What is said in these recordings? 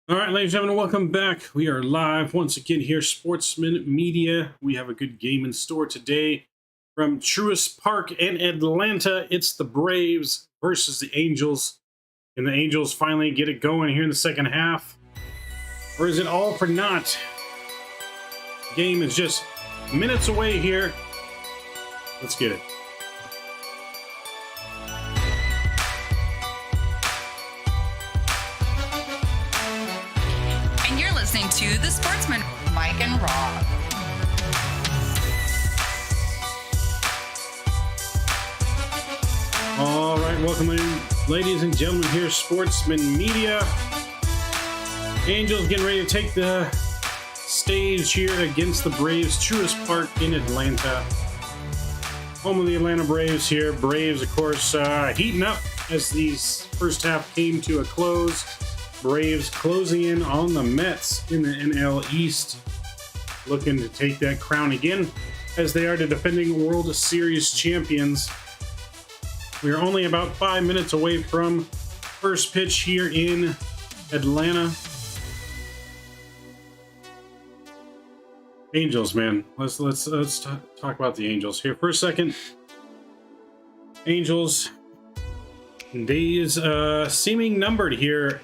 All right, ladies and gentlemen, welcome back. We are live once again here, Sportsman Media. We have a good game in store today from Truist Park in Atlanta. It's the Braves versus the Angels. Can the Angels finally get it going here in the second half? Or is it all for naught? Game is just minutes away here. Let's get it. Listening to the Sportsmen, Mike and Rob. All right, welcome in, ladies and gentlemen, here, Sportsman Media. Angels getting ready to take the stage here against the Braves, Truist Park in Atlanta. Home of the Atlanta Braves here. Braves, of course, heating up as these first half came to a close. Braves closing in on the Mets in the NL East, looking to take that crown again as they are the defending World Series champions. We are only about 5 minutes away from first pitch here in Atlanta. Angels, man. Let's talk about the Angels here for a second. Angels, days seeming numbered here.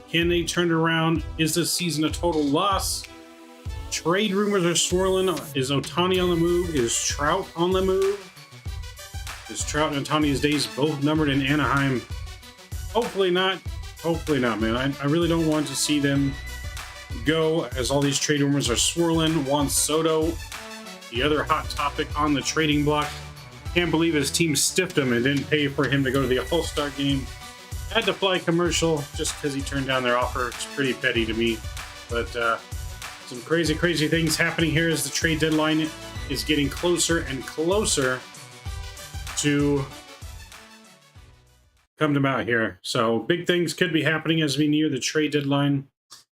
Can they turn it around? Is this season a total loss? Trade rumors are swirling. Is Ohtani on the move? Is Trout on the move? Is Trout and Ohtani's days both numbered in Anaheim? Hopefully not. Hopefully not, man. I really don't want to see them go as all these trade rumors are swirling. Juan Soto, the other hot topic on the trading block. Can't believe his team stiffed him and didn't pay for him to go to the All-Star game. Had to fly commercial just because he turned down their offer. It's pretty petty to me. But some crazy things happening here as the trade deadline is getting closer and closer to come about here. So big things could be happening as we near the trade deadline.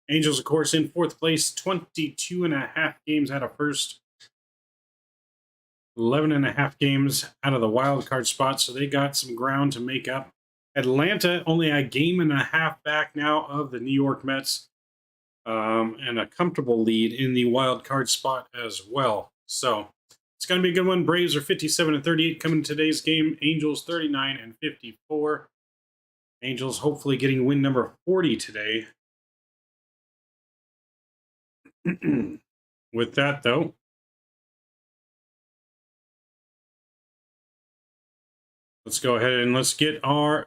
Angels, of course, in fourth place, 22.5 games out of first. 11.5 games out of the wild card spot. So they got some ground to make up. Atlanta only a game and a half back now of the New York Mets, and a comfortable lead in the wild card spot as well. So it's going to be a good one. Braves are 57-38 coming to today's game. Angels 39-54. Angels hopefully getting win number 40 today. With that, though, let's go ahead and let's get our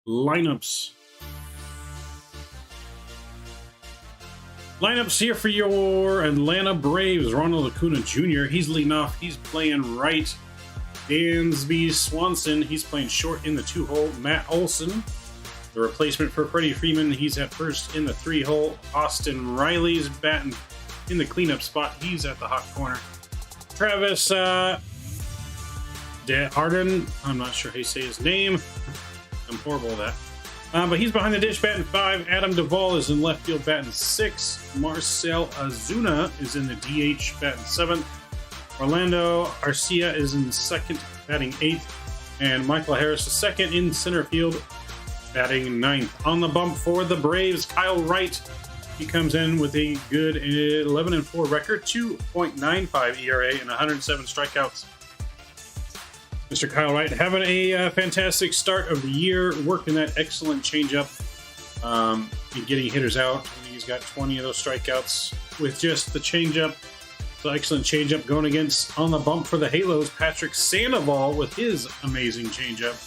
lineups here for your Atlanta Braves. Ronald Acuna Jr., he's leading off. He's playing right. Dansby Swanson, he's playing short in the 2-hole. Matt Olson, the replacement for Freddie Freeman, he's at first in the 3-hole. Austin Riley's batting in the cleanup spot. He's at the hot corner. Travis Arden, I'm not sure how you say his name. I'm horrible at that. But he's behind the dish batting 5. Adam Duvall is in left field batting 6. Marcel Ozuna is in the DH batting 7th. Orlando Arcia is in second batting 8th. And Michael Harris is second in center field batting 9th. On the bump for the Braves, Kyle Wright. He comes in with a good 11-4 record, 2.95 ERA, and 107 strikeouts. Mr. Kyle Wright having a fantastic start of the year, working that excellent changeup and getting hitters out. He's got 20 of those strikeouts with just the changeup. So excellent changeup going against on the bump for the Halos, Patrick Sandoval with his amazing changeup.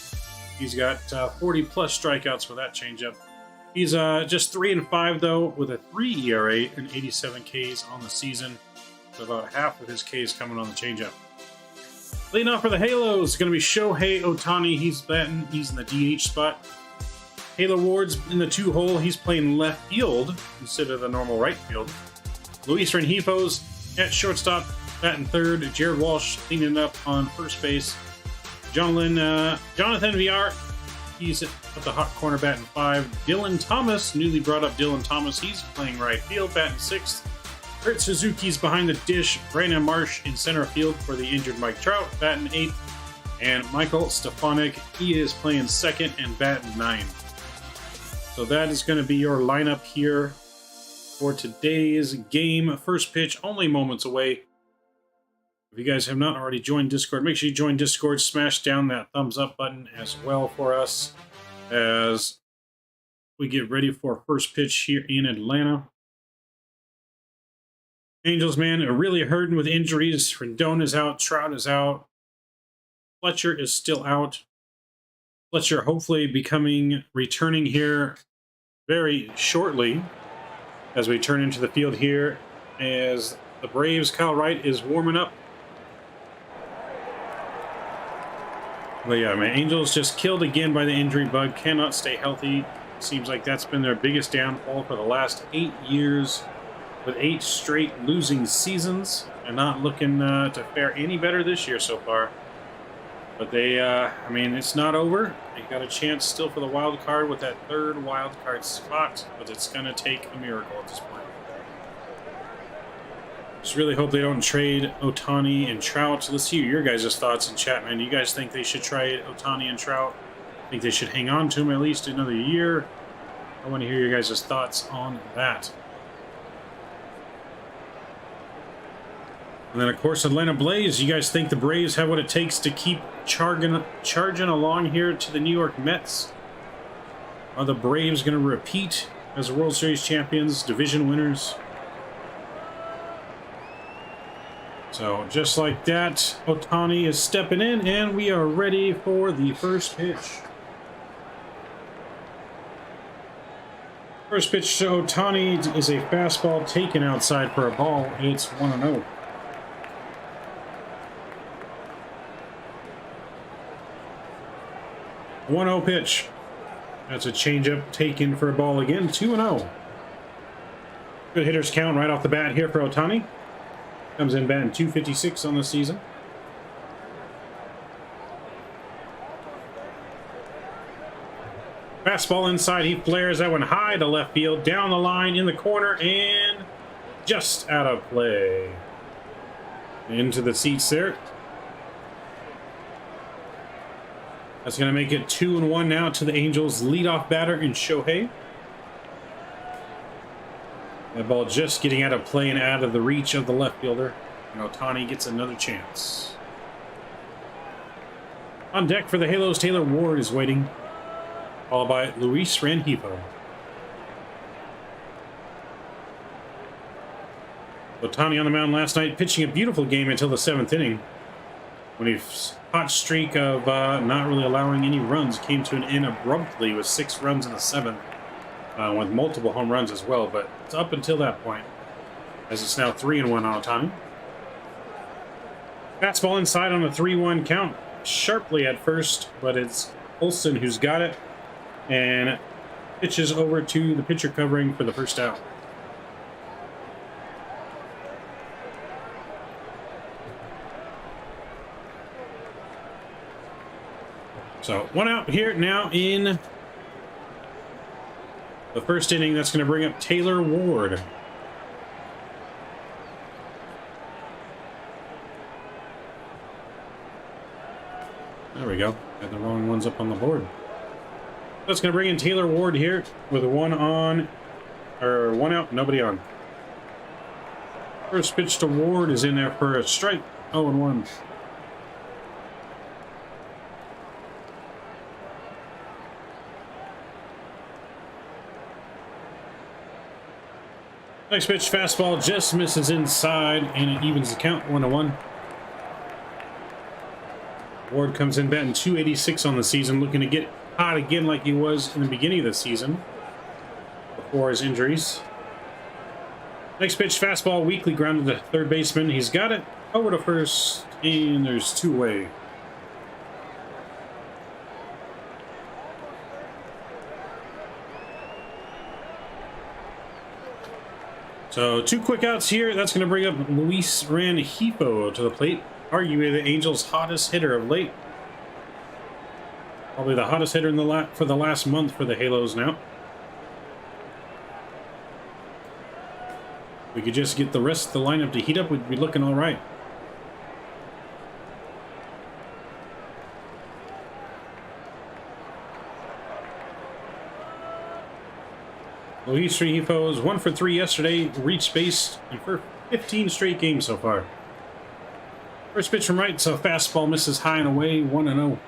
He's got 40-plus strikeouts for that changeup. He's just 3-5, though, with a 3 ERA and 87 Ks on the season. So about half of his Ks coming on the changeup. Leading off for the Halos is going to be Shohei Ohtani. He's batting. He's in the DH spot. Halo Ward's in the 2-hole. He's playing left field instead of the normal right field. Luis Rengifo's at shortstop, batting 3rd. Jared Walsh cleaning up on first base. Jonathan VR, he's at the hot corner, batting 5. Dylan Thomas, newly brought up Dylan Thomas, he's playing right field, batting 6th. Kurt Suzuki's behind the dish. Brandon Marsh in center field for the injured Mike Trout, batting 8th. And Michael Stefanik, he is playing second and batting 9th. So that is going to be your lineup here for today's game. First pitch, only moments away. If you guys have not already joined Discord, make sure you join Discord. Smash down that thumbs up button as well for us as we get ready for first pitch here in Atlanta. Angels, man, are really hurting with injuries. Rendon is out. Trout is out. Fletcher is still out. Fletcher hopefully returning here very shortly as we turn into the field here as the Braves. Kyle Wright is warming up. But yeah, man, Angels just killed again by the injury bug. Cannot stay healthy. Seems like that's been their biggest downfall for the last 8 years, with 8 straight losing seasons, and not looking to fare any better this year so far. But they, I mean, it's not over. They got a chance still for the wild card with that 3rd wild card spot, but it's going to take a miracle at this point. Just really hope they don't trade Ohtani and Trout. Let's hear your guys' thoughts in chat, man. Do you guys think they should trade Ohtani and Trout? Think they should hang on to him at least another year? I want to hear your guys' thoughts on that. And then, of course, Atlanta Blaze. You guys think the Braves have what it takes to keep charging along here to the New York Mets? Are the Braves going to repeat as World Series champions, division winners? So, just like that, Ohtani is stepping in, and we are ready for the first pitch. First pitch to Ohtani is a fastball taken outside for a ball. It's 1-0. One-0 pitch. That's a changeup taken for a ball again. 2-0. Good hitters count right off the bat here for Ohtani. Comes in batting .256 on the season. Fastball inside. He flares that one high to left field. Down the line in the corner and just out of play. Into the seats there. That's going to make it 2-1 now to the Angels' leadoff batter in Shohei. That ball just getting out of play and out of the reach of the left fielder. And Ohtani gets another chance. On deck for the Halos, Taylor Ward is waiting, followed by Luis Rengifo. Ohtani on the mound last night, pitching a beautiful game until the 7th inning, when his hot streak of not really allowing any runs came to an end abruptly with 6 runs in the 7th, with multiple home runs as well. But it's up until that point, as it's now 3-1 on Ohtani. Fastball inside on a 3-1 count, sharply at first, but it's Olsen who's got it, and pitches over to the pitcher covering for the first out. So, 1 out here now in the first inning. That's going to bring up Taylor Ward. There we go. Got the wrong ones up on the board. That's going to bring in Taylor Ward here with a 1 out, nobody on. First pitch to Ward is in there for a strike. 0-1. Next pitch, fastball just misses inside, and it evens the count 1-1. Ward comes in batting .286 on the season, looking to get hot again like he was in the beginning of the season before his injuries. Next pitch, fastball weakly grounded to third baseman. He's got it over to first, and there's 2 away. So 2 quick outs here. That's going to bring up Luis Rengifo to the plate. Arguably the Angels' hottest hitter of late. Probably the hottest hitter in for the last month for the Halos now. We could just get the rest of the lineup to heat up, we'd be looking all right. Luis Rengifo is 1 for 3 yesterday, reached base for 15 straight games so far. First pitch from right, so fastball misses high and away, 1-0.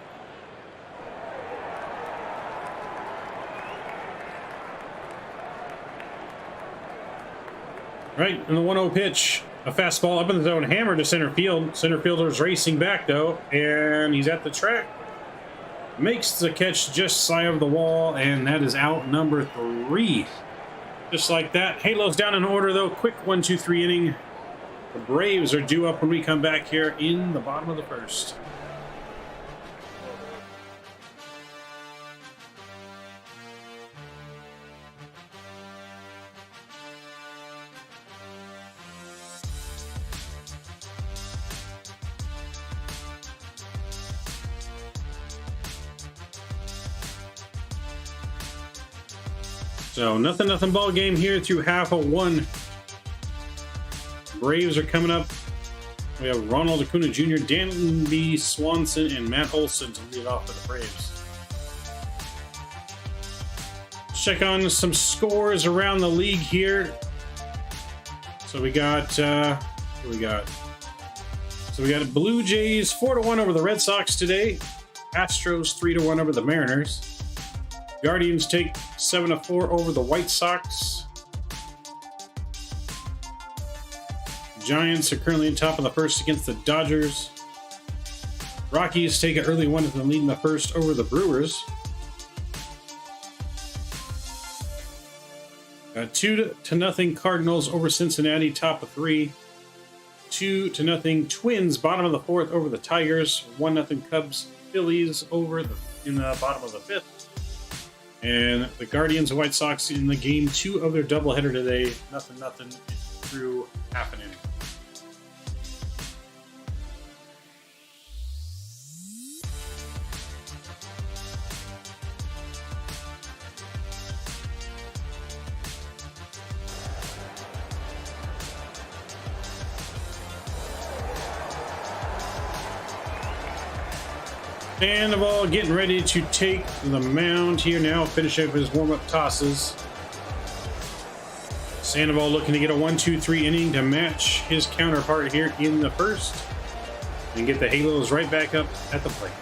Right, and the 1-0 pitch. A fastball up in the zone, hammer to center field. Center fielder's racing back, though, and he's at the track. Makes the catch just shy of the wall, and that is out number 3. Just like that. Halo's down in order, though. Quick 1-2-3 inning. The Braves are due up when we come back here in the bottom of the first. So nothing ball game here through half of 1. Braves are coming up. We have Ronald Acuna Jr., Dansby Swanson, and Matt Olson to lead off for the Braves. Check on some scores around the league here. So we got what we got? So we got Blue Jays 4-1 over the Red Sox today. Astros 3-1 over the Mariners. Guardians take 7-4 over the White Sox. Giants are currently in top of the first against the Dodgers. Rockies take an early 1 to lead in the first over the Brewers. 2-0 Cardinals over Cincinnati, top of 3. 2-0 Twins, bottom of the 4th over the Tigers. 1-0 Cubs, Phillies over in the bottom of the 5th. And the Guardians and White Sox in the game 2 of their doubleheader today. 0-0 through half an inning. Sandoval getting ready to take the mound here now, finish up his warm-up tosses. Sandoval looking to get a 1-2-3 inning to match his counterpart here in the first and get the Halos right back up at the plate.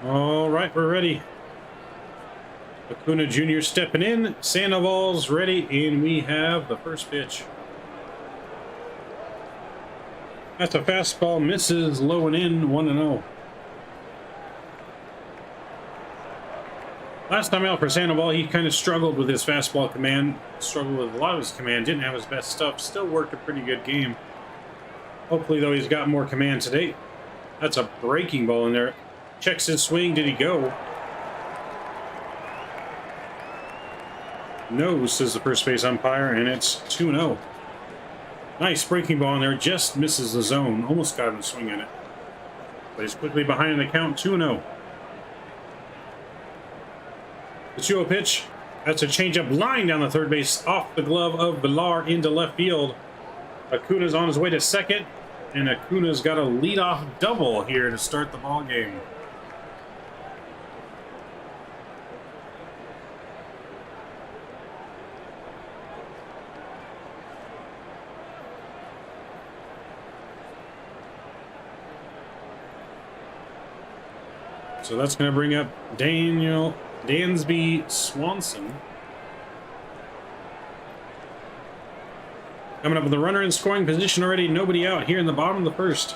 All right, we're ready. Acuna Jr. stepping in. Sandoval's ready, and we have the first pitch. That's a fastball, misses low and in, 1-0. Last time out for Sandoval, he kind of struggled with his fastball command. Struggled with a lot of his command. Didn't have his best stuff. Still worked a pretty good game. Hopefully, though, he's got more command today. That's a breaking ball in there. Checks his swing. Did he go? No, says the first base umpire, and it's 2-0. Nice breaking ball in there. Just misses the zone. Almost got him to swing in it. But he's quickly behind in the count. 2-0. The 2-0 pitch. That's a changeup line down the third base off the glove of Villar into left field. Acuna's on his way to second, and Acuna's got a leadoff double here to start the ball game. So that's going to bring up Dansby Swanson. Coming up with a runner in scoring position already. Nobody out here in the bottom of the first.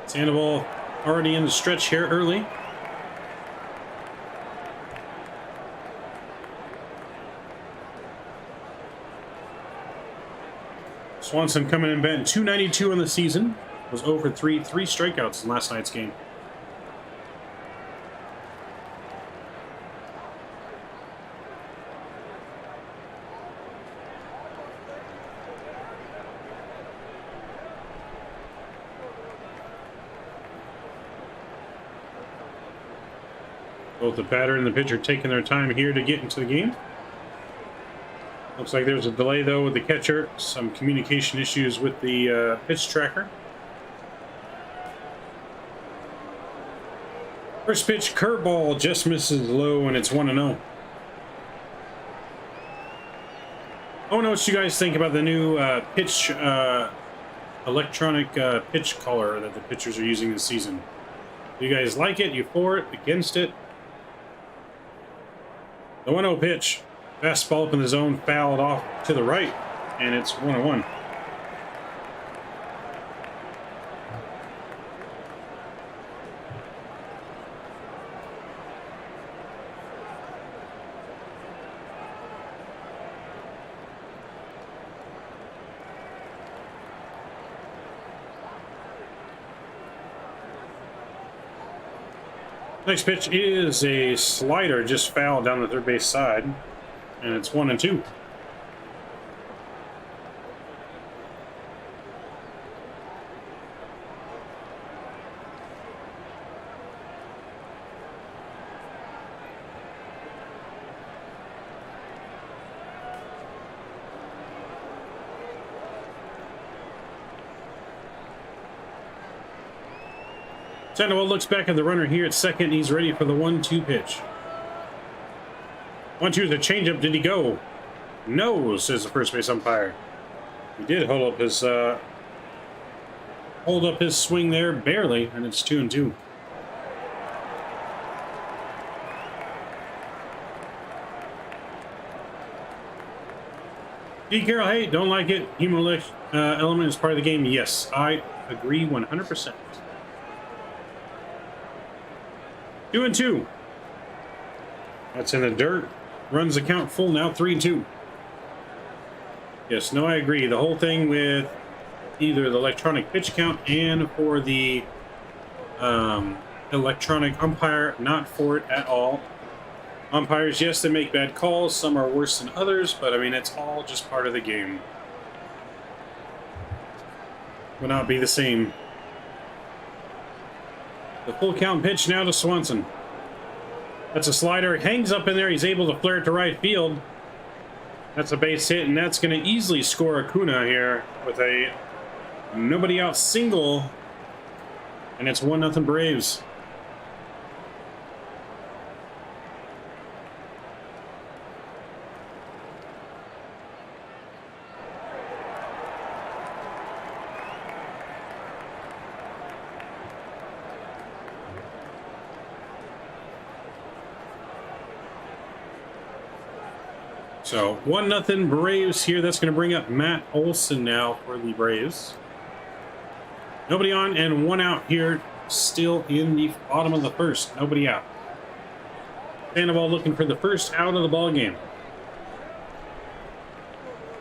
Sandoval already in the stretch here early. Swanson coming in batting .292 in the season. Was 0 for 3 strikeouts in last night's game. Both the batter and the pitcher taking their time here to get into the game. Looks like there's a delay, though, with the catcher. Some communication issues with the pitch tracker. First pitch, curveball, just misses low, and it's 1-0. I don't know what you guys think about the new pitch, electronic pitch caller that the pitchers are using this season. Do you guys like it? You for it? Against it? The 1-0 pitch. Fastball up in the zone, fouled off to the right, and it's 1-1. Next pitch is a slider, just fouled down the third base side, and it's 1-2. Sandoval looks back at the runner here at second. He's ready for the 1-2 pitch. 1-2 is a changeup. Did he go? No, says the first base umpire. He did hold up his swing there barely, and it's 2-2. D. Carroll, hey, don't like it. Human element is part of the game. Yes, I agree 100%. 2-2. That's in the dirt. Runs the count full now, 3-2. Yes, no, I agree. The whole thing with either the electronic pitch count and for the electronic umpire, not for it at all. Umpires, yes, they make bad calls. Some are worse than others, but I mean, it's all just part of the game. Will not be the same. The full count pitch now to Swanson. That's a slider. Hangs up in there. He's able to flare it to right field. That's a base hit, and that's going to easily score Acuna here with a nobody out single. And it's 1-0 Braves. So 1-0 Braves here. That's going to bring up Matt Olson now for the Braves. Nobody on and one out here. Still in the bottom of the first. Nobody out. Sandoval looking for the first out of the ball game.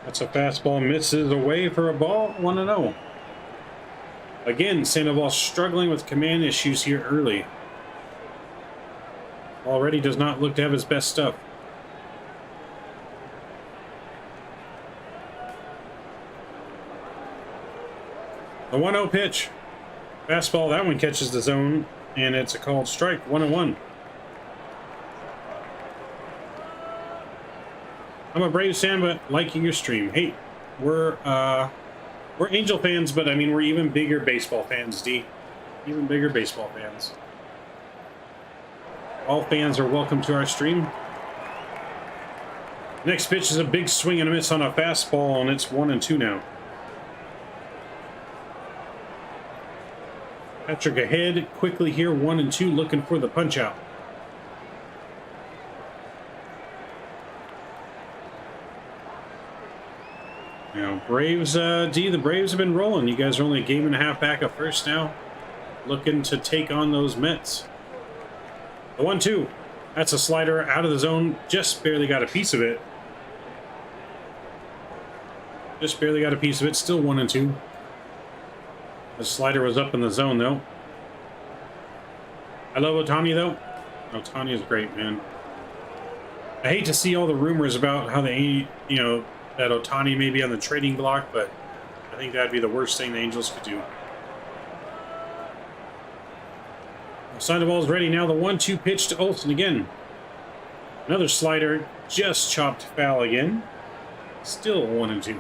That's a fastball, misses away for a ball. 1-0. Again, Sandoval struggling with command issues here early. Already does not look to have his best stuff. The 1-0 pitch. Fastball, that one catches the zone, and it's a called strike, 1-1. I'm a Braves fan, but liking your stream. Hey, we're Angel fans, but I mean, we're even bigger baseball fans, D. Even bigger baseball fans. All fans are welcome to our stream. Next pitch is a big swing and a miss on a fastball, and it's 1-2 now. Patrick ahead quickly here, 1-2, looking for the punch out. Now, Braves, D, the Braves have been rolling. You guys are only a game and a half back at first now. Looking to take on those Mets. The 1-2. That's a slider out of the zone. Just barely got a piece of it. Just barely got a piece of it. Still 1-2. The slider was up in the zone, though. I love Ohtani, though. Ohtani is great, man. I hate to see all the rumors about how they, that Ohtani may be on the trading block, but I think that'd be the worst thing the Angels could do. Sandoval's ready now. The 1-2 pitch to Olsen again. Another slider, just chopped foul again. Still 1-2.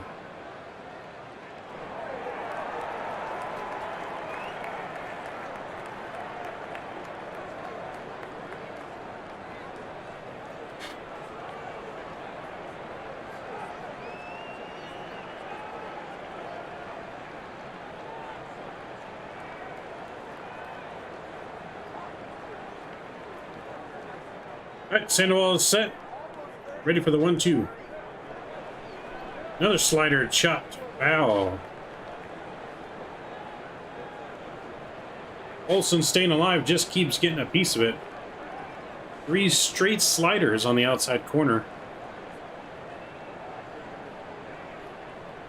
All right, Sandoval is set. Ready for the 1-2. Another slider, chopped foul. Olsen staying alive, just keeps getting a piece of it. 3 straight sliders on the outside corner.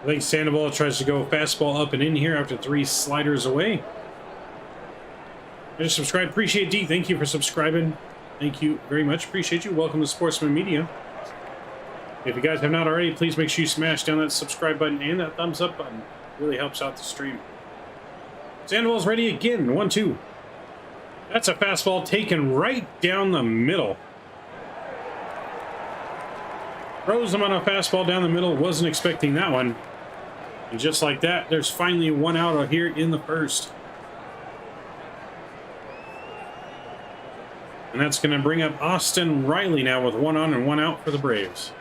I think Sandoval tries to go fastball up and in here after 3 sliders away. I just subscribed. Appreciate D. Thank you for subscribing. Thank you very much. Appreciate you. Welcome to Sportsman Media. If you guys have not already, please make sure you smash down that subscribe button and that thumbs up button. It really helps out the stream. Sandoval's ready again. 1-2. That's a fastball taken right down the middle. Throws him on a fastball down the middle. Wasn't expecting that one. And just like that, there's finally 1 out here in the first. And that's going to bring up Austin Riley now with 1 on and 1 out for the Braves.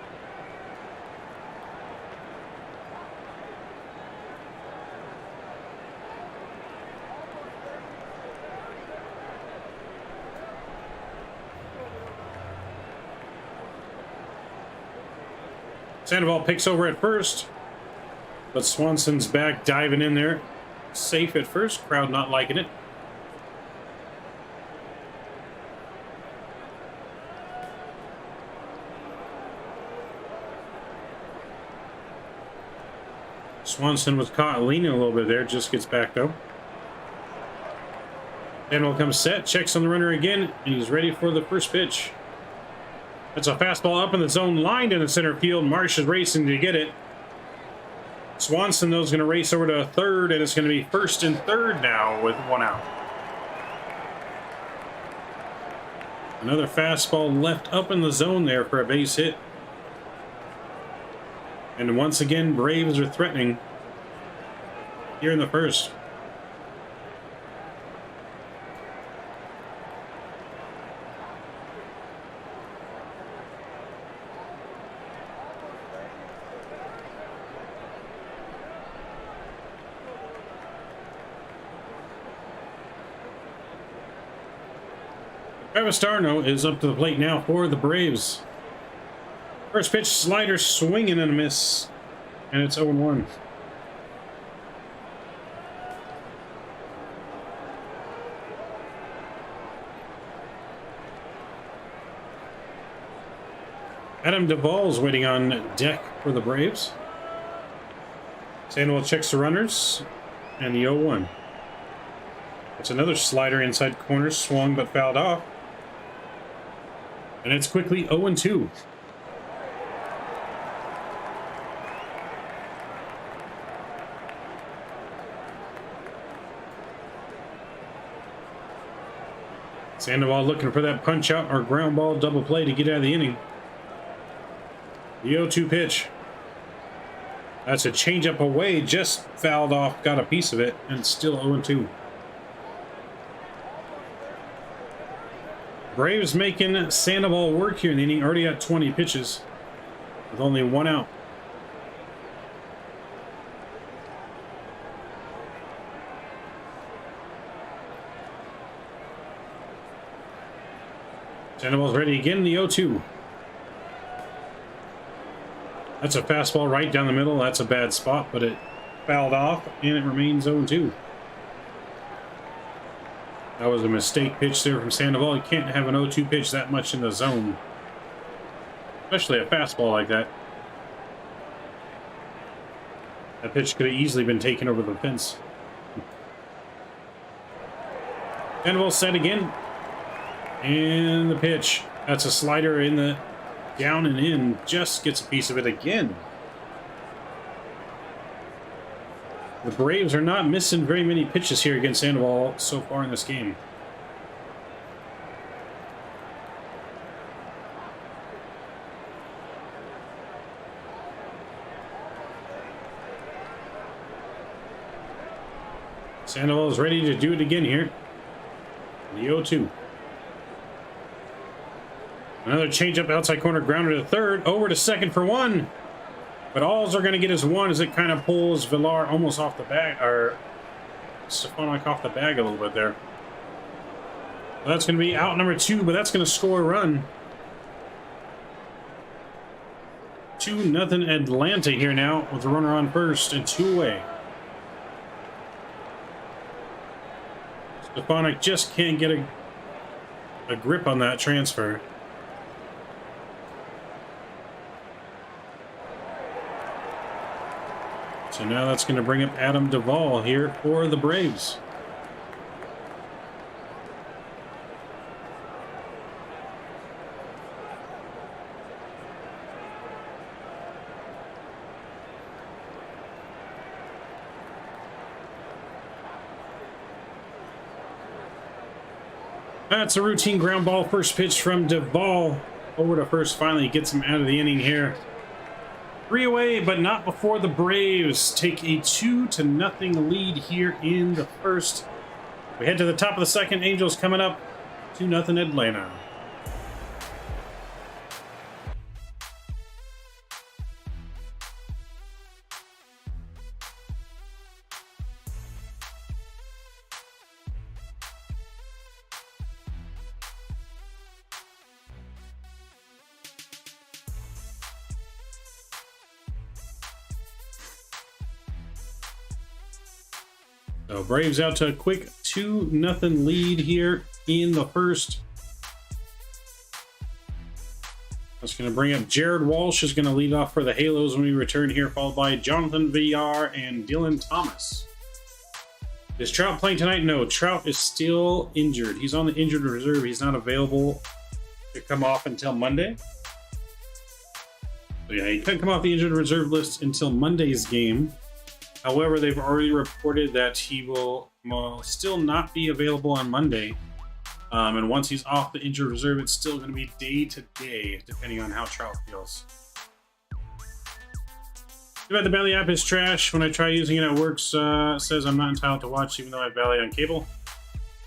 Sandoval picks over at first, but Swanson's back diving in there. Safe at first, crowd not liking it. Swanson was caught leaning a little bit there, just gets back though. Sandoval comes set, checks on the runner again, and he's ready for the first pitch. That's a fastball up in the zone, lined in the center field. Marsh is racing to get it. Swanson, though, is going to race over to third, and it's going to be first and third now with 1 out. Another fastball left up in the zone there for a base hit. And once again, Braves are threatening here in the first. Travis d'Arnaud is up to the plate now for the Braves. First pitch, slider swinging and a miss. And it's 0-1. Adam Duvall's waiting on deck for the Braves. Sandoval checks the runners. And the 0-1. It's another slider inside corner, swung but fouled off. And it's quickly 0-2. Sandoval looking for that punch out or ground ball double play to get out of the inning. The 0-2 pitch. That's a changeup away, just fouled off, got a piece of it, and it's still 0-2. Braves making Sandoval work here in the inning. Already at 20 pitches with only 1 out. Sandoval's ready again, the 0-2. That's a fastball right down the middle. That's a bad spot, but it fouled off, and it remains 0-2. That was a mistake pitch there from Sandoval. You can't have an 0-2 pitch that much in the zone, especially a fastball like that. That pitch could have easily been taken over the fence. Sandoval set again. And the pitch. That's a slider in the down and in. Just gets a piece of it again. The Braves are not missing very many pitches here against Sandoval so far in this game. Sandoval is ready to do it again here. The 0-2. Another changeup outside corner, grounder to third, over to second for one. But all they're going to get is one as it kind of pulls Villar almost off the bag, or Stefanik off the bag a little bit there. Well, that's going to be out number 2, but that's going to score a run. 2-0 Atlanta here now with a runner on first and 2 away. Stefanik just can't get a grip on that transfer. So now that's going to bring up Adam Duvall here for the Braves. That's a routine ground ball. First pitch from Duvall over to first. Finally gets him out of the inning here. 3 away, but not before the Braves take a 2-0 lead here in the first. We head to the top of the second. Angels coming up. 2-0 Atlanta. So Braves out to a quick 2-0 lead here in the first. That's going to bring up Jared Walsh is going to lead off for the Halos when we return here, followed by Jonathan Villar and Dylan Thomas. Is Trout playing tonight? No, Trout is still injured. He's on the injured reserve. He's not available to come off until Monday. So yeah, he couldn't come off the injured reserve list until Monday's game. However, they've already reported that he will still not be available on Monday. And once he's off the injured reserve, it's still going to be day to day, depending on how Trout feels. Too bad the Bally app is trash. When I try using it, it works. Says I'm not entitled to watch, even though I have Bally on cable.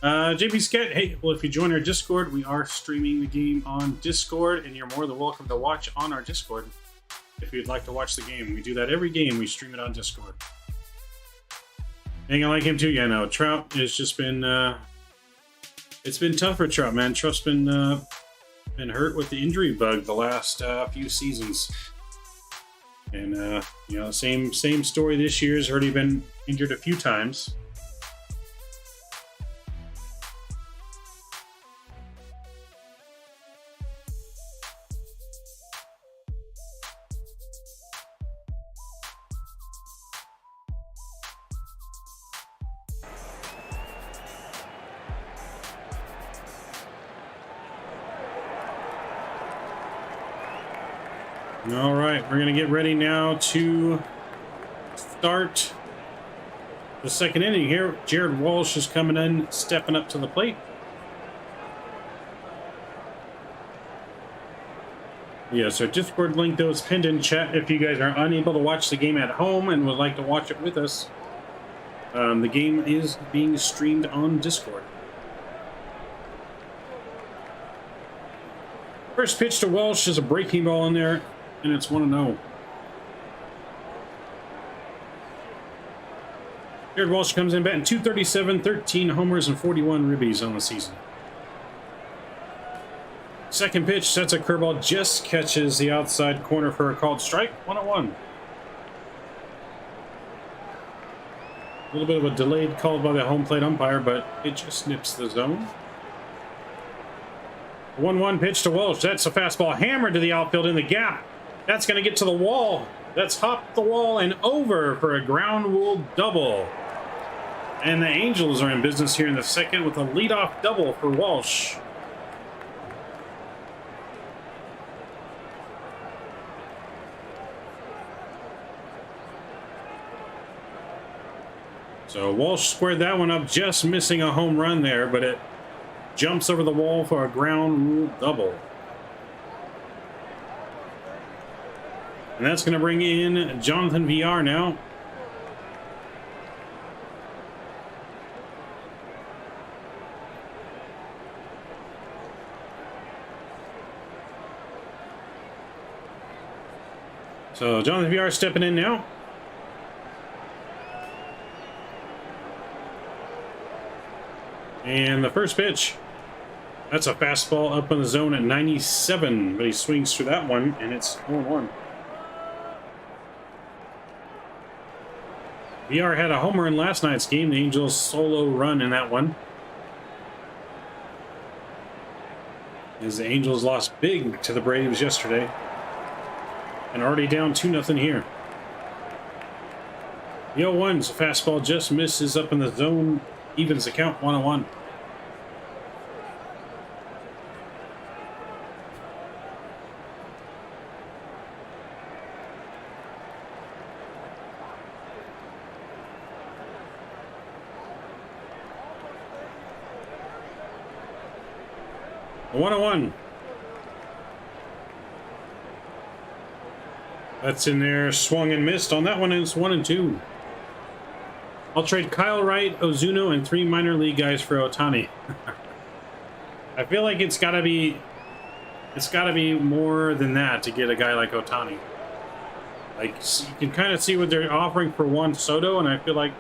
JP Sket, hey, well, if you join our Discord, we are streaming the game on Discord, and you're more than welcome to watch on our Discord if you'd like to watch the game. We do that every game. We stream it on Discord. Dang, I like him too. Yeah, no, Trout has just been it's been tough for Trout, man. Trout's been hurt with the injury bug the last few seasons, and you know, same story this year. Has already been injured a few times. All right, we're going to get ready now to start the second inning here. Jared Walsh is coming in, stepping up to the plate. Yeah, so Discord link those pinned in chat if you guys are unable to watch the game at home and would like to watch it with us. The game is being streamed on Discord. First pitch to Walsh is a breaking ball in there, and it's 1-0. Jared Walsh comes in batting .237, 13 homers, and 41 ribbies on the season. Second pitch, that's a curveball, just catches the outside corner for a called strike, 1-1. A little bit of a delayed call by the home plate umpire, but it just nips the zone. 1-1 pitch to Walsh. That's a fastball hammered to the outfield in the gap. That's going to get to the wall. That's hopped the wall and over for a ground rule double. And the Angels are in business here in the second with a leadoff double for Walsh. So Walsh squared that one up, just missing a home run there, but it jumps over the wall for a ground rule double. And that's going to bring in Jonathan Villar now. So Jonathan VR stepping in now. And the first pitch, that's a fastball up in the zone at 97, but he swings through that one, and it's 0-1. VR had a homer in last night's game. The Angels solo run in that one, as the Angels lost big to the Braves yesterday, and already down 2-0 here. The 0-1's a fastball just misses up in the zone, evens the count 1-1. A 1-1. That's in there, swung and missed on that one, and it's 1-2. I'll trade Kyle Wright, Ozuna, and 3 minor league guys for Ohtani. I feel like it's gotta be more than that to get a guy like Ohtani. Like, you can kind of see what they're offering for Juan Soto, and I feel like,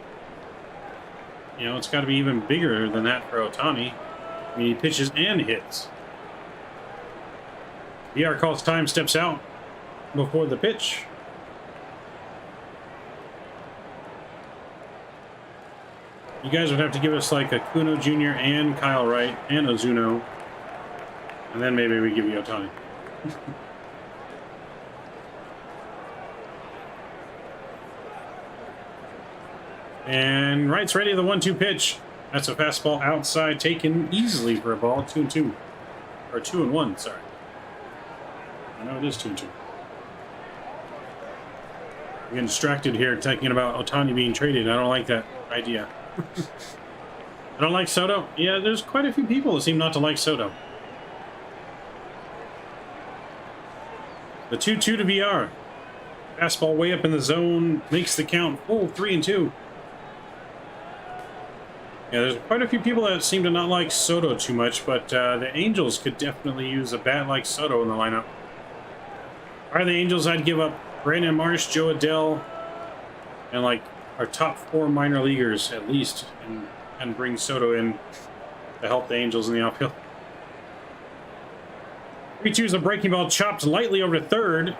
you know, it's got to be even bigger than that for Ohtani. I mean, he pitches and hits. VR calls time, steps out before the pitch. You guys would have to give us like a Kuno Jr. and Kyle Wright and Ozuna, and then maybe we give you Ohtani. And Wright's ready, the 1-2 pitch. That's a fastball outside, taken easily for a ball. 2-2. Or 2-1, sorry. I know it is 2-2. I'm getting distracted here thinking about Ohtani being traded. I don't like that idea. I don't like Soto. Yeah, there's quite a few people that seem not to like Soto. The 2-2 to VR. Fastball way up in the zone. Makes the count full 3-2. Yeah, there's quite a few people that seem to not like Soto too much, but the Angels could definitely use a bat like Soto in the lineup. Are the Angels, I'd give up Brandon Marsh, Joe Adele, and like our top 4 minor leaguers at least, and bring Soto in to help the Angels in the outfield. 3-2 is a breaking ball chopped lightly over to third.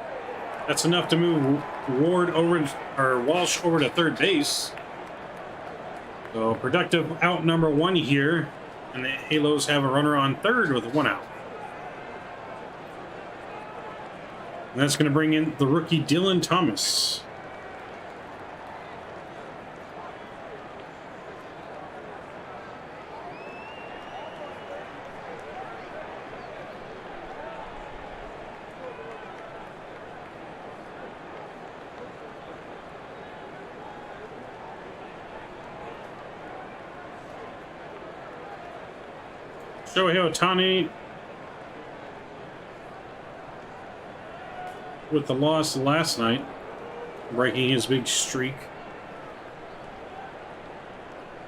That's enough to move Ward over, or Walsh over to third base. So productive out number 1 here, and the Halos have a runner on third with 1 out. And that's going to bring in the rookie Dylan Thomas. Shohei Ohtani with the loss last night, breaking his big streak.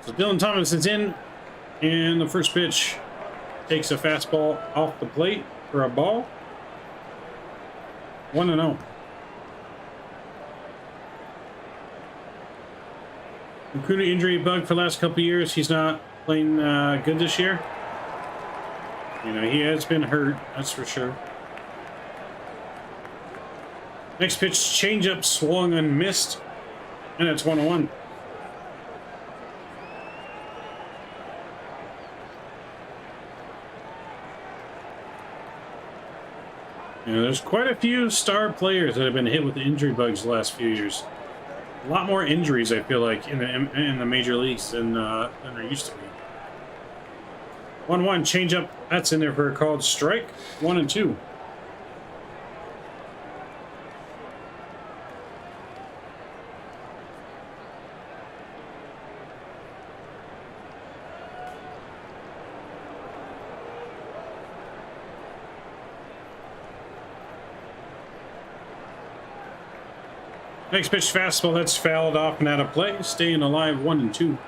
So Dylan Thomas is in, and the first pitch takes a fastball off the plate for a ball. 1-0. Acuna injury bug for the last couple of years. He's not playing good this year. You know, he has been hurt, that's for sure. Next pitch, changeup, swung and missed, and it's 1-1. You know, there's quite a few star players that have been hit with injury bugs the last few years. A lot more injuries, I feel like, in the major leagues than there used to be. 1-1, changeup. That's in there for a called strike. 1-2. Next pitch, fastball. That's fouled off and out of play. Staying alive. 1-2.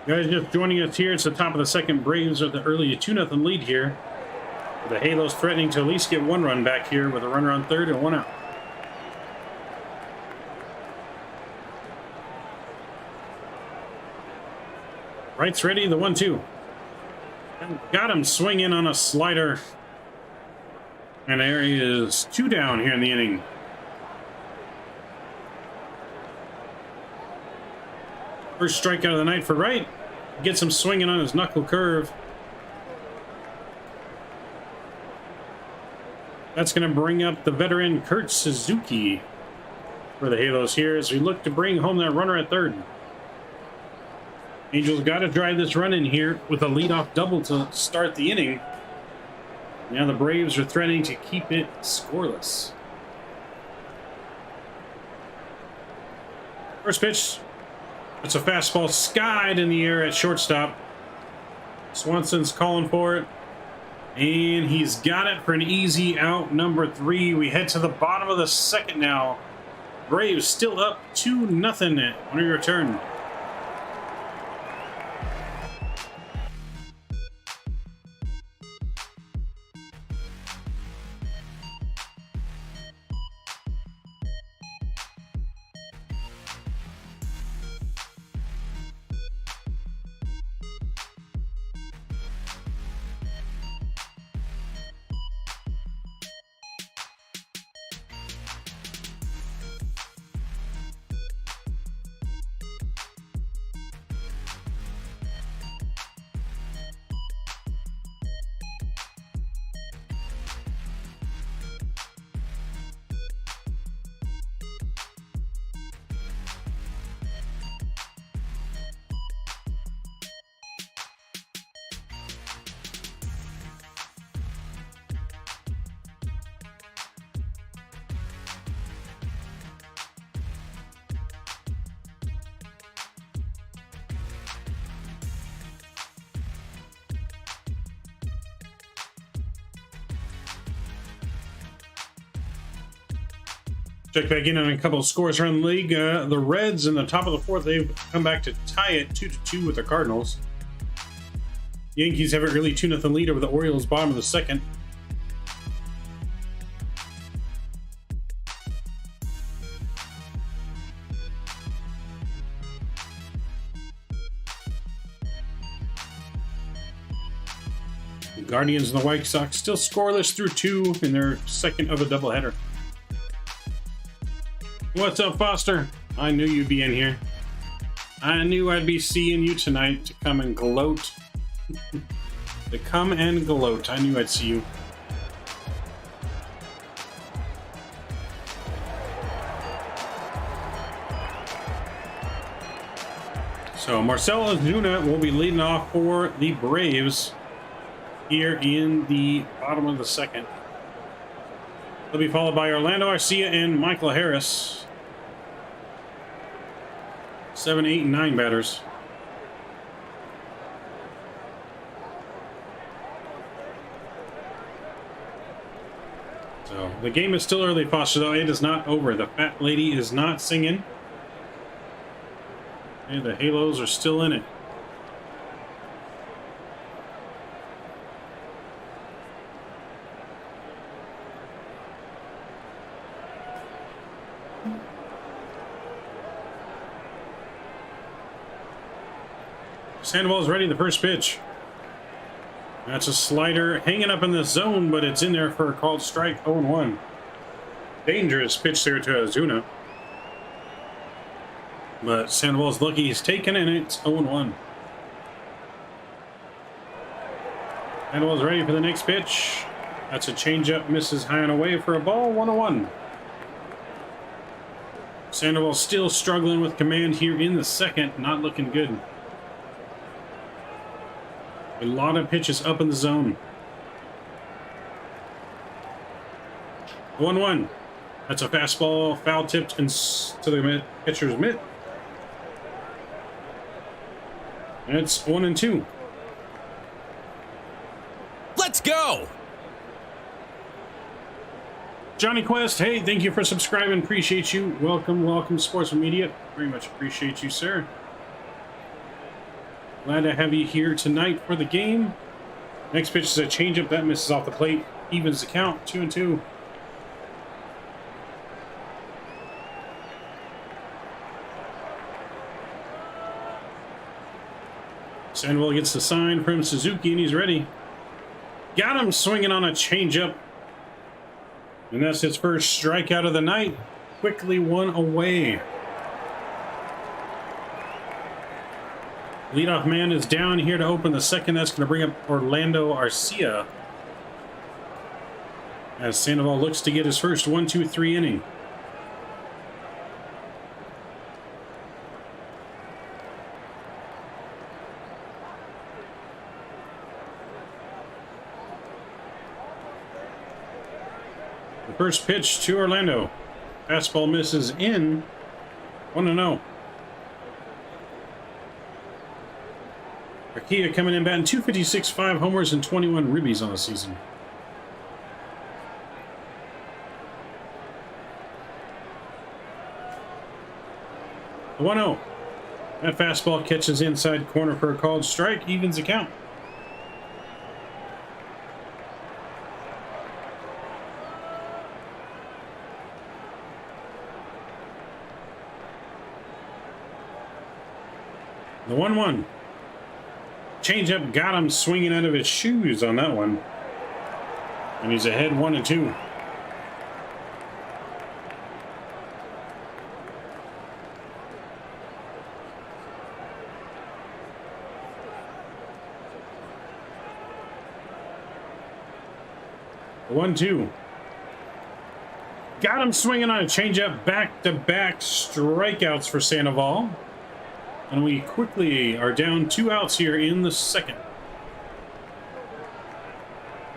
Guys, just joining us here. It's the top of the second. Braves are the early 2-0 lead here. The Halos threatening to at least get one run back here with a runner on third and one out. Right's ready, the 1-2. Got him swinging on a slider. And there is 2 down here in the inning. First strikeout of the night for Wright. Gets him swinging on his knuckle curve. That's going to bring up the veteran Kurt Suzuki for the Halos here as we look to bring home that runner at third. Angels got to drive this run in here with a leadoff double to start the inning. Now the Braves are threatening to keep it scoreless. First pitch. It's a fastball skied in the air at shortstop. Swanson's calling for it. And he's got it for an easy out, number 3. We head to the bottom of the second now. Braves still up 2-0 on your return. Check back in on a couple of scores around the league. The Reds in the top of the fourth, they've come back to tie it 2-2 with the Cardinals. Yankees have an early 2-0 lead over the Orioles, bottom of the second. The Guardians and the White Sox still scoreless through 2 in their second of a doubleheader. What's up, Foster? I knew you'd be in here. I knew I'd be seeing you tonight to come and gloat. To come and gloat. I knew I'd see you. So Marcell Ozuna will be leading off for the Braves here in the bottom of the second. They'll be followed by Orlando Arcia and Michael Harris. 7, 8, and 9 batters. So the game is still early, Foster, though. It is not over. The fat lady is not singing. And the Halos are still in it. Sandoval's ready, the first pitch. That's a slider hanging up in the zone, but it's in there for a called strike, 0-1. Dangerous pitch there to Ozuna. But Sandoval's lucky he's taken, and it's 0-1. Sandoval's ready for the next pitch. That's a changeup, misses high and away for a ball, 1-1. Sandoval still struggling with command here in the second, not looking good. A lot of pitches up in the zone. 1-1. That's a fastball, foul tipped to the pitcher's mitt. And it's 1-2. Let's go! Johnny Quest, hey, thank you for subscribing. Appreciate you. Welcome, welcome, Sportsmen Media. Very much appreciate you, sir. Glad to have you here tonight for the game. Next pitch is a changeup that misses off the plate. Evens the count, 2-2. Sandoval gets the sign from Suzuki, and he's ready. Got him swinging on a changeup. And that's his first strikeout of the night. Quickly one away. Leadoff man is down here to open the second. That's going to bring up Orlando Arcia. As Sandoval looks to get his first 1-2-3 inning. The first pitch to Orlando. Fastball misses in. 1-0. Arcia coming in batting .256, 5 homers and 21 ribbies on the season. The 1-0. That fastball catches inside corner for a called strike, evens the count. The 1-1. Changeup got him swinging out of his shoes on that one. And he's ahead 1-2. The 1-2. Got him swinging on a changeup. Back-to-back strikeouts for Sandoval. And we quickly are down 2 outs here in the second.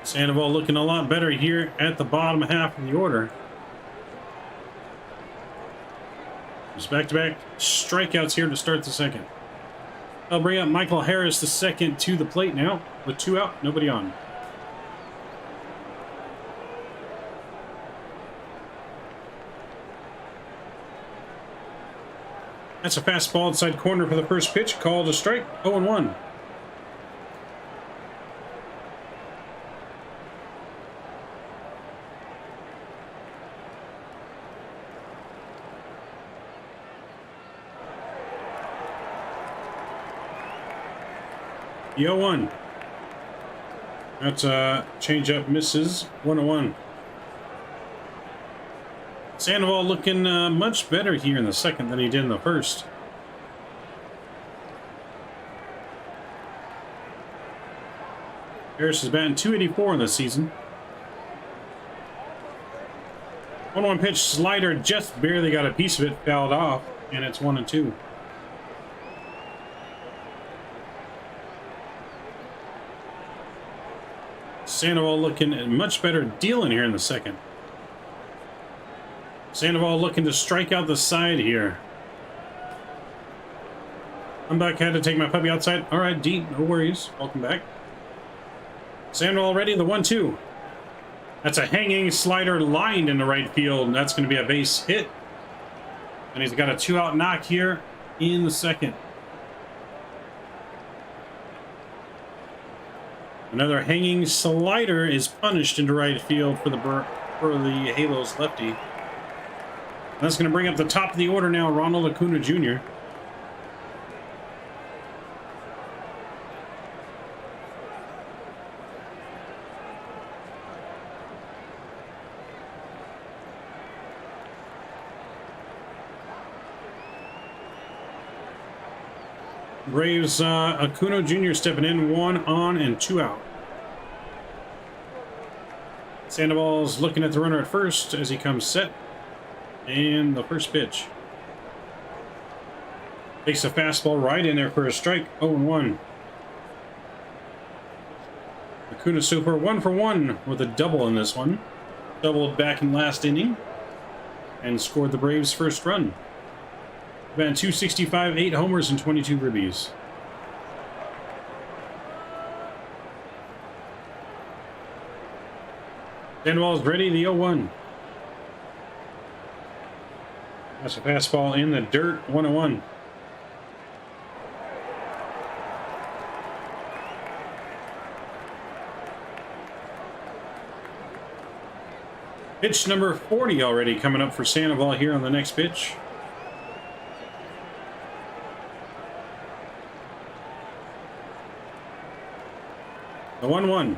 Sandoval looking a lot better here at the bottom half of the order. There's back-to-back strikeouts here to start the second. I'll bring up Michael Harris, the second, to the plate now. With 2 out, nobody on. That's a fastball inside corner for the first pitch. Called a strike. 0-1. The 0-1. That's a changeup misses. 1-1. Sandoval looking much better here in the second than he did in the first. Harris is batting .284 in this season. 1-1 pitch slider just barely got a piece of it, fouled off, and it's 1-2. Sandoval looking much better dealing here in the second. Sandoval looking to strike out the side here. I'm back. Had to take my puppy outside. All right, D, no worries. Welcome back. Sandoval ready. The 1-2. That's a hanging slider lined into right field. And that's going to be a base hit. And he's got a 2-out knock here in the second. Another hanging slider is punished into right field for the Halos lefty. That's going to bring up the top of the order now, Ronald Acuna Jr. Braves Acuna Jr. stepping in, 1 on and 2 out. Sandoval's looking at the runner at first as he comes set. And the first pitch. Takes a fastball right in there for a strike. 0-1. Acuna Super 1 for 1 with a double in this one. Doubled back in last inning. And scored the Braves' first run. Batting .265, 8 homers and 22 ribbies. Sandoval's ready, the 0-1. That's a fastball in the dirt, 1-1. Pitch number 40 already coming up for Sandoval here on the next pitch. The 1-1.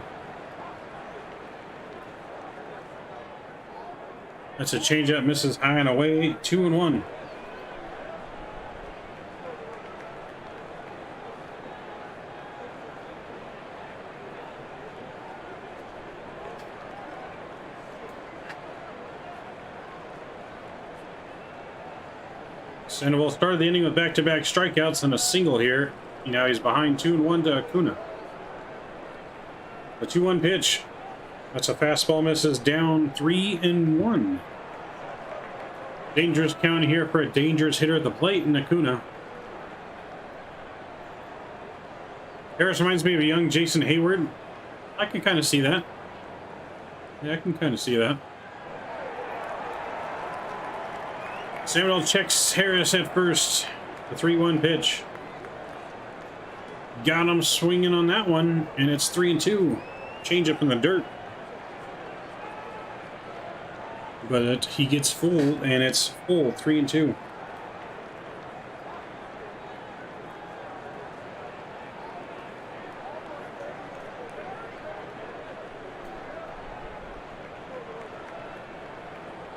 That's a changeup, misses high and away. 2-1. Sandoval started the inning with back-to-back strikeouts and a single here. Now he's behind 2-1 to Acuna. The 2-1 pitch. That's a fastball, misses down 3-1. Dangerous count here for a dangerous hitter at the plate in Acuna. Harris reminds me of a young Jason Hayward. I can kind of see that. Yeah, I can kind of see that. Samuel checks Harris at first. The 3-1 pitch. Got him swinging on that one, and it's 3-2. Change up in the dirt. But he gets full, and it's full, 3-2.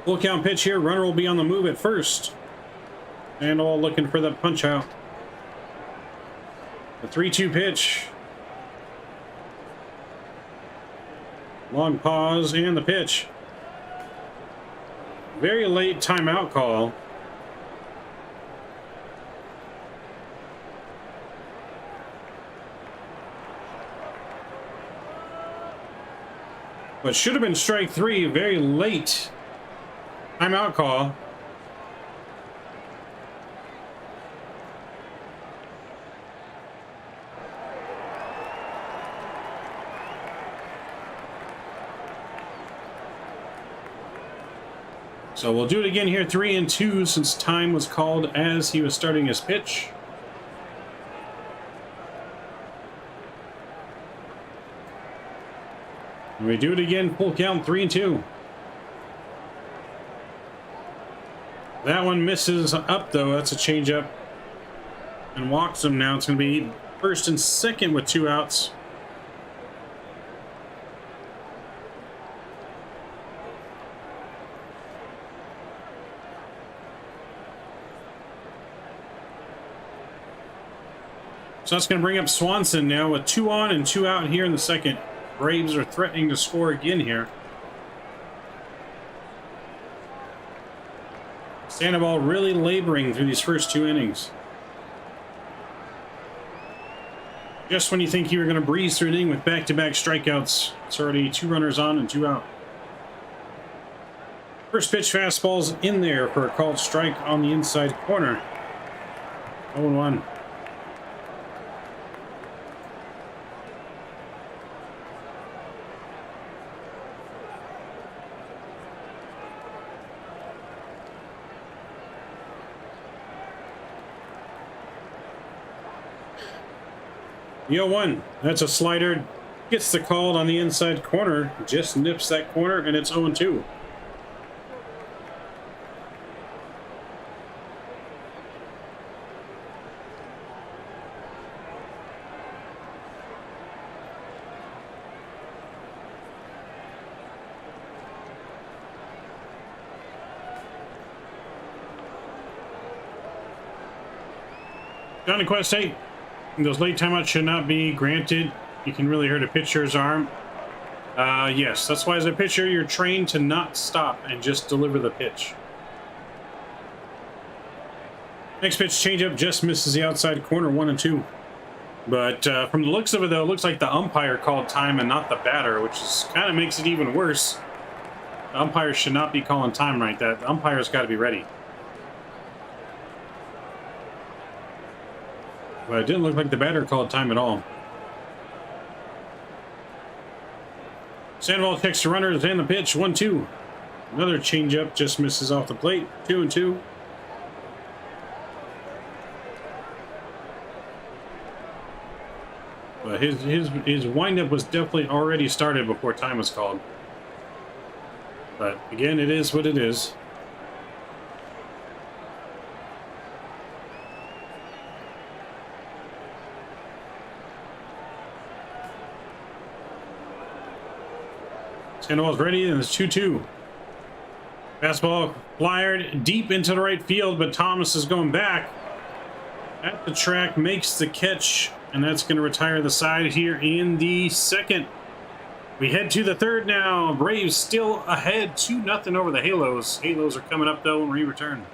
Full count pitch here. Runner will be on the move at first. And all looking for the punch out. The 3-2 pitch. Long pause and the pitch. Very late timeout call. But should have been strike 3. Very late timeout call. So we'll do it again here, 3-2, since time was called as he was starting his pitch. And we do it again, full count, 3-2. That one misses up, though. That's a changeup. And walks him now. It's going to be first and second with 2 outs. So that's going to bring up Swanson now with 2 on and 2 out here in the second. Braves are threatening to score again here. Sandoval really laboring through these first 2 innings. Just when you think you were going to breeze through an inning with back-to-back strikeouts, it's already 2 runners on and 2 out. First pitch fastball's in there for a called strike on the inside corner. 0-1. The 0-1, that's a slider, gets the call on the inside corner, just nips that corner, and it's 0-2. Johnny Quest 8. Those late timeouts should not be granted. You can really hurt a pitcher's arm. Yes, that's why as a pitcher, you're trained to not stop and just deliver the pitch. Next pitch changeup just misses the outside corner, 1-2. But from the looks of it, though, it looks like the umpire called time and not the batter, which kind of makes it even worse. The umpire should not be calling time like that. The umpire's got to be ready. But it didn't look like the batter called time at all. Sandoval checks the runners and the pitch, 1-2. Another changeup just misses off the plate, 2-2. But his windup was definitely already started before time was called. But again, it is what it is. Sandoval's ready, and it's 2-2. Fastball flyered deep into the right field, but Thomas is going back at the track, makes the catch, and that's going to retire the side here in the second. We head to the third now. Braves still ahead 2-0 over the Halos. Halos are coming up though when we return.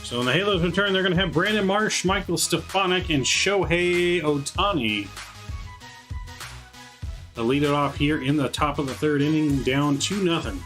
So when the Halos return, they're going to have Brandon Marsh, Michael Stefanik, and Shohei Ohtani to lead it off here in the top of the third inning, down 2-0.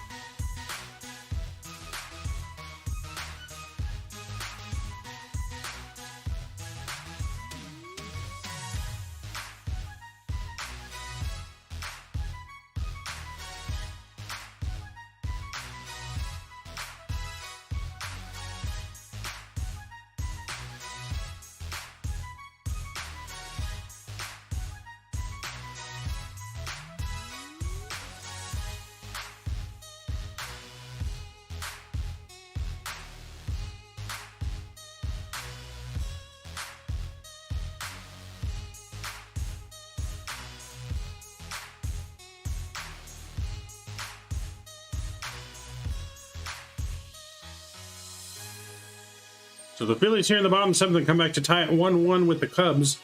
So the Phillies here in the bottom seventh come back to tie it 1-1 with the Cubs.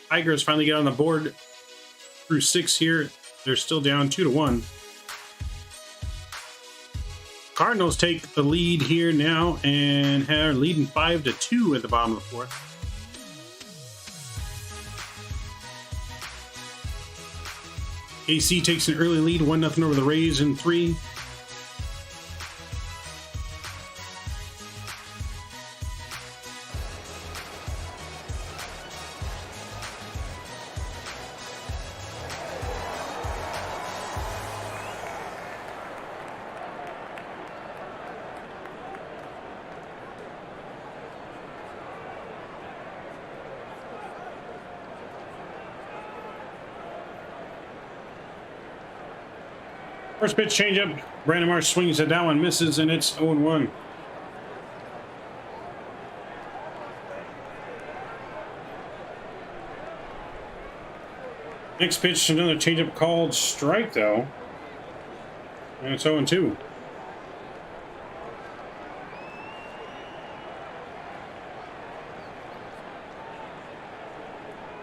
Tigers finally get on the board through 6 here. They're still down 2-1. Cardinals take the lead here now and are leading 5-2 at the bottom of the fourth. KC takes an early lead, 1-0 over the Rays in 3. First pitch changeup. Brandon Marsh swings at that one, misses, and it's 0-1. Next pitch, another changeup called strike, though. And it's 0-2.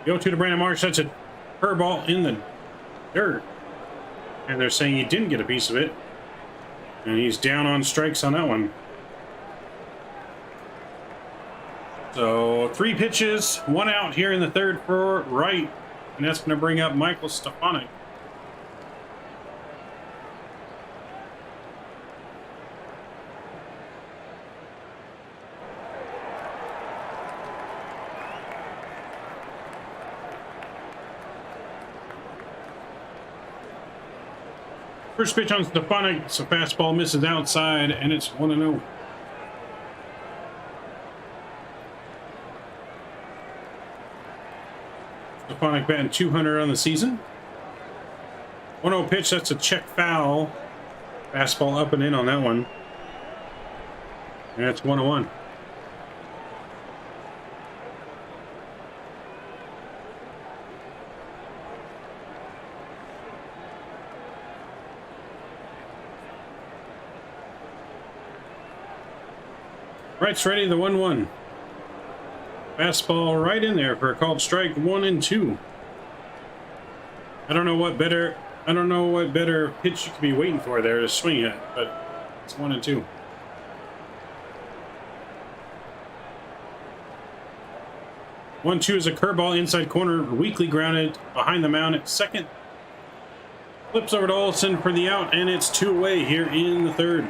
Go to Brandon Marsh. That's a curveball in the dirt. And they're saying he didn't get a piece of it. And he's down on strikes on that one. So 3 pitches, 1 out here in the third for Wright. And that's going to bring up Michael Stefanik. First pitch on Stefanik, so fastball misses outside, and it's 1-0. Stefanik batting .200 on the season. 1-0 pitch, that's a check foul. Fastball up and in on that one. And it's 1-1. Wright's ready, the 1-1. Fastball right in there for a called strike, 1-2. I don't know what better pitch you could be waiting for there to swing it, but it's 1-2. One two is a curveball inside corner, weakly grounded behind the mound at second. Flips over to Olsen for the out, and it's 2 away here in the third.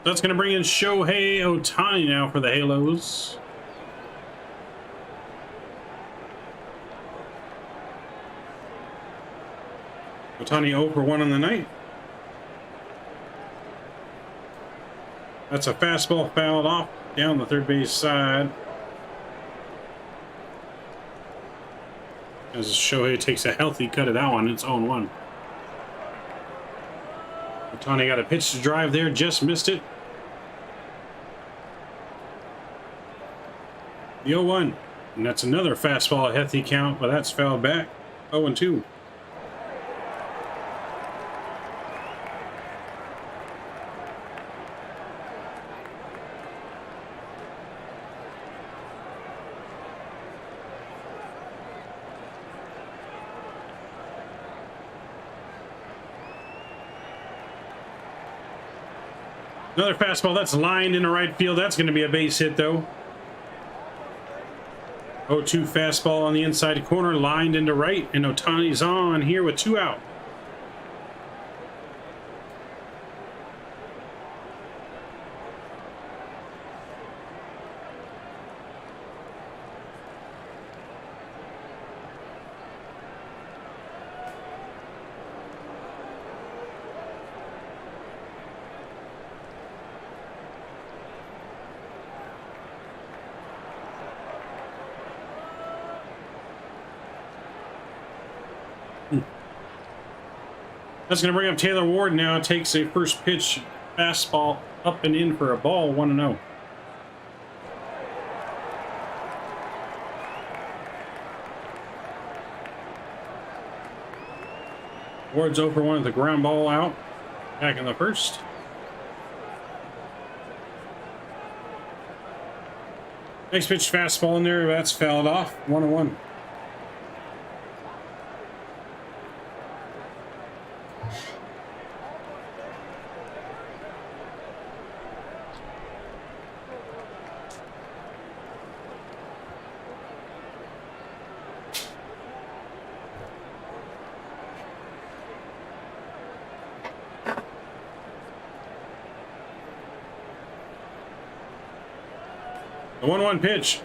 That's going to bring in Shohei Ohtani now for the Halos. Ohtani 0 for 1 on the night. That's a fastball fouled off down the third base side. As Shohei takes a healthy cut of that one, it's 0-1. Ohtani got a pitch to drive there, just missed it. The 0-1. And that's another fastball, a healthy count, but that's fouled back. 0-2. Another fastball that's lined into right field. That's going to be a base hit, though. 0-2 fastball on the inside corner, lined into right, and Ohtani's on here with 2 out. That's going to bring up Taylor Ward now. Takes a first pitch fastball up and in for a ball, 1-0. Ward's 0 for 1 with the ground ball out. Back in the first. Next pitch fastball in there. That's fouled off, 1-1. The 1-1 pitch.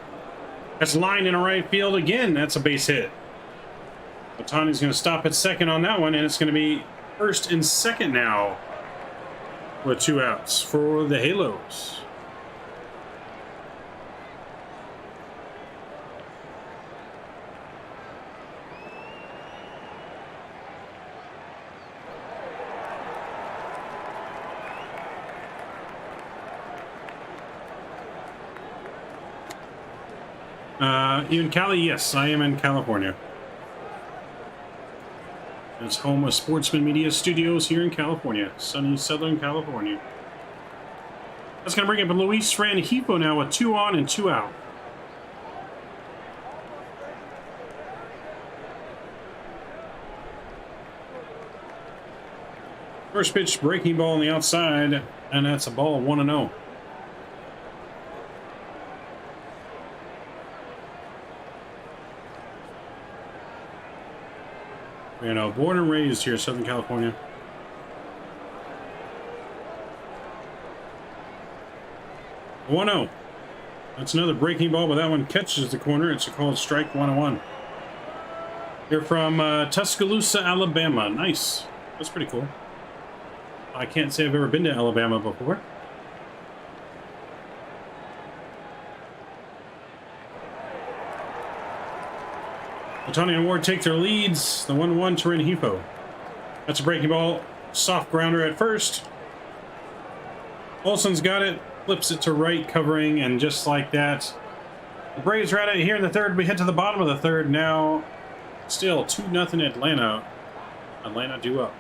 That's lined in a right field again. That's a base hit. Ohtani's going to stop at second on that one, and it's going to be first and second now with 2 outs for the Halos. You in Cali? Yes, I am in California. It's home of Sportsmen Media Studios here in California, sunny Southern California. That's going to bring up Luis Rengifo now with 2 on and 2 out. First pitch, breaking ball on the outside, and that's a ball, 1-0. You know, born and raised here in Southern California. A 1-0. That's another breaking ball, but that one catches the corner. It's a called strike, 1-1. They're from Tuscaloosa, Alabama. Nice. That's pretty cool. I can't say I've ever been to Alabama before. Ohtani and Ward take their leads. The 1-1 to Rengifo. That's a breaking ball. Soft grounder at first. Olson's got it. Flips it to right, covering, and just like that, the Braves are at it here in the third. We head to the bottom of the third now. Still 2-0 Atlanta. Atlanta due up.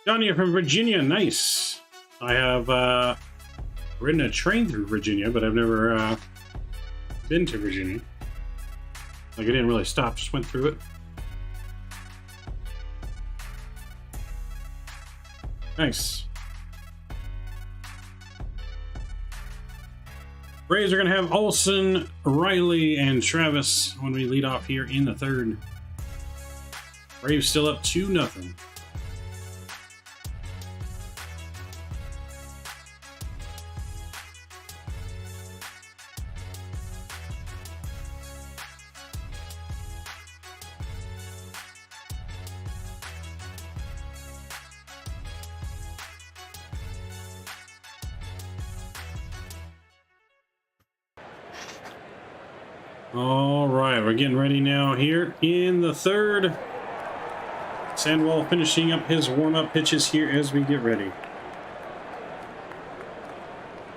Johnny from Virginia, nice. I have ridden a train through Virginia, but I've never been to Virginia. Like I didn't really stop, just went through it. Nice. Braves are going to have Olsen, Riley, and Travis when we lead off here in the third. Braves still up 2-0. All right, we're getting ready now here in the third. Sandoval finishing up his warm-up pitches here as we get ready.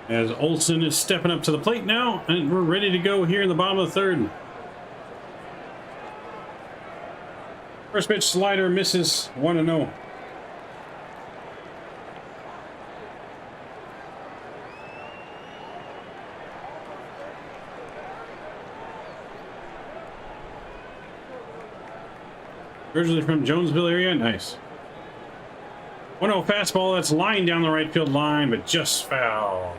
As Olsen is stepping up to the plate now, and we're ready to go here in the bottom of the third. First pitch slider misses 1-0. Originally from Jonesville area, nice. 1-0 fastball that's lined down the right field line, but just foul.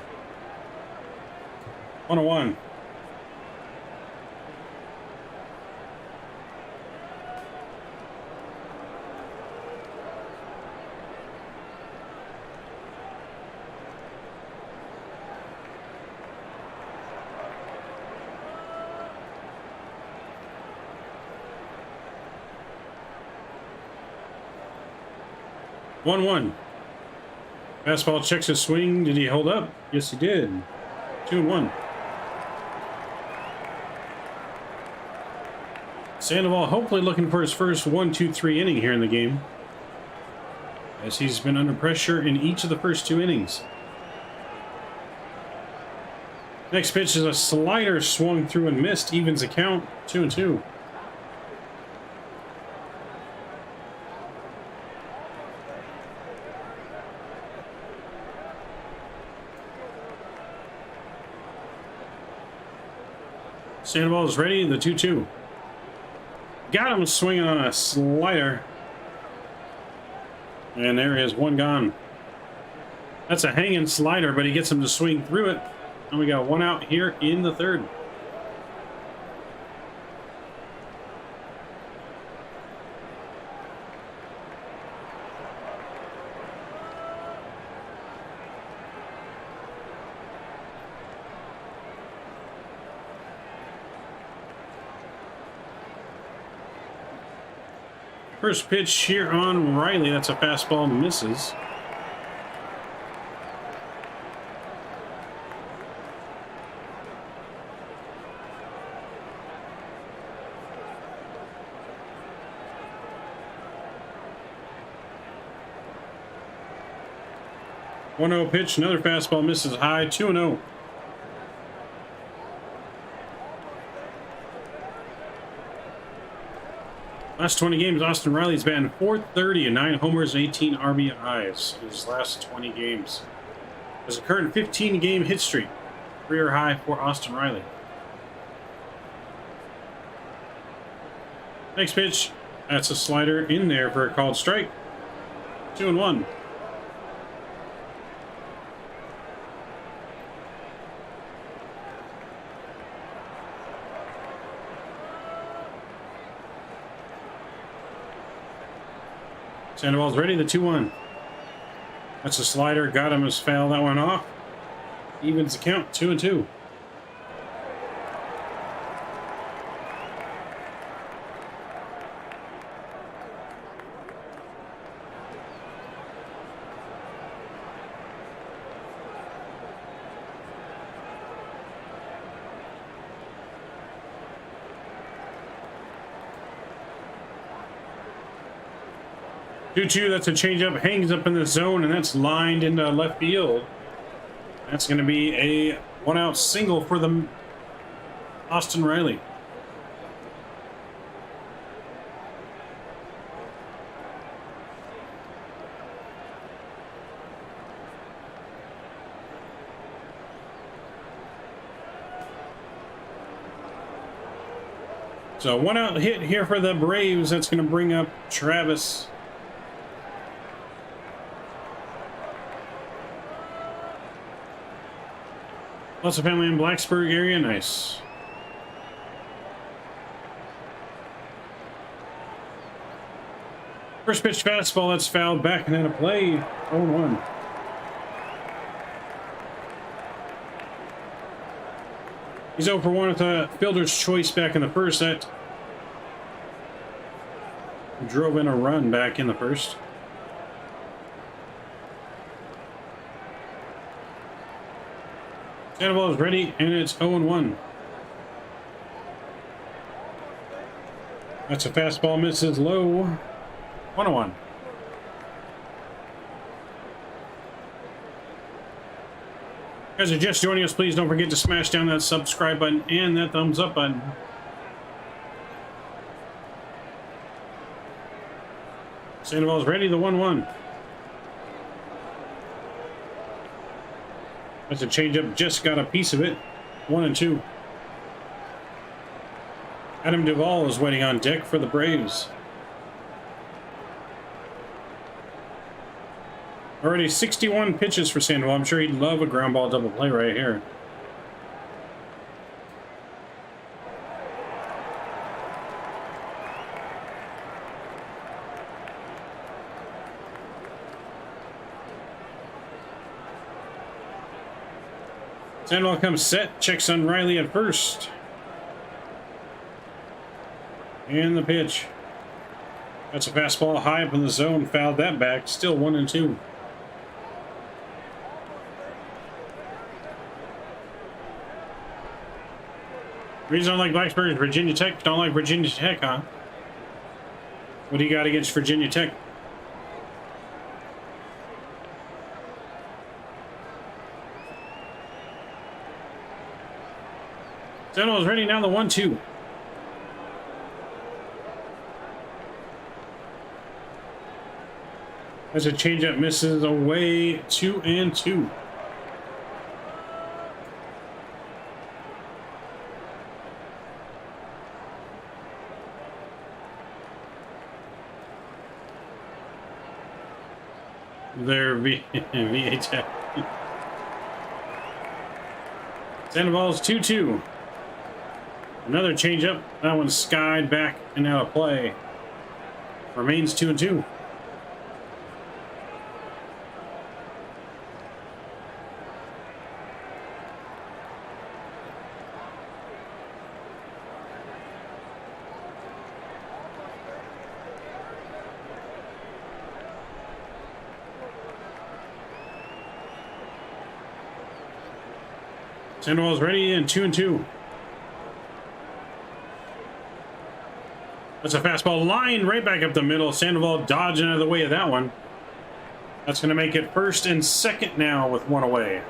1-1. One. Fastball checks his swing. Did he hold up? Yes, he did. 2-1. Sandoval hopefully looking for his first 1-2-3 inning here in the game, as he's been under pressure in each of the first 2 innings. Next pitch is a slider swung through and missed. Evens the count. 2-2. Sandoval is ready, the 2-2. Got him swinging on a slider. And there is one gone. That's a hanging slider, but he gets him to swing through it. And we got one out here in the third. First pitch here on Riley. That's a fastball, misses. One 0 pitch, another fastball, misses high. 2-0. Last 20 games, Austin Riley's batting .430 and 9 homers and 18 RBIs in his last 20 games. Has a current 15-game hit streak, career high for Austin Riley. Next pitch, that's a slider in there for a called strike. 2-1. Sandoval's ready, the 2-1. That's a slider, got him as foul, that one off. Evens the count, 2-2. That's a changeup, hangs up in the zone, and that's lined into left field. That's going to be a one-out single for the Austin Riley. So 1 out hit here for the Braves. That's going to bring up Travis. Lots of family in Blacksburg area. Nice. First pitch fastball. That's fouled back and into play. 0-1. He's 0 for 1 with a fielder's choice back in the first. That drove in a run back in the first. Sandoval is ready, and it's 0-1. That's a fastball, misses low. 1-1. Guys are just joining us, please don't forget to smash down that subscribe button and that thumbs up button. Sandoval's ready, the 1-1. That's a changeup, just got a piece of it. 1-2. Adam Duvall is waiting on deck for the Braves. Already 61 pitches for Sandoval. I'm sure he'd love a ground ball double play right here. Sandoval comes set, checks on Riley at first. And the pitch. That's a fastball high up in the zone, fouled that back. Still 1-2. Reason I don't like Blacksburg is Virginia Tech. Don't like Virginia Tech, huh? What do you got against Virginia Tech? Sandoval's ready now, the 1-2. As a changeup misses away, 2-2. Their VHF. Sandoval's 2-2. Another changeup. That one's skied back and out of play. Remains 2-2. Sandoval's ready and 2-2. That's a fastball line right back up the middle. Sandoval dodging out of the way of that one. That's going to make it first and second now with one away.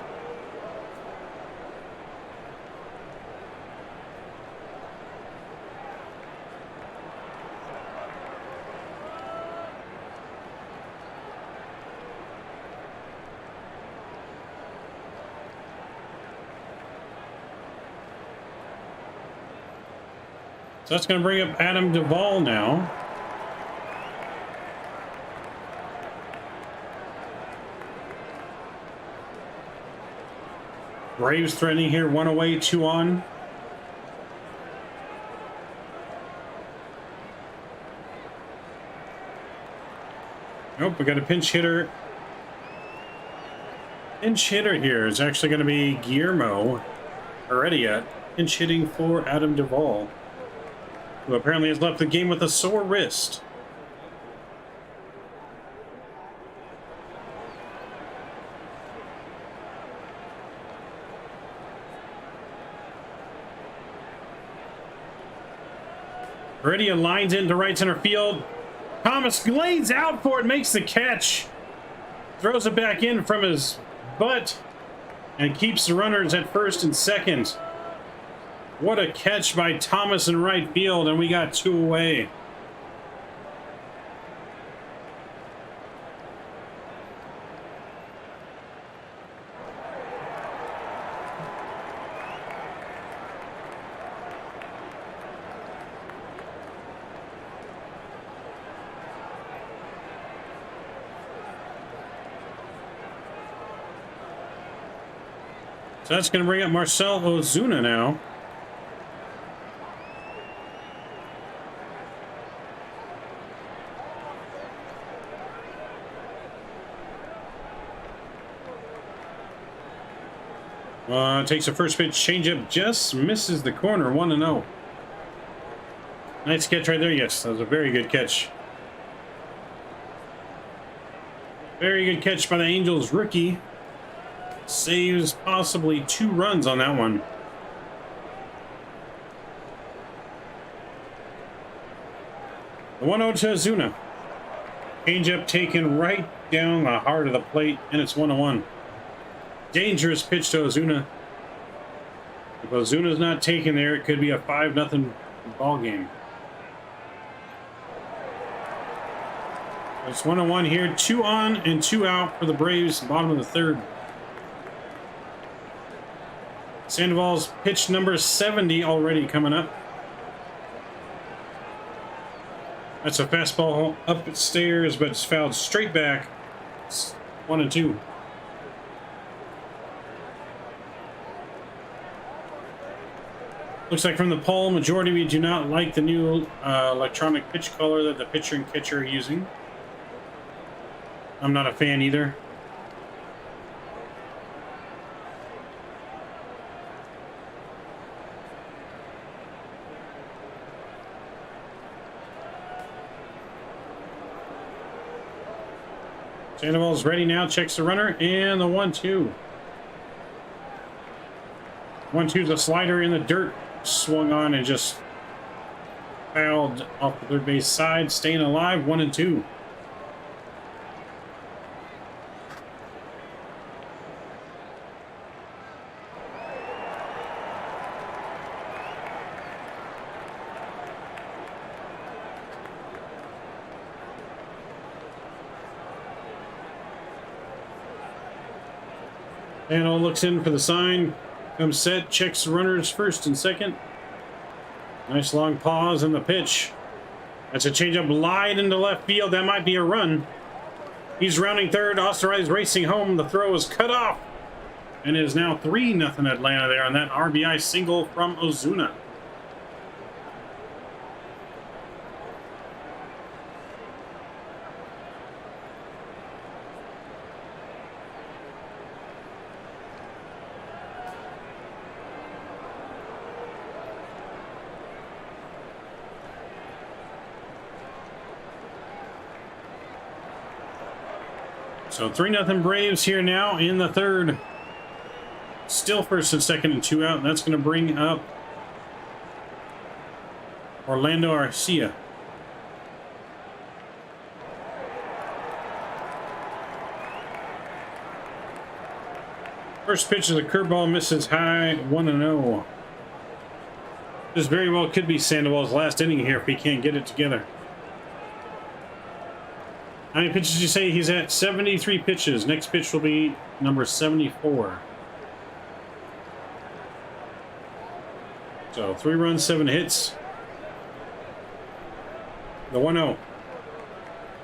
So that's going to bring up Adam Duvall now. Braves threatening here, 1 away, 2 on. Nope, we got a pinch hitter. Pinch hitter here is actually going to be Guillermo Heredia, pinch hitting for Adam Duvall, who apparently has left the game with a sore wrist. Heredia lines into right center field. Thomas lays out for it, makes the catch. Throws it back in from his butt and keeps the runners at first and second. What a catch by Thomas in right field, and we got 2 away. So that's going to bring up Marcell Ozuna now. Takes a first pitch changeup, just misses the corner, 1-0. Nice catch right there. Yes, that was a very good catch. Very good catch by the Angels rookie. Saves possibly 2 runs on that one. The 1-0 to Ozuna. Changeup taken right down the heart of the plate, and it's 1-1. Dangerous pitch to Ozuna. If Ozuna's not taken there, it could be a 5-0 ball game. It's 1-1 here. 2 on and 2 out for the Braves, bottom of the third. Sandoval's pitch number 70 already coming up. That's a fastball upstairs, but it's fouled straight back. It's 1-2. Looks like from the poll, majority of you do not like the new electronic pitch caller that the pitcher and catcher are using. I'm not a fan either. Sandoval's ready now, checks the runner, and the 1-2. 1-2's a slider in the dirt. Swung on and just fouled off the third base side, staying alive, 1-2. Sandoval looks in for the sign. Comes set, checks the runners first and second. Nice long pause in the pitch. That's a changeup lied into left field. That might be a run. He's rounding third. Austin Riley's racing home. The throw is cut off. And it is now 3-0 Atlanta there on that RBI single from Ozuna. So 3-0 Braves here now in the third. Still first and second and 2 out. That's going to bring up Orlando Arcia. First pitch is a curveball, misses high, 1-0. This very well could be Sandoval's last inning here if he can't get it together. How many pitches did you say he's at? 73 pitches. Next pitch will be number 74. So 3 runs, 7 hits. The 1-0.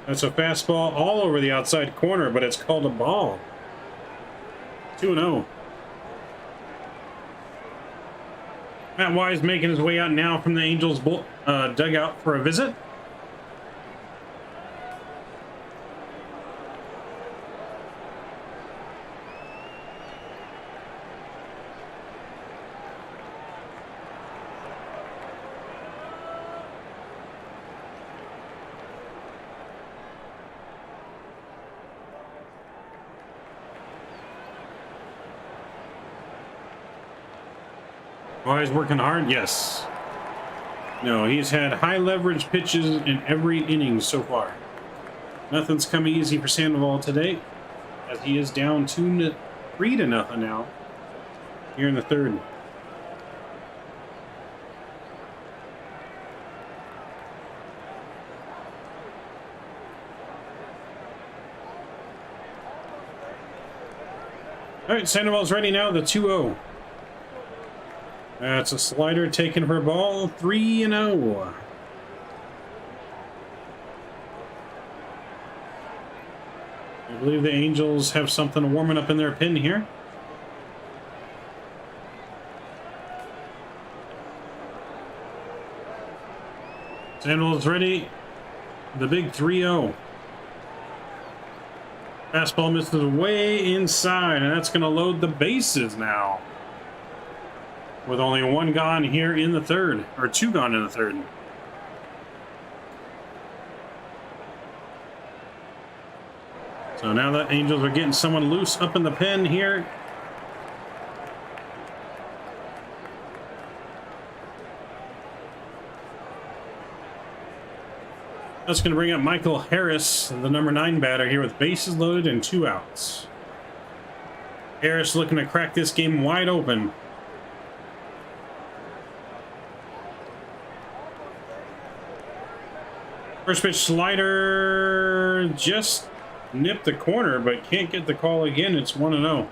That's a fastball all over the outside corner, but it's called a ball. 2-0. Matt Wise making his way out now from the Angels dugout for a visit. Wise working hard? Yes. No, he's had high leverage pitches in every inning so far. Nothing's come easy for Sandoval today, as he is down 3-0 now here in the third. All right, Sandoval's ready now, the 2-0. That's a slider taken for a ball, 3-0. I believe the Angels have something warming up in their pin here. Sandoval's ready. The big 3-0. Fastball misses way inside, and that's going to load the bases now. With only one gone here in the third, or two gone in the third. So now the Angels are getting someone loose up in the pen here. That's going to bring up Michael Harris, the number 9 batter here with bases loaded and 2 outs. Harris looking to crack this game wide open. First pitch slider just nipped the corner, but can't get the call again. It's 1-0.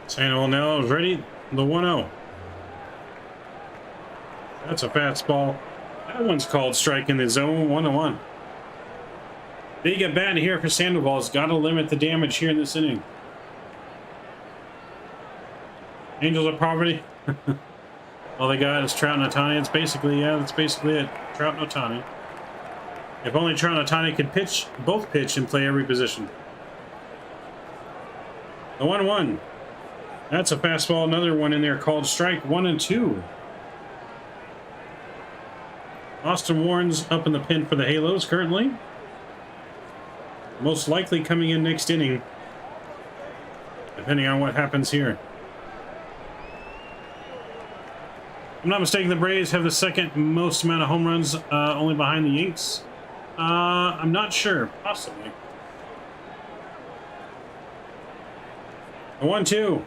Sandoval now is ready. The 1-0. That's a fastball. That one's called strike in the zone. 1-1. Big at bat here for Sandoval. Has got to limit the damage here in this inning. Angels at poverty. All they got is Trout and Ohtani. It's basically, yeah, that's basically it. Trout and Ohtani. If only Trout and Ohtani could pitch, both pitch and play every position. The 1-1. That's a fastball. Another one in there called strike. 1-2. Austin Warren's up in the pen for the Halos currently. Most likely coming in next inning, depending on what happens here. If I'm not mistaken, the Braves have the second most amount of home runs, only behind the Yanks. I'm not sure. Possibly. The 1-2.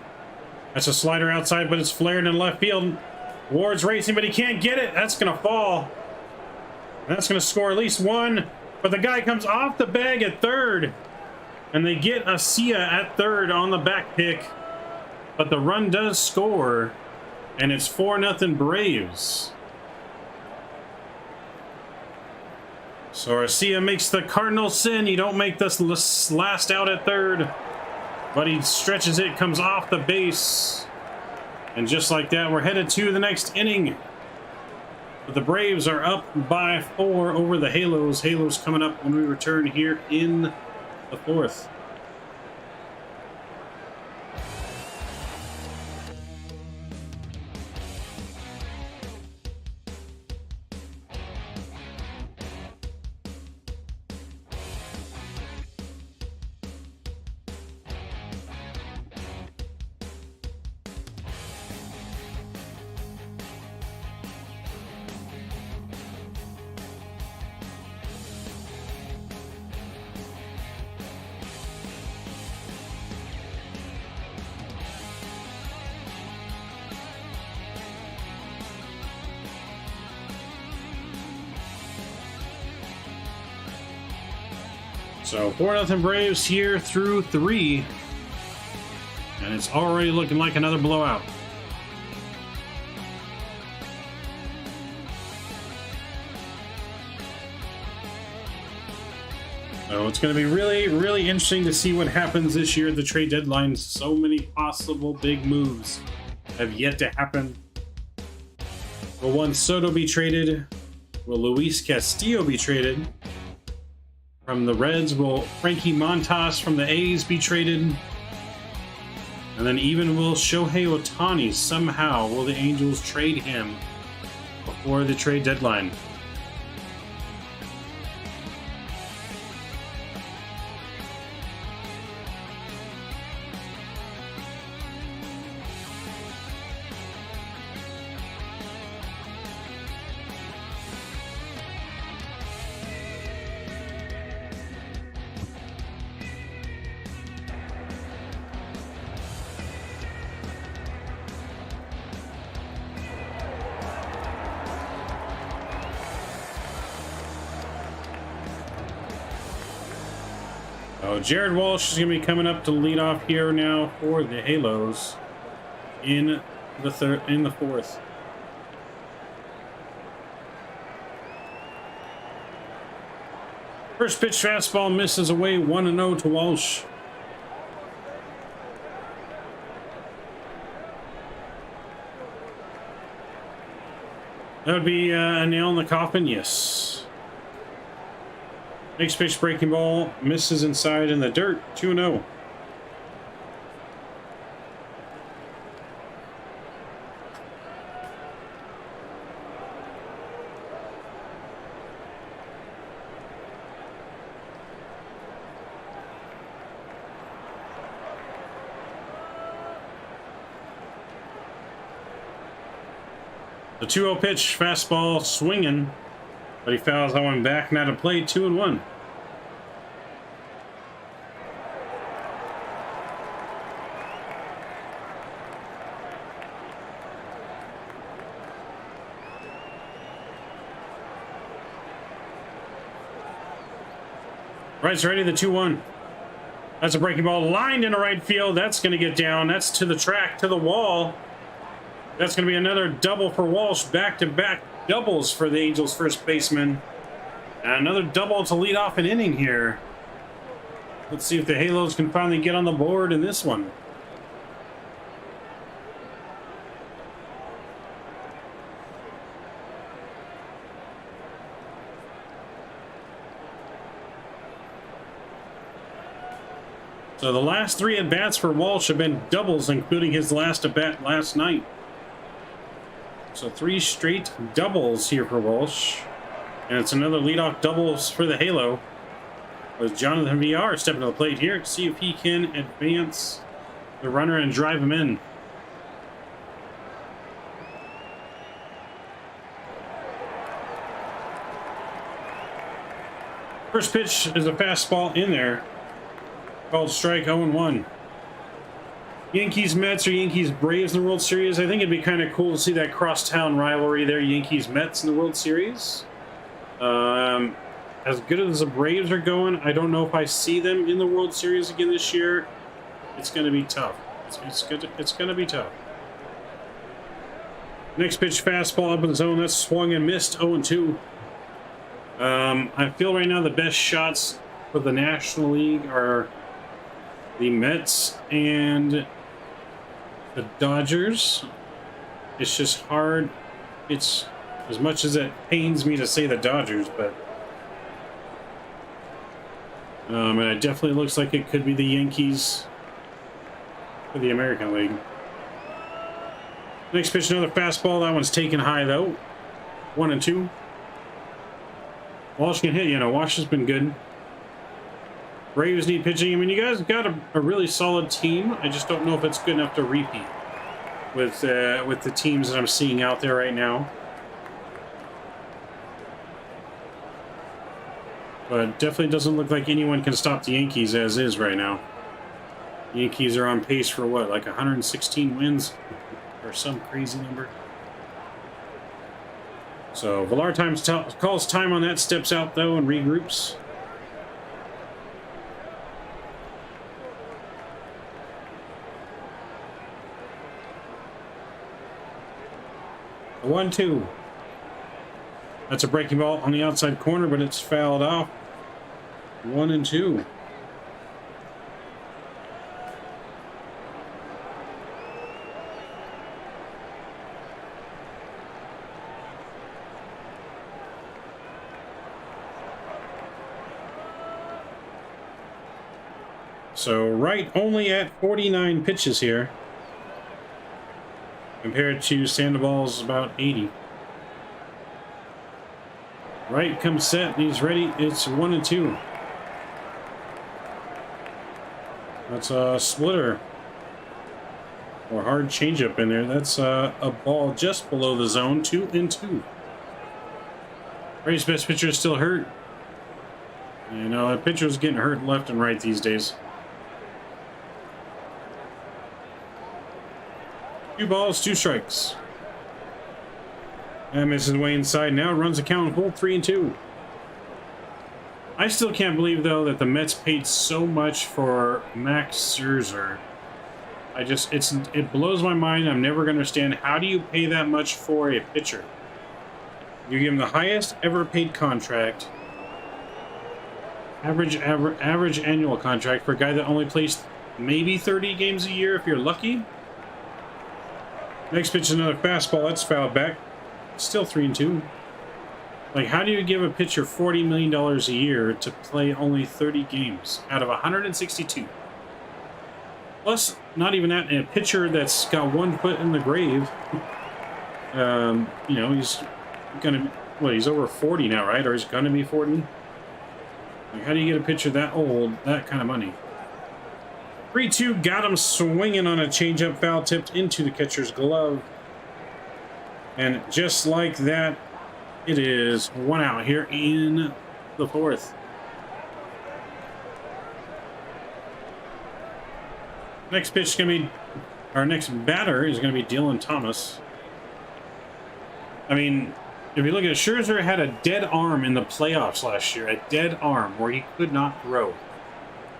That's a slider outside, but it's flared in left field. Ward's racing, but he can't get it. That's going to fall. That's going to score at least one. But the guy comes off the bag at third. And they get Asia at third on the back pick. But the run does score. And it's 4-0 Braves. So Asia makes the cardinal sin. You don't make this last out at third. But he stretches it, comes off the base. And just like that, we're headed to the next inning. But the Braves are up by 4 over the Halos. Halos coming up when we return here in the 4th. So 4-0 Braves here through 3. And it's already looking like another blowout. So it's going to be really, really interesting to see what happens this year at the trade deadline. So many possible big moves have yet to happen. Will Juan Soto be traded? Will Luis Castillo be traded? From the Reds, will Frankie Montas from the A's be traded? And then even will Shohei Ohtani somehow, will the Angels trade him before the trade deadline? Oh, Jared Walsh is going to be coming up to lead off here now for the Halos in the 4th. First pitch fastball misses away 1-0 to Walsh. That would be a nail in the coffin, yes. Next pitch breaking ball misses inside in the dirt, 2-0. The 2-0 pitch, fastball swinging, but he fouls that one back. Now to play, 2-1. Right's ready, the 2-1. That's a breaking ball lined into right field. That's going to get down. That's to the track, to the wall. That's going to be another double for Walsh. Back-to-back doubles for the Angels first baseman. And another double to lead off an inning here. Let's see if the Halos can finally get on the board in this one. So the last 3 at-bats for Walsh have been doubles, including his last at-bat last night. So 3 straight doubles here for Walsh. And it's another leadoff doubles for the Halo. With Jonathan VR stepping to the plate here to see if he can advance the runner and drive him in. First pitch is a fastball in there. Called strike, 0-1. Yankees Mets or Yankees Braves in the World Series. I think it'd be kind of cool to see that crosstown rivalry there, Yankees Mets in the World Series. As good as the Braves are going, I don't know if I see them in the World Series again this year. It's going to be tough. It's going to be tough. Next pitch, fastball up in the zone. That's swung and missed, 0-2. I feel right now the best shots for the National League are the Mets and the Dodgers. It's just hard. It's as much as it pains me to say the Dodgers, but and it definitely looks like it could be the Yankees for the American League. Next pitch, another fastball. That one's taken high though. 1-2. Walsh can hit. You know, Walsh has been good. Braves need pitching. I mean, you guys got a really solid team. I just don't know if it's good enough to repeat with the teams that I'm seeing out there right now. But definitely doesn't look like anyone can stop the Yankees as is right now. The Yankees are on pace for what, like 116 wins or some crazy number. So Villar calls time on that, steps out though and regroups. A 1-2. That's a breaking ball on the outside corner, but it's fouled off. 1-2. So Wright only at 49 pitches here, compared to Sandoval's about 80. Wright comes set, and he's ready. It's 1-2. That's a splitter or hard changeup in there. That's a ball just below the zone. 2-2. Braves' best pitcher is still hurt. You know, that pitcher's getting hurt left and right these days. 2 balls, 2 strikes. And misses way inside. Now runs the count full 3-2. I still can't believe though that the Mets paid so much for Max Scherzer. It blows my mind. I'm never gonna understand, how do you pay that much for a pitcher? You give him the highest ever paid contract, Average annual contract for a guy that only plays maybe 30 games a year if you're lucky. Next pitch is another fastball. That's fouled back. Still 3-2. Like, how do you give a pitcher $40 million a year to play only 30 games out of 162? Plus, not even that, a pitcher that's got 1 foot in the grave. You know, he's gonna, what, he's over 40 now, right? Or he's gonna be 40? Like, how do you get a pitcher that old, that kind of money? 3-2, got him swinging on a changeup, foul tipped into the catcher's glove. And just like that, it is 1 out here in the 4th. Next pitch is going to be, our next batter is going to be Dylan Thomas. I mean, if you look at it, Scherzer had a dead arm in the playoffs last year, a dead arm where he could not throw.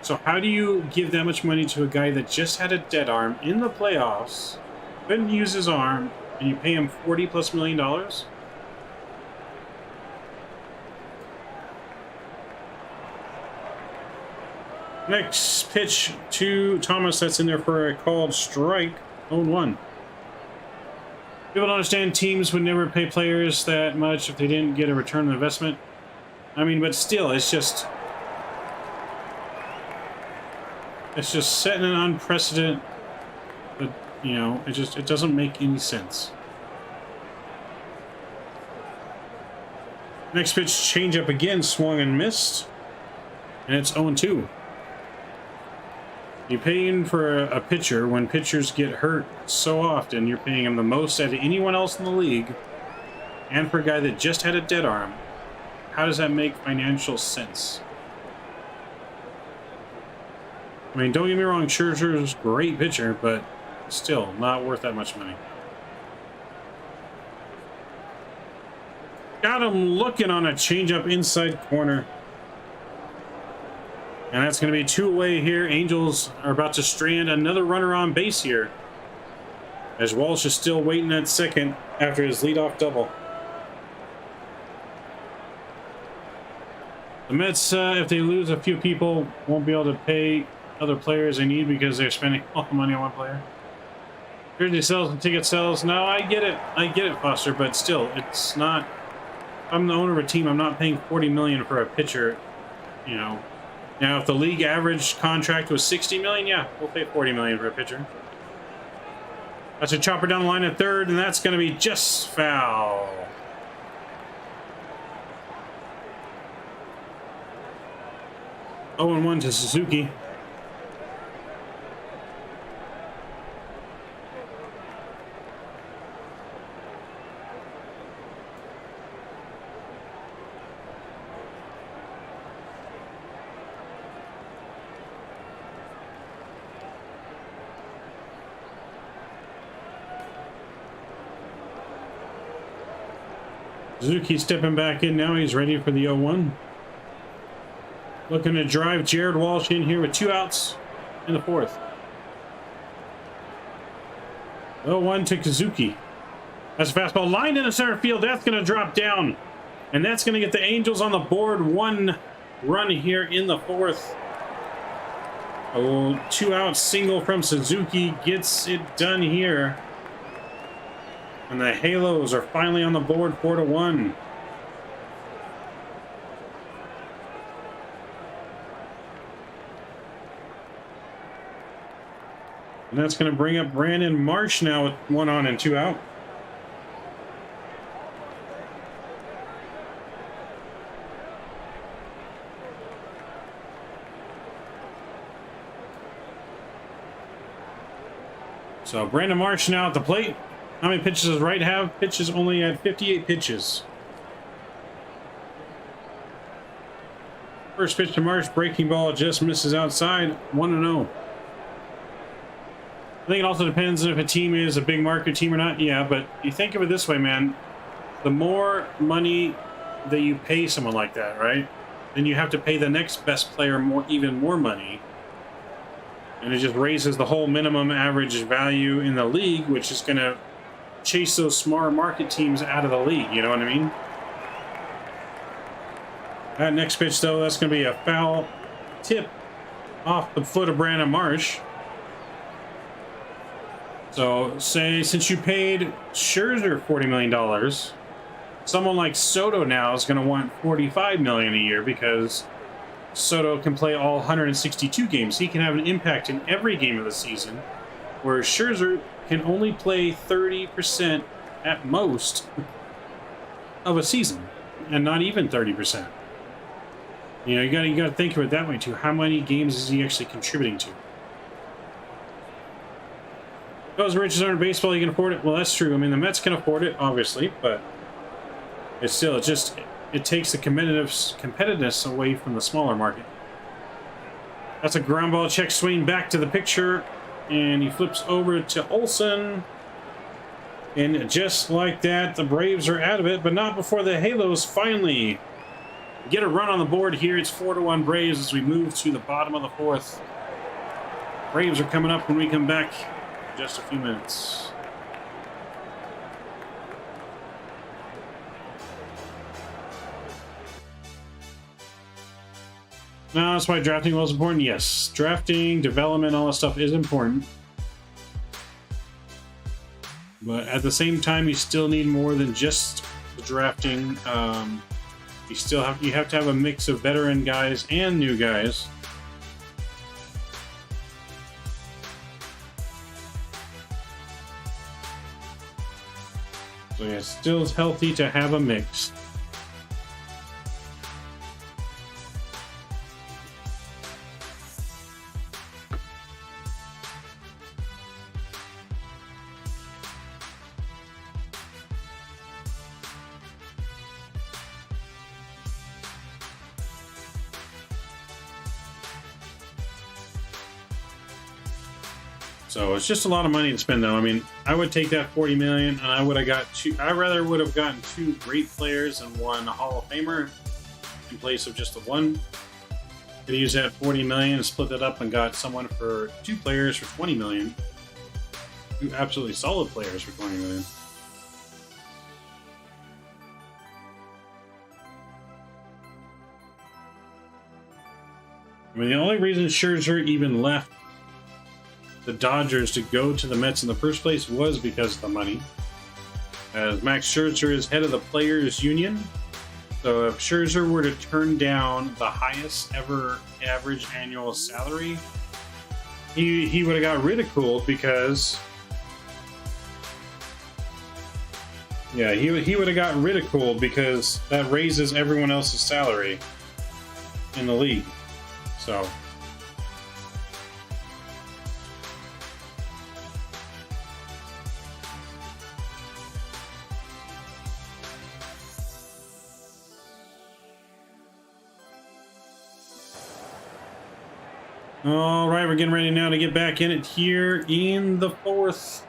So how do you give that much money to a guy that just had a dead arm in the playoffs, couldn't use his arm, and you pay him $40+ million? Next pitch to Thomas, that's in there for a called strike, 0-1. People don't understand teams would never pay players that much if they didn't get a return on investment. I mean, but still, it's just setting an unprecedented, but, you know, it doesn't make any sense. Next pitch, change up again, swung and missed, and it's 0-2. You're paying for a pitcher when pitchers get hurt so often. You're paying him the most out of anyone else in the league, and for a guy that just had a dead arm. How does that make financial sense? I mean, don't get me wrong, Scherzer's a great pitcher, but still not worth that much money. Got him looking on a changeup inside corner. And that's going to be 2 away here. Angels are about to strand another runner on base here, as Walsh is still waiting at second after his leadoff double. The Mets, if they lose a few people, won't be able to pay other players they need because they're spending all the money on one player. Jersey sales and ticket sales. No, I get it, Foster, but still, it's not. If I'm the owner of a team, I'm not paying $40 million for a pitcher, you know. Now, if the league average contract was $60 million, yeah, we'll pay $40 million for a pitcher. That's a chopper down the line at third, and that's going to be just foul. Oh, and 1 to Suzuki. Suzuki stepping back in now. He's ready for the 0-1. Looking to drive Jared Walsh in here with 2 outs in the 4th. 0-1 to Suzuki. That's a fastball lined into center field. That's going to drop down. And that's going to get the Angels on the board. 1 run here in the 4th. A 2-out single from Suzuki gets it done here. And the Halos are finally on the board, 4-1. And that's going to bring up Brandon Marsh now with 1 on and 2 out. So Brandon Marsh now at the plate. How many pitches does Wright have? Pitches only at 58 pitches. First pitch to Marsh, breaking ball just misses outside, 1-0. I think it also depends if a team is a big market team or not. Yeah, but you think of it this way, man. The more money that you pay someone like that, right? Then you have to pay the next best player even more money. And it just raises the whole minimum average value in the league, which is going to chase those smaller market teams out of the league. You know what I mean? That next pitch, though, that's going to be a foul tip off the foot of Brandon Marsh. So, say, since you paid Scherzer $40 million, someone like Soto now is going to want $45 million a year because Soto can play all 162 games. He can have an impact in every game of the season, whereas Scherzer can only play 30% at most of a season, and not even 30%. You know, you got to think of it that way too. How many games is he actually contributing to? Those riches aren't baseball, you can afford it. Well, that's true. I mean, the Mets can afford it, obviously, but it's still, it takes the competitiveness away from the smaller market. That's a ground ball check swing back to the picture, and he flips over to Olsen. And just like that, the Braves are out of it, but not before the Halos finally get a run on the board here. It's 4-1 Braves as we move to the bottom of the fourth. Braves are coming up when we come back in just a few minutes. Now, that's why drafting was important. Yes, drafting, development, all that stuff is important. But at the same time, you still need more than just the drafting. You have to have a mix of veteran guys and new guys. So yeah, still it's healthy to have a mix. So it's just a lot of money to spend, though. I mean, I would take that $40 million, and I would have got two. I rather would have gotten two great players and one Hall of Famer in place of just the one. Could use that $40 million and split that up and got someone for two players for $20 million. Two absolutely solid players for $20 million. I mean, the only reason Scherzer even left the Dodgers to go to the Mets in the first place was because of the money. As Max Scherzer is head of the Players Union, so if Scherzer were to turn down the highest ever average annual salary, he would have got ridiculed because he would have got ridiculed because that raises everyone else's salary in the league. So all right, we're getting ready now to get back in it here in the fourth.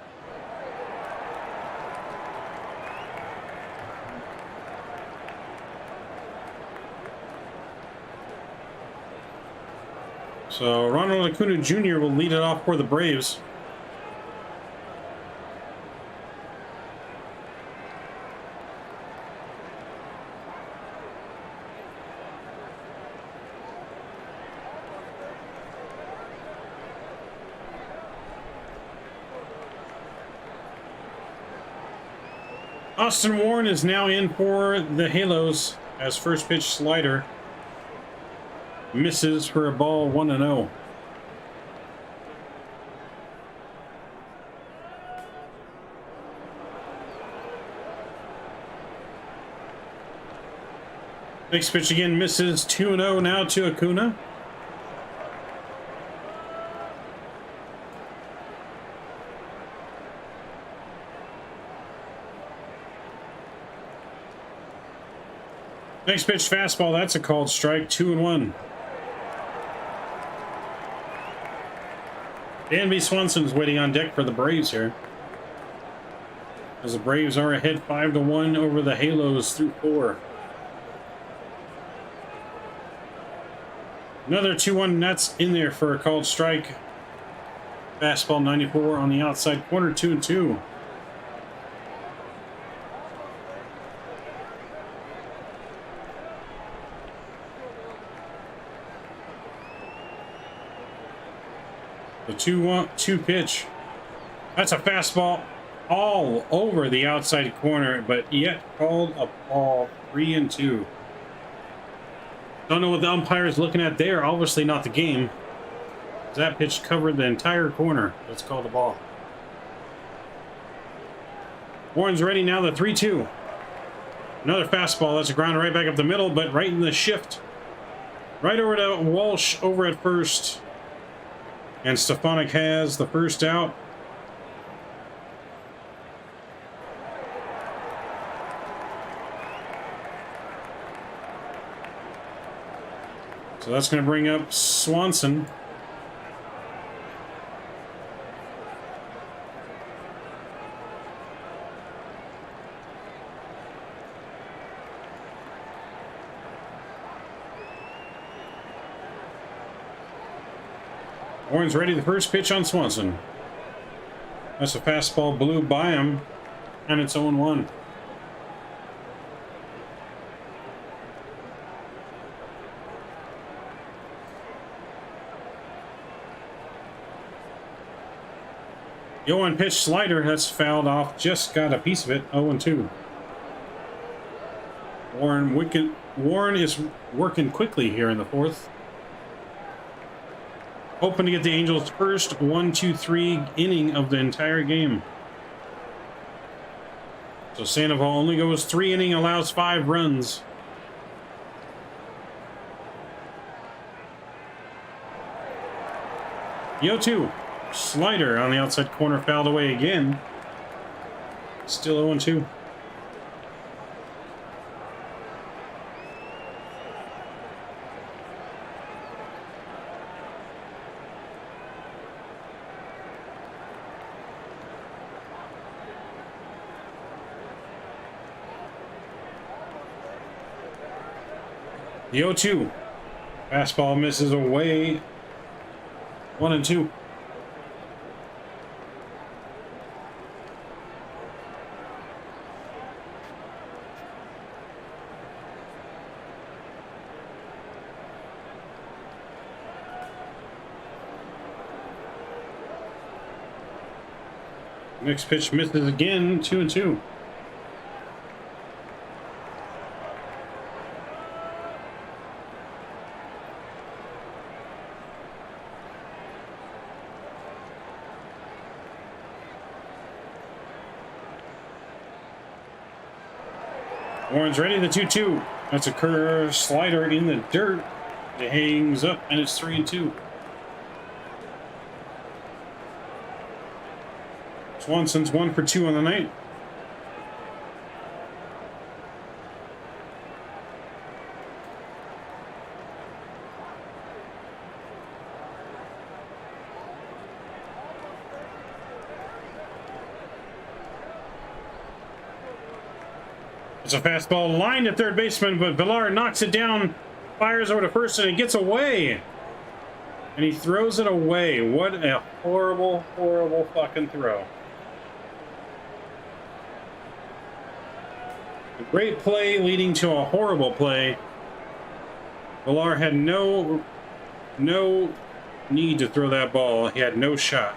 So Ronald Acuna Jr. will lead it off for the Braves. Austin Warren is now in for the Halos as first pitch slider. Misses for a ball 1-0. Next pitch again misses 2-0 now to Acuna. Next pitch fastball, that's a called strike, 2-1. Danby Swanson's waiting on deck for the Braves here, as the Braves are ahead 5-1 over the Halos through 4. Another 2-1, that's in there for a called strike. Fastball 94 on the outside corner, 2-2. The 2-1-2 pitch. That's a fastball all over the outside corner, but yet called a ball. 3-2. Don't know what the umpire is looking at there. Obviously not the game. That pitch covered the entire corner. Let's call the ball. Warren's ready now. The 3-2. Another fastball. That's a grounder right back up the middle, but right in the shift. Right over to Walsh over at first. And Stefanik has the first out. So that's going to bring up Swanson. Warren's ready. The first pitch on Swanson. That's a fastball blew by him, and it's 0-1. The 0-1 pitch slider that's fouled off. Just got a piece of it. 0-2. Warren is working quickly here in the fourth. Hoping to get the Angels' first 1-2-3 inning of the entire game. So Sandoval only goes 3 innings, allows 5 runs. The 0-2 slider on the outside corner fouled away again. Still 0-2. The 0-2. Fastball misses away. 1-2. Next pitch misses again. 2-2. Warren's ready, the 2-2. That's a curve slider in the dirt. It hangs up, and it's 3-2. Swanson's 1 for 2 on the night. It's a fastball lined at third baseman, but Villar knocks it down, fires over to first, and it gets away. And he throws it away. What a horrible, horrible fucking throw. A great play leading to a horrible play. Villar had no need to throw that ball. He had no shot.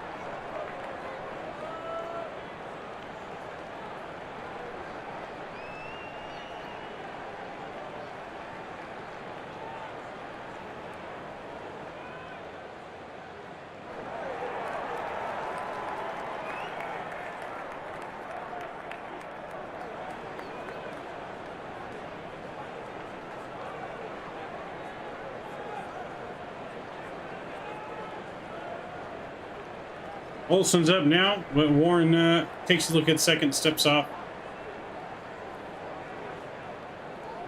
Olson's up now, but Warren takes a look at second, steps off.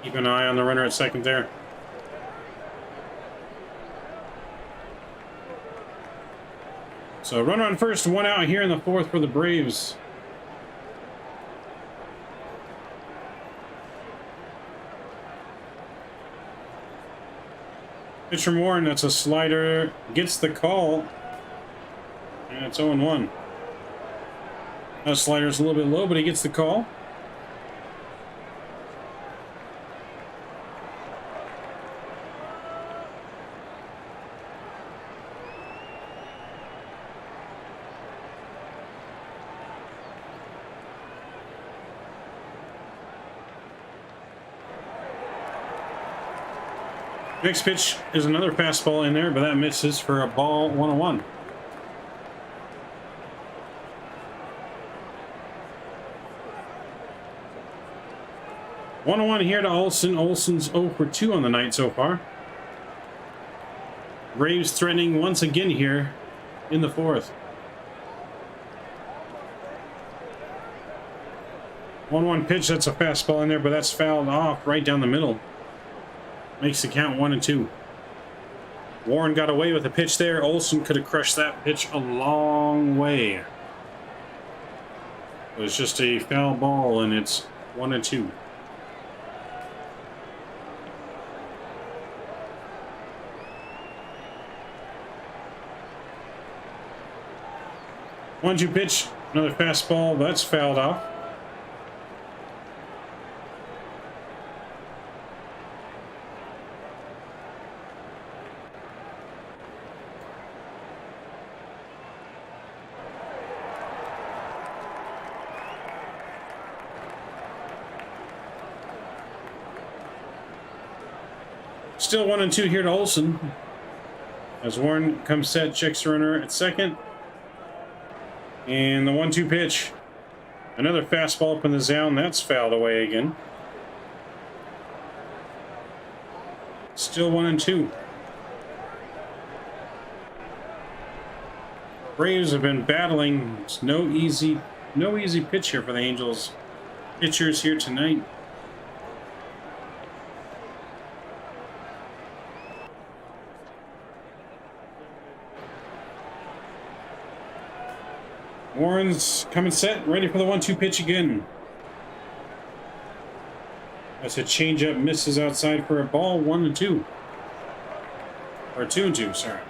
Keep an eye on the runner at second there. So runner on first, 1 out here in the fourth for the Braves. Pitch from Warren, that's a slider, gets the call. And it's 0-1. That slider's a little bit low, but he gets the call. Next pitch is another fastball in there, but that misses for a ball 1-1. 1-1 here to Olsen. Olsen's 0 for 2 on the night so far. Braves threatening once again here in the fourth. 1-1 pitch, that's a fastball in there, but that's fouled off right down the middle. Makes the count 1-2. Warren got away with a pitch there. Olsen could have crushed that pitch a long way. It was just a foul ball, and it's 1-2. One-two pitch, another fastball, that's fouled off. Still 1-2 here to Olsen. As Warren comes set, checks the runner at second. And the 1-2 pitch. Another fastball up in the zone. That's fouled away again. Still 1-2. Braves have been battling. It's no easy pitch here for the Angels pitchers here tonight. Warren's coming set, ready for the 1-2 pitch again. That's a changeup, misses outside for a ball, 1-2. Or 2-2, sorry.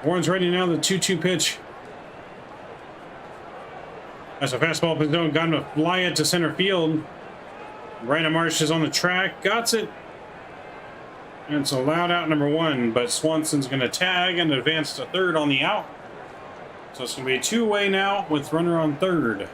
Warren's ready now, the 2-2 pitch. That's a fastball up in the zone, got him to fly it to center field. Brandon Marsh is on the track, got it. And it's allowed out number 1, but Swanson's going to tag and advance to third on the out. So it's going to be a two-way now with runner on third.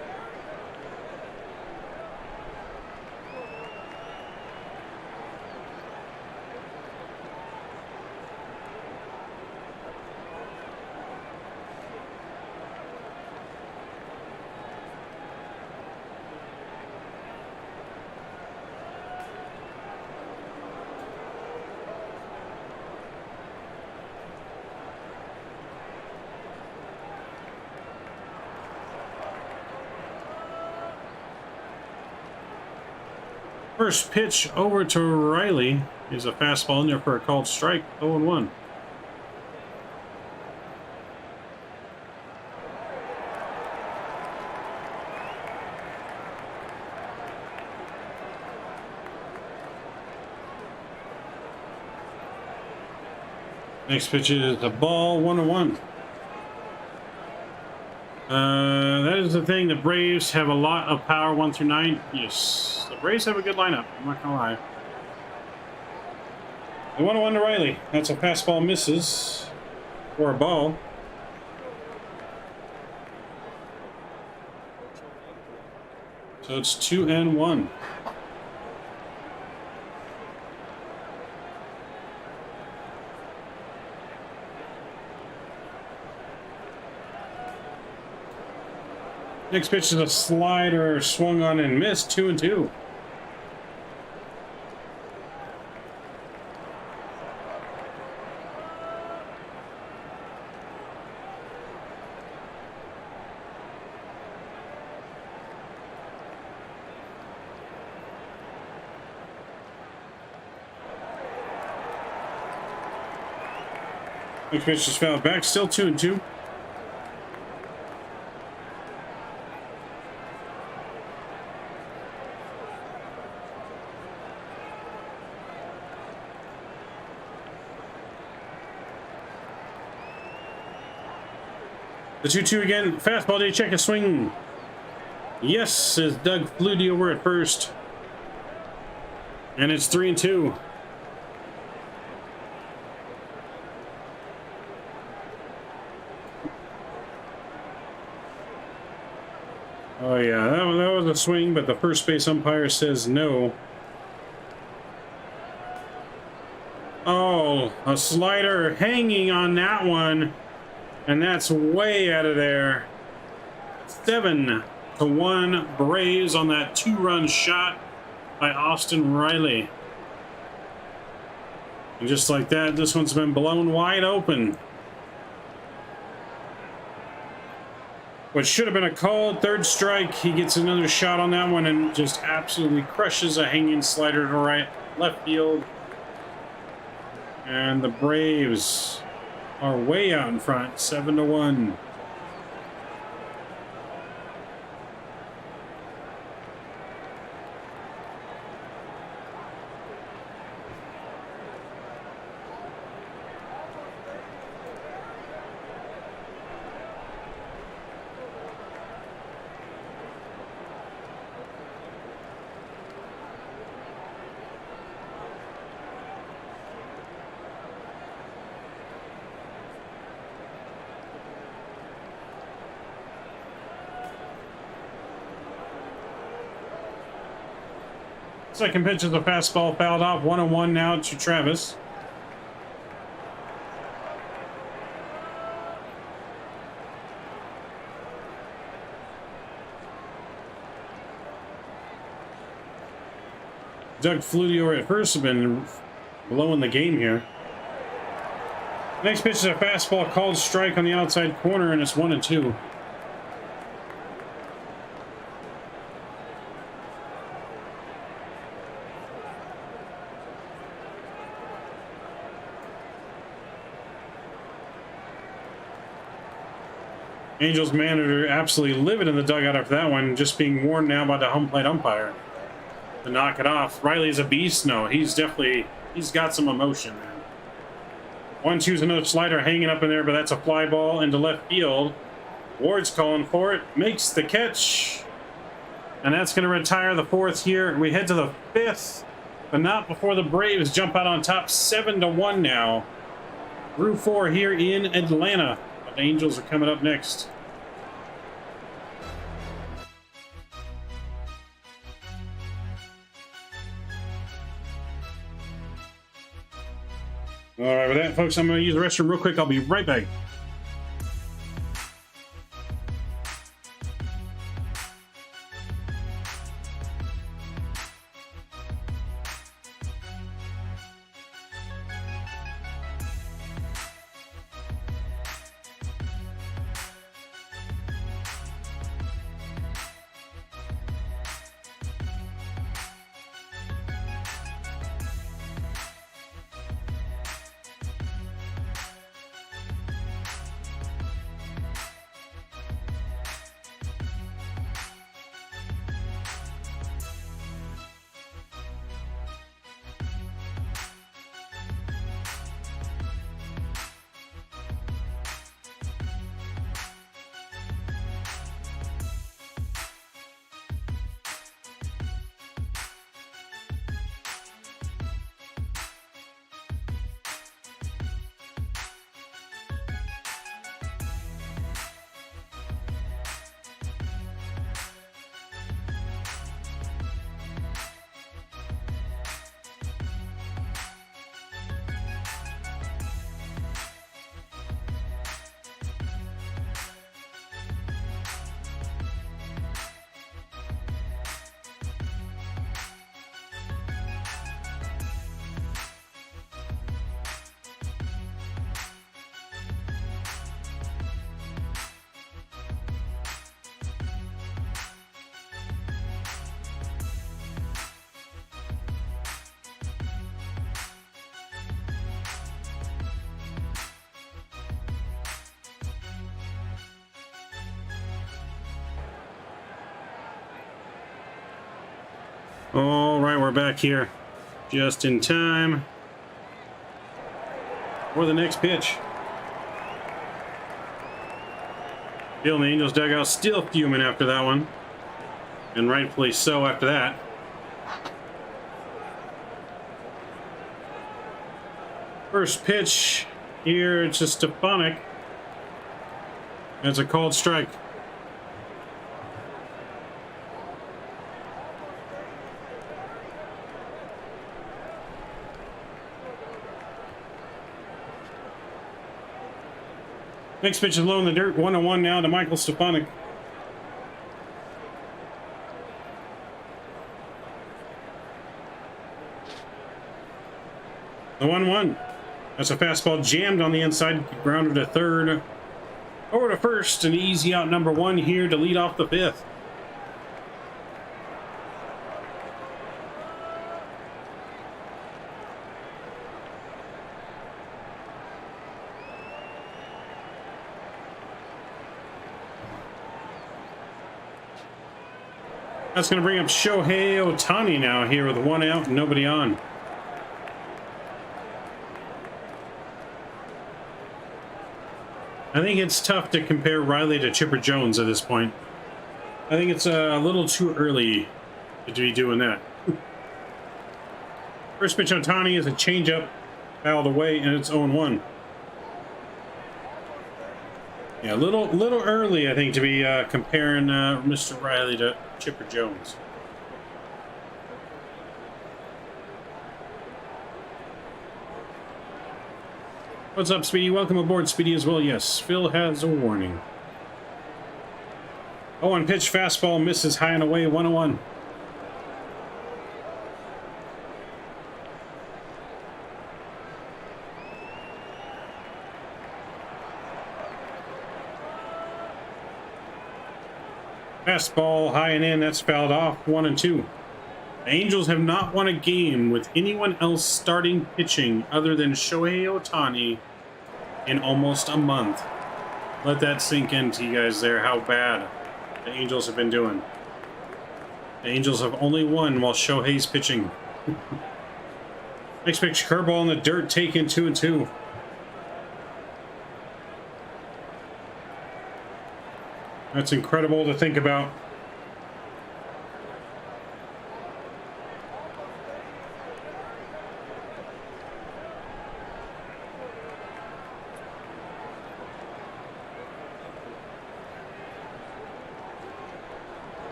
First pitch over to Riley is a fastball in there for a called strike, 0-1. Next pitch is the ball, 1-1. That is the thing. The Braves have a lot of power, 1 through 9. Yes, the Braves have a good lineup. I'm not gonna lie. The 1-1 to Riley. That's a fastball, misses for a ball. So it's 2-1. Next pitch is a slider swung on and missed, 2-2. Next pitch is fouled back, still 2-2. The 2-2 again. Fastball, do you check a swing? Yes, as Doug Flutie over at first. And it's 3-2. Oh yeah, that was a swing, but the first base umpire says no. Oh, a slider hanging on that one, and that's way out of there. 7-1 Braves on that 2-run shot by Austin Riley. And just like that, this one's been blown wide open. What should have been a called third strike, he gets another shot on that one and just absolutely crushes a hanging slider to left field. And the Braves are way out in front, 7-1. Second pitch is a fastball fouled off. 1-1 now to Travis. Doug Flutie over at first have been blowing the game here. Next pitch is a fastball called strike on the outside corner, and it's 1-2. Angels manager absolutely livid in the dugout after that one, just being warned now by the home plate umpire to knock it off. Riley's a beast. No, he's got some emotion, man. 1-2's another slider hanging up in there, but that's a fly ball into left field. Ward's calling for it, makes the catch, and that's going to retire the fourth here. We head to the fifth, but not before the Braves jump out on top, 7-1 now. Through 4 here in Atlanta. The Angels are coming up next. All right, with that, folks, I'm going to use the restroom real quick. I'll be right back. All right, we're back here just in time for the next pitch. Bill and the Angels dugout still fuming after that one, and rightfully so after that. First pitch here to Stefanik. That's a called strike. Next pitch is low in the dirt. 1-1 now to Michael Stefanik. The 1-1. That's a fastball jammed on the inside, grounded to third. Over to first, an easy out number 1 here to lead off the 5th. That's going to bring up Shohei Ohtani now here with 1 out and nobody on. I think it's tough to compare Riley to Chipper Jones at this point. I think it's a little too early to be doing that. First pitch Ohtani is a changeup, fouled away, and it's 0-1. Yeah, a little early, I think, to be comparing Mr. Riley to Chipper Jones. What's up, Speedy? Welcome aboard, Speedy, as well. Yes, Phil has a warning. 0-1 pitch, fastball, misses high and away, 1-1. Fastball high and in, that's fouled off, 1-2. The Angels have not won a game with anyone else starting pitching other than Shohei Ohtani in almost a month. Let that sink into you guys there, how bad the Angels have been doing. The Angels have only won while Shohei's pitching. Next pitch, curveball in the dirt, taken 2-2. That's incredible to think about.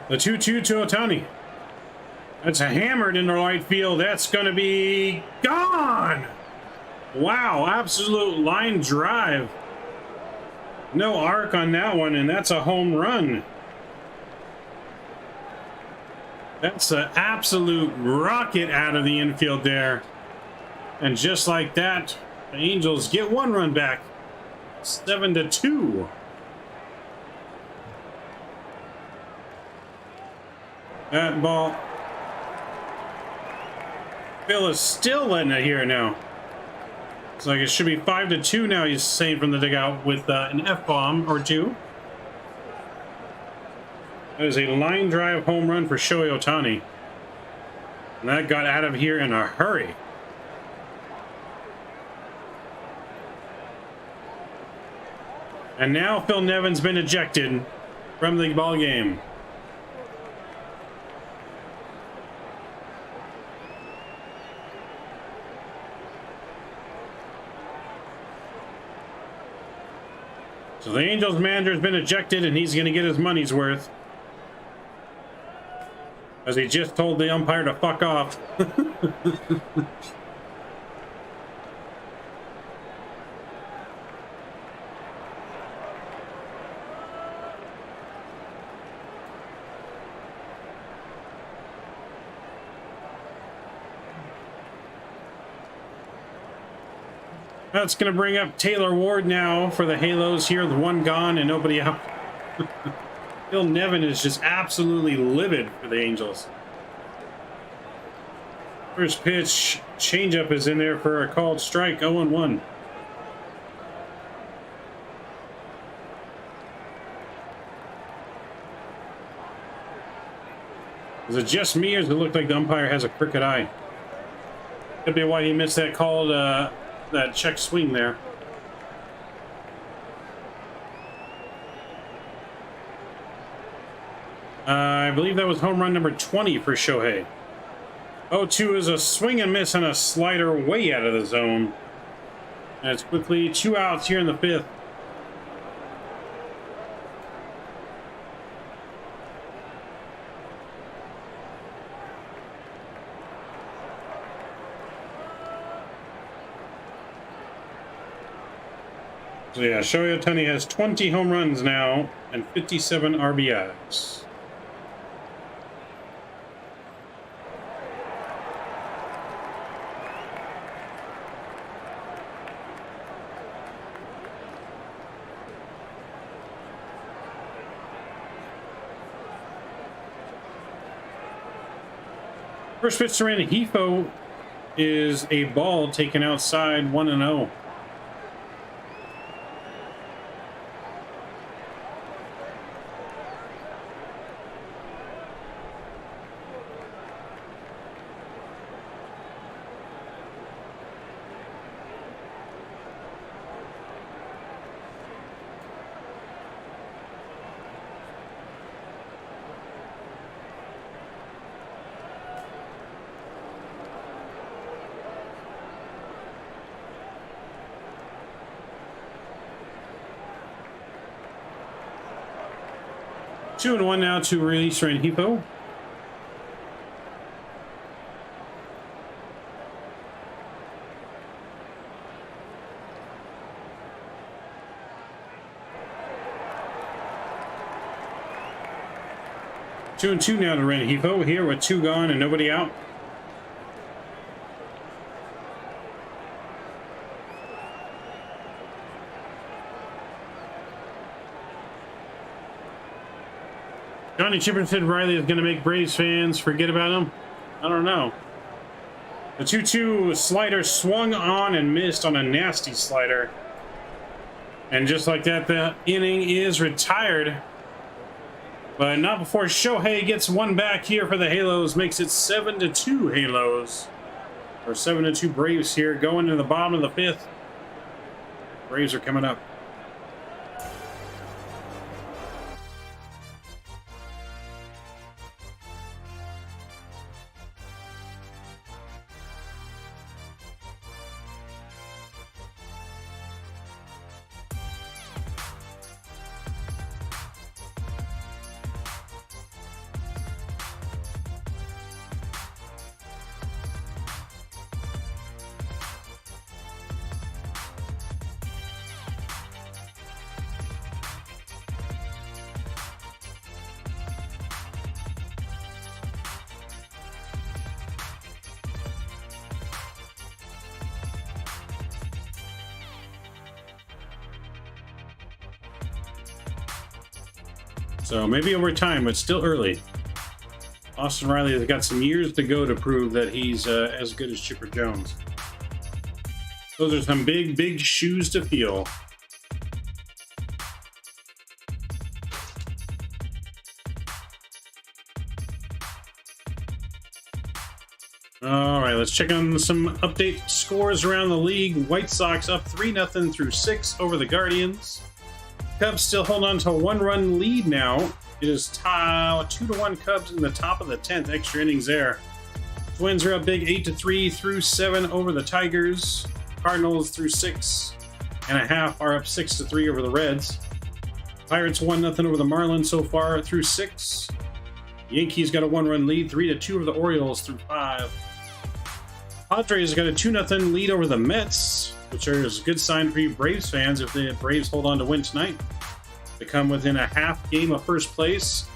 The 2-2 to Ohtani. That's hammered into right field. That's going to be gone. Wow, absolute line drive. No arc on that one, and that's a home run. That's an absolute rocket out of the infield there. And just like that, the Angels get 1 run back. 7-2. That ball. Phil is still letting it here now. It's like it should be 5-2 now, he's saying from the dugout with an F-bomb or 2. That is a line drive home run for Shohei Ohtani. And that got out of here in a hurry. And now Phil Nevin's been ejected from the ball game. So the Angels manager has been ejected and he's going to get his money's worth. As he just told the umpire to fuck off. That's going to bring up Taylor Ward now for the Halos here with 1 gone and nobody out. Phil Nevin is just absolutely livid for the Angels. First pitch, changeup is in there for a called strike, 0-1. Is it just me or does it look like the umpire has a crooked eye? Could be why he missed that called that check swing there. I believe that was home run number 20 for Shohei. 0-2 is a swing and miss and a slider way out of the zone. And it's quickly 2 outs here in the 5th. So yeah, Shohei Ohtani has 20 home runs now and 57 RBIs. First pitch to Randy Hefo is a ball taken outside, 1-0. Two and one now to release Randy Hefo. Two and two now to Randy Hefo here with 2 gone and nobody out. Johnny Chipper said Riley is going to make Braves fans forget about him. I don't know. The 2-2 slider swung on and missed on a nasty slider. And just like that, the inning is retired. But not before Shohei gets one back here for the Halos. Makes it 7-2 Halos. Or 7-2 Braves here going to the bottom of the 5th. Braves are coming up. So maybe over time, but still early. Austin Riley has got some years to go to prove that he's as good as Chipper Jones. Those are some big, big shoes to fill. All right, let's check on some update scores around the league. White Sox up 3-0 through 6 over the Guardians. Cubs still hold on to a 1-run lead now. It is 2-1 Cubs in the top of the 10th. Extra innings there. Twins are up big 8-3 through 7 over the Tigers. Cardinals through 6.5 are up 6-3 over the Reds. Pirates 1-0 over the Marlins so far through 6. Yankees got a 1-run lead 3-2 over the Orioles through 5. Padres got a 2-0 lead over the Mets, which is a good sign for you Braves fans if the Braves hold on to win tonight. They come within a half game of first place.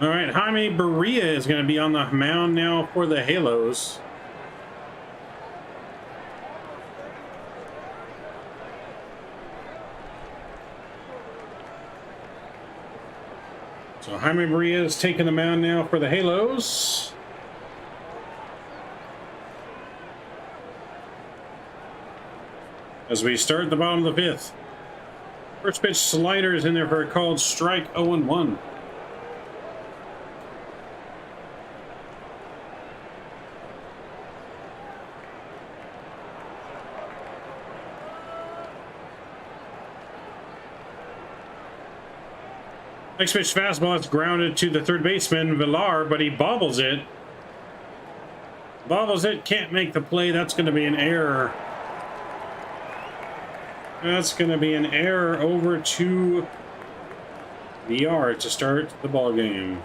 All right, Jaime Barria is going to be on the mound now for the Halos. So Jaime Barria is taking the mound now for the Halos. as we start at the bottom of the 5th. First pitch slider is in there for a called strike, 0-1. Next pitch fastball, it's grounded to the third baseman, Villar, but he bobbles it. Bobbles it, can't make the play. That's going to be an error. That's going to be an error over to VR to start the ball game.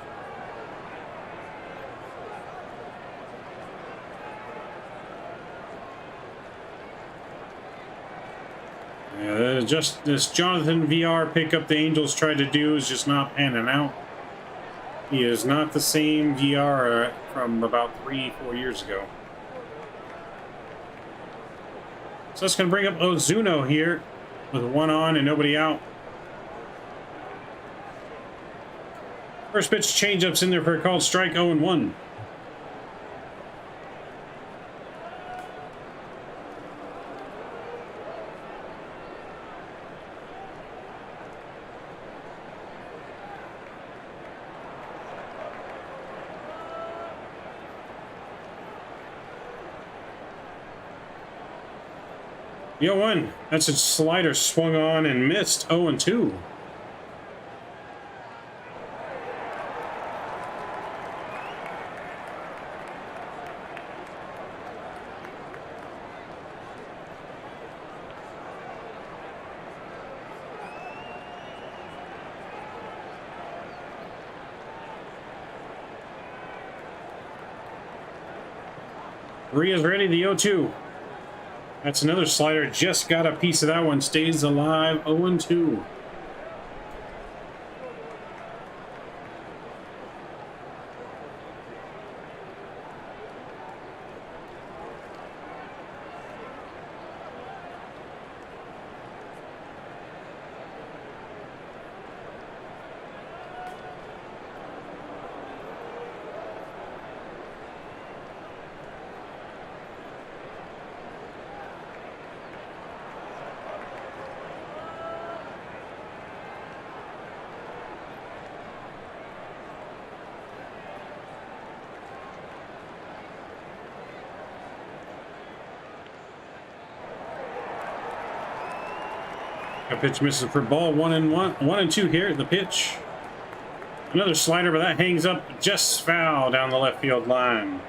Just this Jonathan VR pickup the Angels tried to do is just not panning out. He is not the same VR from about 3-4 years ago. So that's going to bring up Ozuna here with one on and nobody out. First pitch changeups in there for a called strike, 0-1. Yo, 1. That's a slider swung on and missed. 0-2. Ria's ready. The 0-2. That's another slider. Just got a piece of that one. Stays alive. 0-2. A pitch misses for ball. 1-2 here. The pitch. Another slider, but that hangs up just foul down the left field line.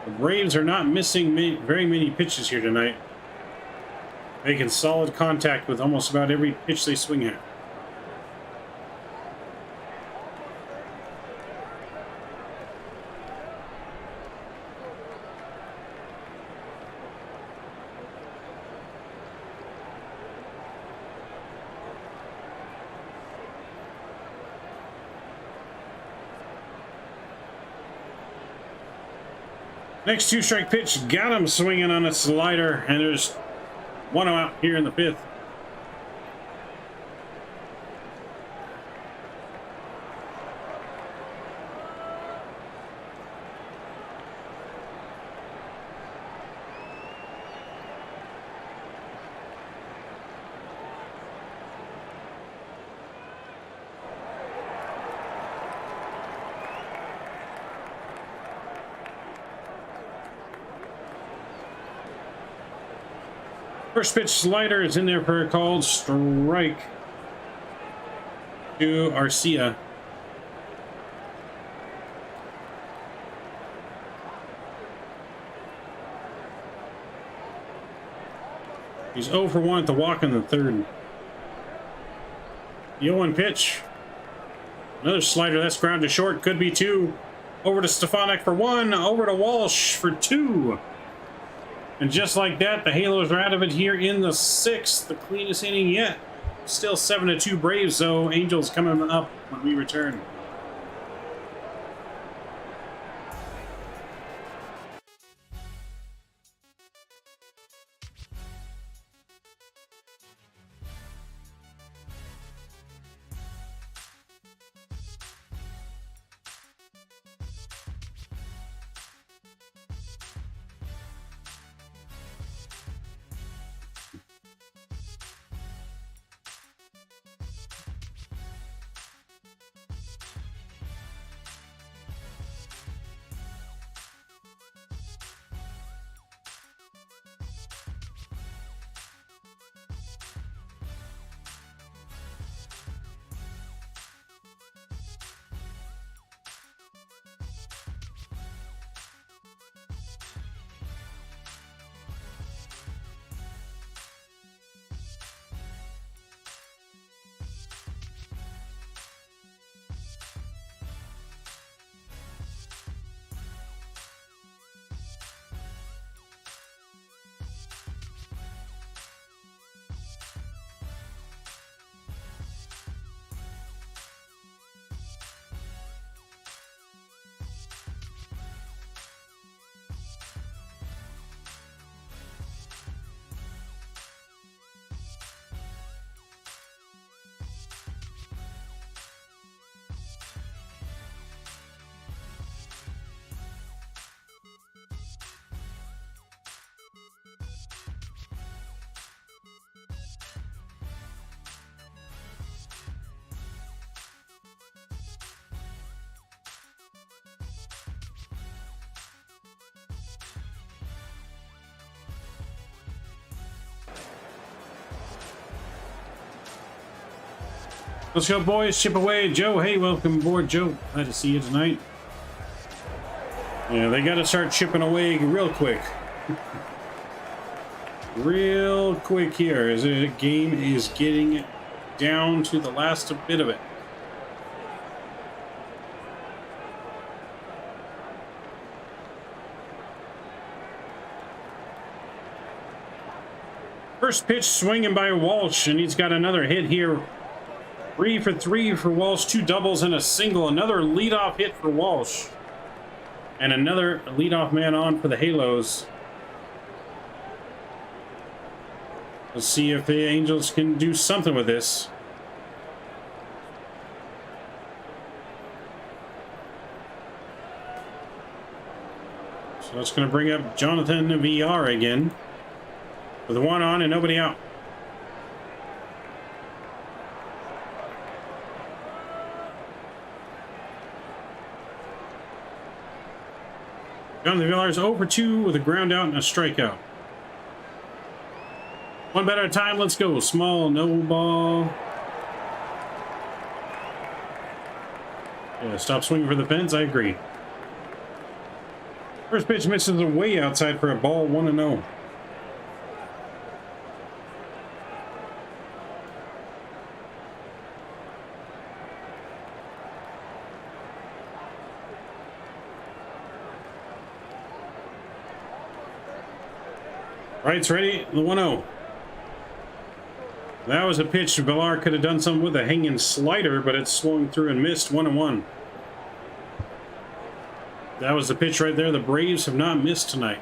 The Braves are not missing very many pitches here tonight. Making solid contact with almost about every pitch they swing at. Next 2-strike pitch, got him swinging on a slider, and there's one out here in the 5th. First pitch slider is in there for a called strike to Arcia. He's 0 for 1 at the walk in the 3rd. The 0-1 pitch. Another slider that's ground to short. Could be 2. Over to Stefanik for 1. Over to Walsh for 2. And just like that, the Halos are out of it here in the 6th. The cleanest inning yet. Still 7-2 Braves, though. Angels coming up when we return. Let's go, boys. Chip away. Joe, hey, welcome aboard, Joe. Glad to see you tonight. Yeah, they got to start chipping away real quick. Real quick here as the game is getting down to the last bit of it. First pitch swinging by Walsh, and he's got another hit here. 3 for 3 for Walsh, 2 doubles and a single. Another leadoff hit for Walsh. And another leadoff man on for the Halos. Let's see if the Angels can do something with this. So that's going to bring up Jonathan VR again. With 1 on and nobody out. Jonathan VR is 0 for 2 with a ground out and a strikeout. One bat at a time, let's go. Small, no ball. Yeah, stop swinging for the fence, I agree. First pitch misses way outside for a ball, 1-0. Right's ready, the 1-0. That was a pitch Villar could have done something with, a hanging slider, but it swung through and missed. 1-1. That was the pitch right there. The Braves have not missed tonight.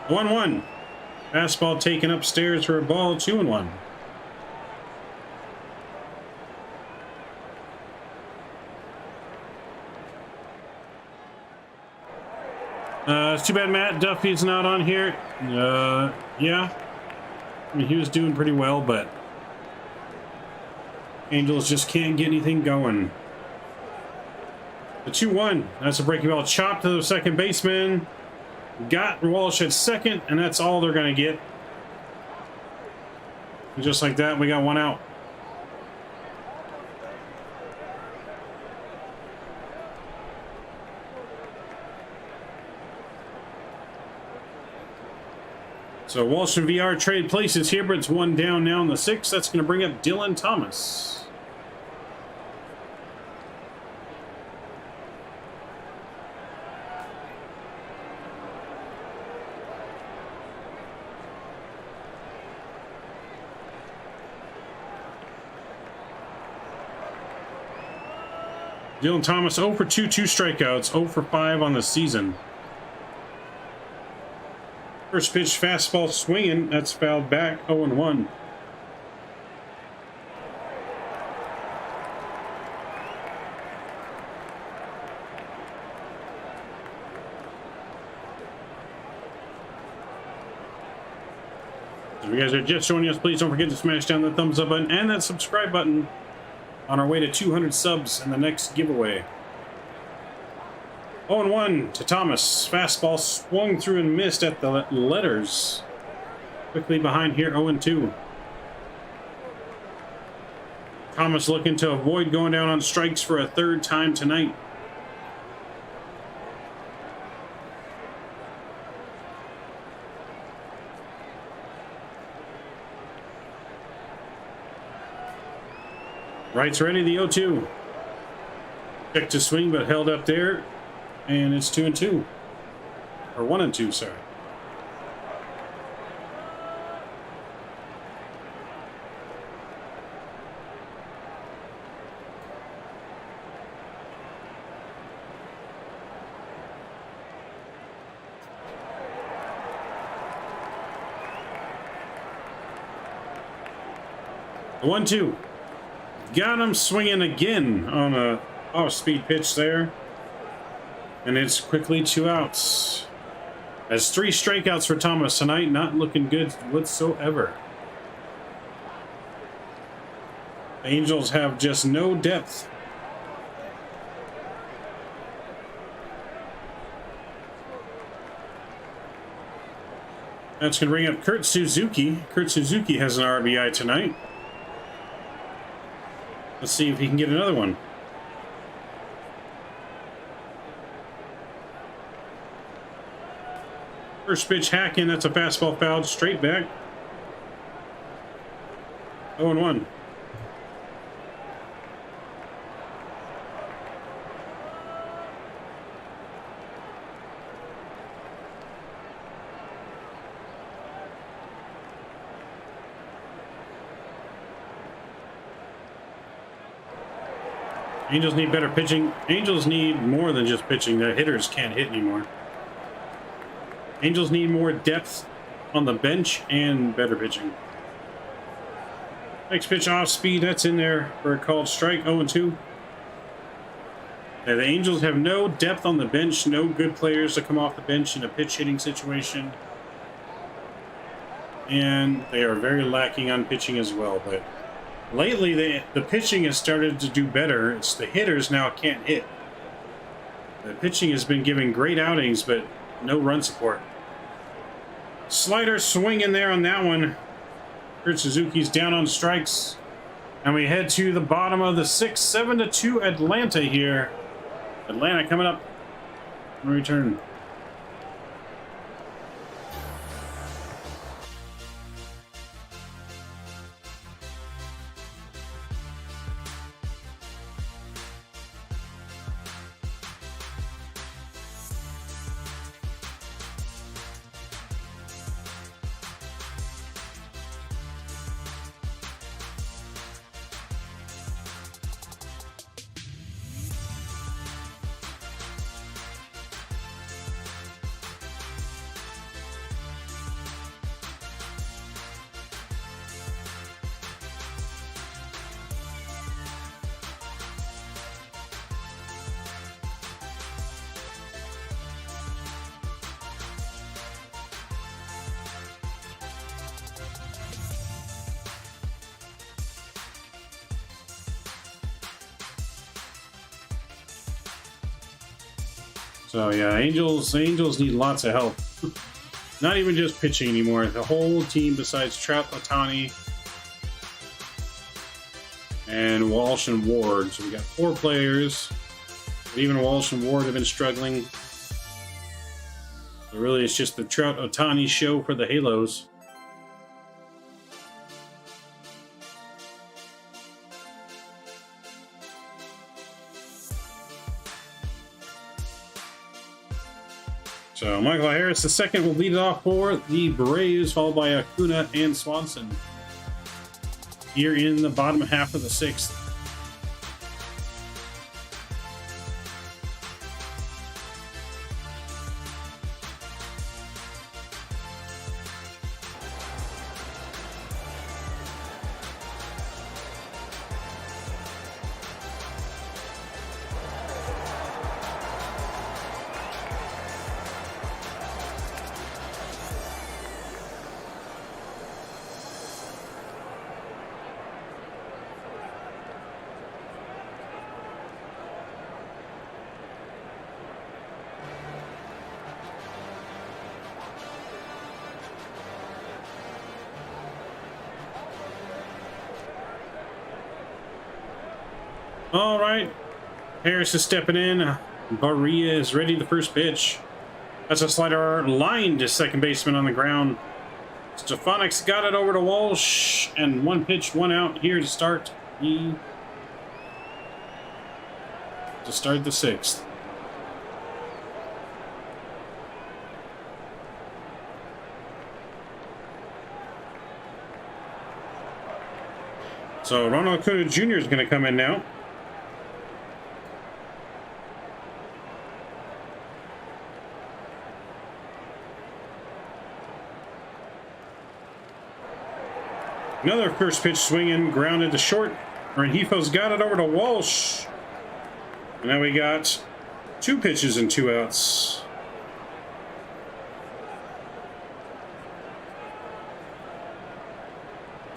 One 1. Fastball taken upstairs for a ball, 2-1. It's too bad Matt Duffy's not on here. Yeah. I mean, he was doing pretty well, but Angels just can't get anything going. The 2-1. That's a breaking ball chopped to the second baseman. Got Walsh at second, and that's all they're going to get. And just like that, we got 1 out. So Walsh and VR trade places here, but it's 1 down now in the 6th. That's going to bring up Dylan Thomas. Dylan Thomas 0 for 2, 2 strikeouts, 0 for 5 on the season. First pitch fastball swinging, that's fouled back, 0-1. If you guys are just joining us, please don't forget to smash down the thumbs up button and that subscribe button. On our way to 200 subs in the next giveaway. 0-1 to Thomas. Fastball swung through and missed at the letters. Quickly behind here, 0-2. Thomas looking to avoid going down on strikes for a 3rd time tonight. Right's ready, the 0-2. Check to swing, but held up there. And it's 2-2. Or 1-2, sorry. The 1-2. Got him swinging again on a off-speed pitch there. And it's quickly 2 outs. That's 3 strikeouts for Thomas tonight. Not looking good whatsoever. The Angels have just no depth. That's going to bring up Kurt Suzuki. Kurt Suzuki has an RBI tonight. Let's see if he can get another one. First pitch hack in. That's a fastball fouled straight back. 0-1. Angels need better pitching. Angels need more than just pitching. The hitters can't hit anymore. Angels need more depth on the bench and better pitching. Next pitch off speed. That's in there for a called strike. 0-2. Yeah, the Angels have no depth on the bench. No good players to come off the bench in a pitch hitting situation. And they are very lacking on pitching as well. But lately, the pitching has started to do better. It's the hitters now can't hit. The pitching has been giving great outings, but no run support. Slider swing in there on that one. Kurt Suzuki's down on strikes. And we head to the bottom of the 6th, 7-2 Atlanta here. Atlanta coming up in return. So yeah, Angels need lots of help. Not even just pitching anymore. The whole team besides Trout, Ohtani, and Walsh and Ward. So we got 4 players. But even Walsh and Ward have been struggling. So really, it's just the Trout Ohtani show for the Halos. So Michael Harris II will lead it off for the Braves, followed by Acuna and Swanson. Here in the bottom half of the 6th. All right, Harris is stepping in. Barria is ready. The first pitch. That's a slider line to second baseman on the ground. Stefanik's got it over to Walsh, and 1 pitch, 1 out here to start the 6th. So Ronald Acuna Jr. is going to come in now. Another first pitch swinging, grounded to short. Rengifo's got it over to Walsh. And now we got 2 pitches and 2 outs.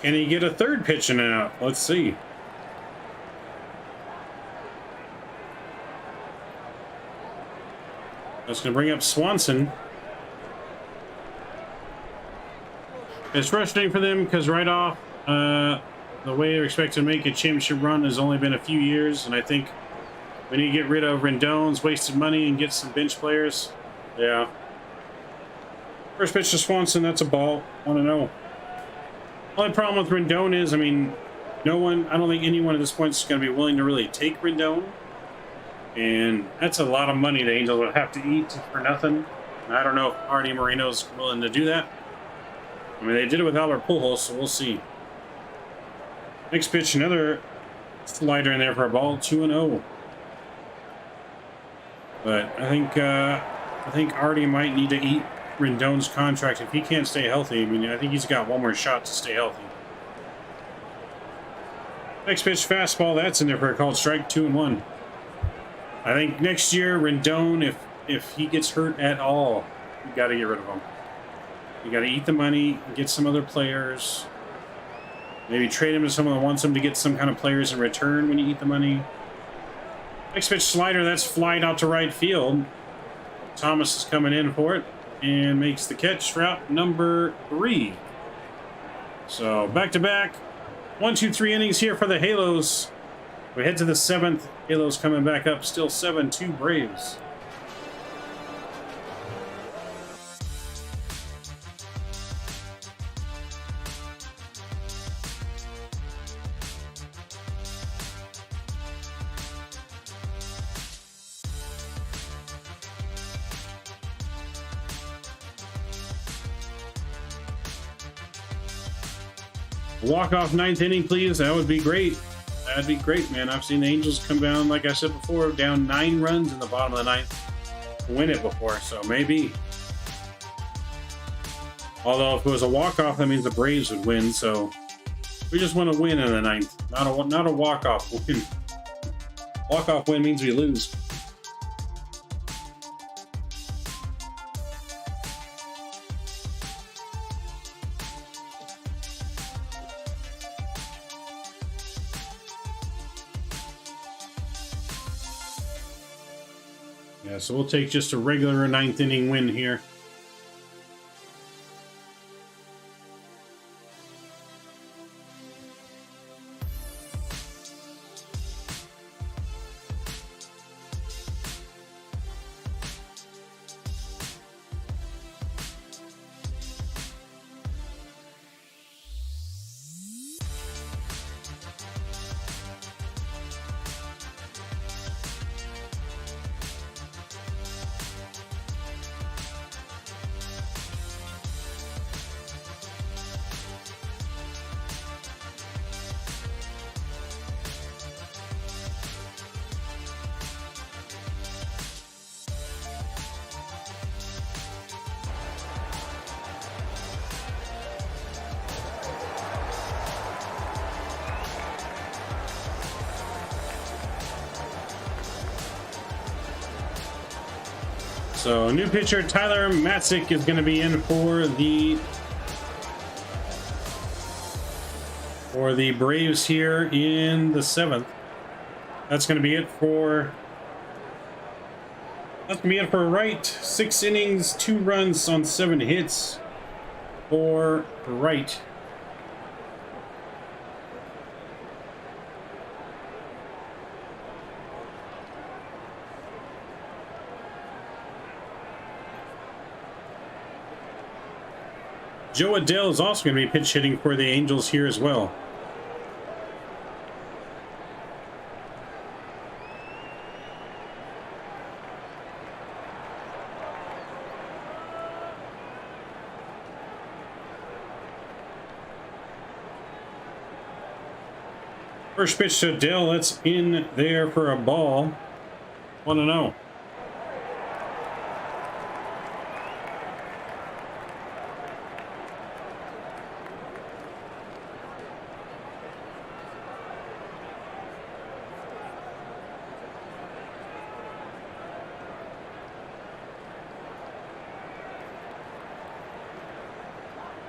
Can he get a third pitch and out? Let's see. That's going to bring up Swanson. It's frustrating for them because right off, the way they're expected to make a championship run has only been a few years, and I think we need to get rid of Rendon's wasted money and get some bench players. Yeah. First pitch to Swanson, that's a ball. 1-0. Only problem with Rendon is, I mean, I don't think anyone at this point is going to be willing to really take Rendon. And that's a lot of money the Angels would have to eat for nothing. And I don't know if Artie Moreno's willing to do that. I mean, they did it with Albert Pujols, so we'll see. Next pitch, another slider in there for a ball, 2-0. But I think Artie might need to eat Rendon's contract if he can't stay healthy. I mean, I think he's got one more shot to stay healthy. Next pitch, fastball, that's in there for a called strike, 2-1. I think next year, Rendon, if he gets hurt at all, you got to get rid of him. You got to eat the money, get some other players. Maybe trade him to someone that wants him to get some kind of players in return when you eat the money. Next pitch, slider, that's flied out to right field. Thomas is coming in for it and makes the catch for out number 3. So back-to-back, 1, 2, 3 innings here for the Halos. We head to the 7th. Halos coming back up, still 7-2 Braves. Walk-off 9th inning, please. That would be great. That'd be great, man. I've seen the Angels come down, like I said before, down 9 runs in the bottom of the 9th. Win it before, so maybe. Although if it was a walk-off, that means the Braves would win, so we just want to win in the 9th. Not a walk-off win. Walk-off win means we lose. Yeah, so we'll take just a regular 9th inning win here. So new pitcher Tyler Matzik is going to be in for the Braves here in the 7th. That's going to be it for Wright. 6 innings, 2 runs on 7 hits for Wright. Joe Adele is also going to be pitch hitting for the Angels here as well. First pitch to Adele, that's in there for a ball. 1-0.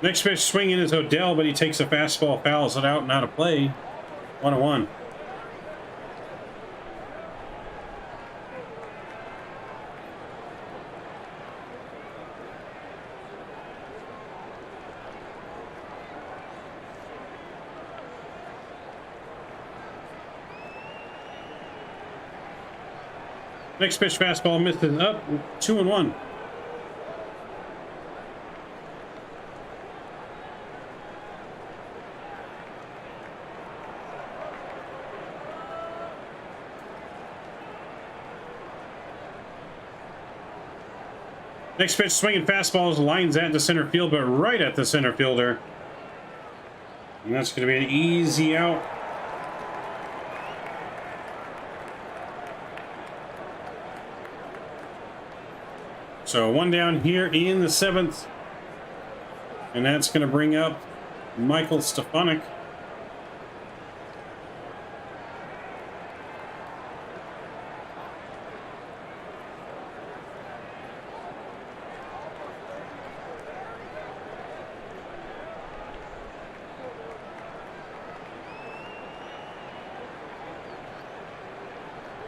Next pitch swinging is Odell, but he takes a fastball, fouls it out and out of play. 1-1. Next pitch fastball misses up, 2-1. Next pitch, swinging fastballs, lines at the center field, but right at the center fielder. And that's going to be an easy out. So one down here in the 7th. And that's going to bring up Michael Stefanik.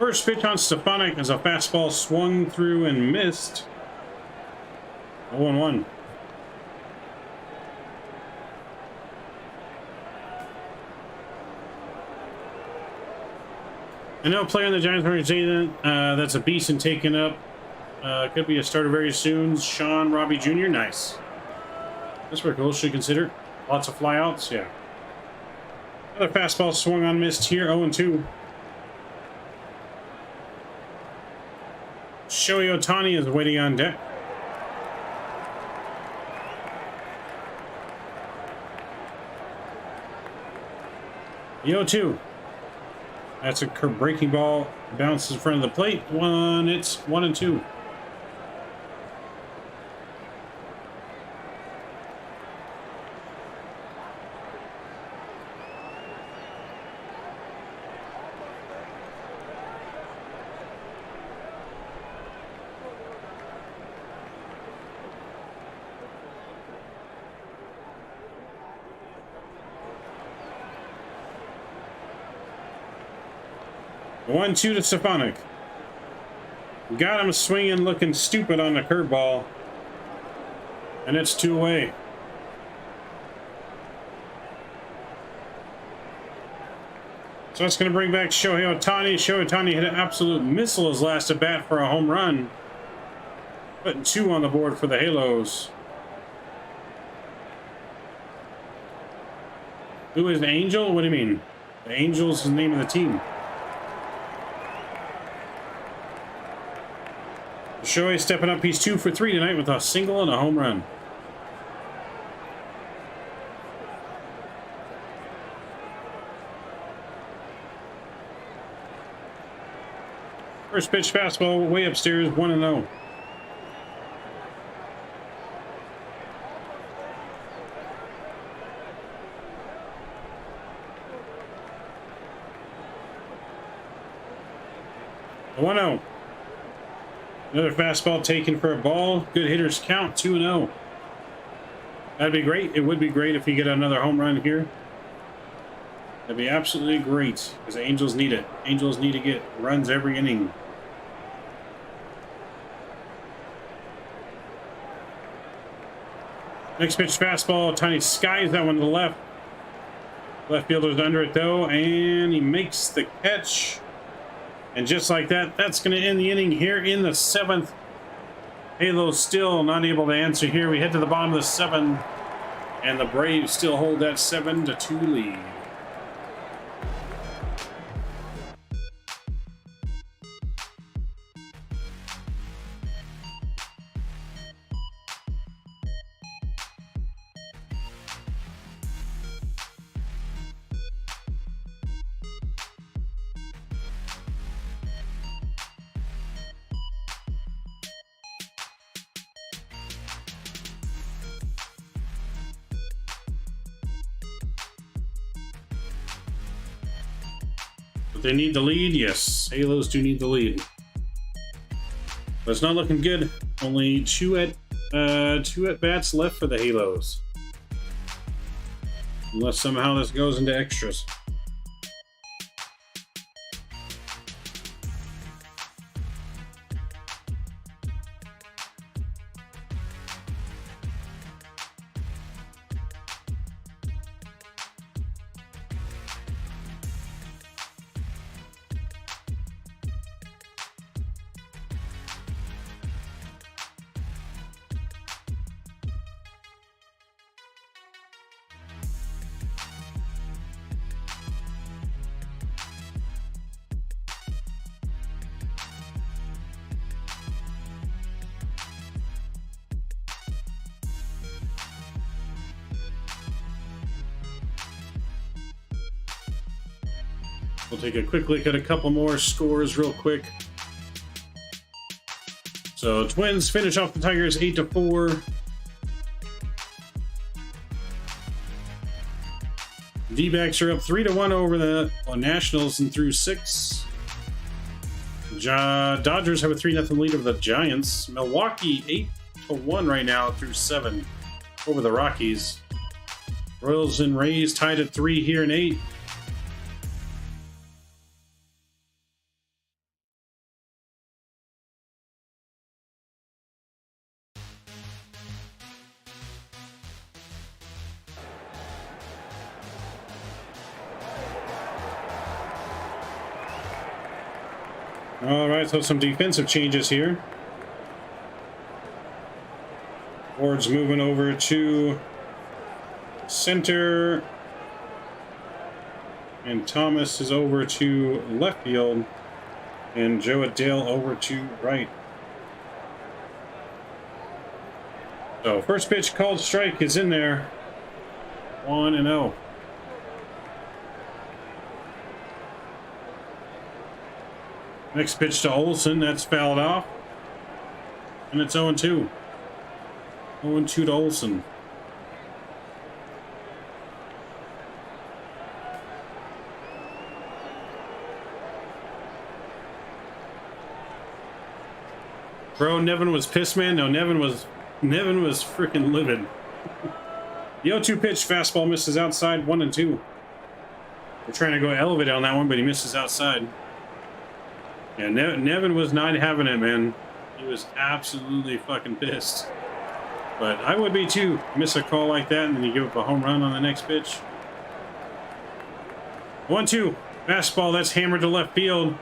First pitch on Stefanik as a fastball swung through and missed. 0-1. I know a player in the Giants organization that's a beast and taken up. Could be a starter very soon. Sean Robbie Jr. Nice. That's pretty cool. Should consider. Lots of flyouts. Yeah. Another fastball swung on, missed here. 0-2. Shohei Ohtani is waiting on deck. The 0-2. That's a breaking ball. Bounces in front of the plate. It's 1-2. The 1-2 to Stefanik. Got him swinging, looking stupid on the curveball. And it's 2 away. So that's going to bring back Shohei Ohtani. Shohei Ohtani hit an absolute missile his last at bat for a home run. Putting 2 on the board for the Halos. Who is the Angel? What do you mean? The Angels is the name of the team. Shohei stepping up. He's 2 for 3 tonight with a single and a home run. First pitch fastball way upstairs, 1-0. The 1-0. Another fastball taken for a ball. Good hitters count, 2-0. That'd be great. It would be great if you get another home run here. That'd be absolutely great because the Angels need it. Angels need to get runs every inning. Next pitch fastball, Tiny skies that one to the left. Left fielder's under it though, and he makes the catch. And just like that, that's going to end the inning here in the 7th. Halos still not able to answer here. We head to the bottom of the 7th, and the Braves still hold that 7-2 lead. They need the lead, yes. Halos do need the lead. But it's not looking good. Only two at bats left for the Halos. Unless somehow this goes into extras. We'll take a quick look at a couple more scores real quick. So Twins finish off the Tigers 8-4. D-backs are up 3-1 over the Nationals and through 6. Dodgers have a 3-0 lead over the Giants. Milwaukee 8-1 right now through 7 over the Rockies. Royals and Rays tied at 3 here in 8. All right, so some defensive changes here. Ward's moving over to center, and Thomas is over to left field, and Joe Adele over to right. So first pitch called strike is in there. 1-0. Next pitch to Olsen, that's fouled off. And it's 0-2. 0-2 to Olsen. Bro, Nevin was pissed, man. No, Nevin was freaking livid. The 0-2 pitch, fastball misses outside, 1-2. We're trying to go elevate on that one, but he misses outside. Yeah, Nevin was not having it, man. He was absolutely fucking pissed. But I would be too. Miss a call like that and then you give up a home run on the next pitch. 1-2. Fastball, that's hammered to left field.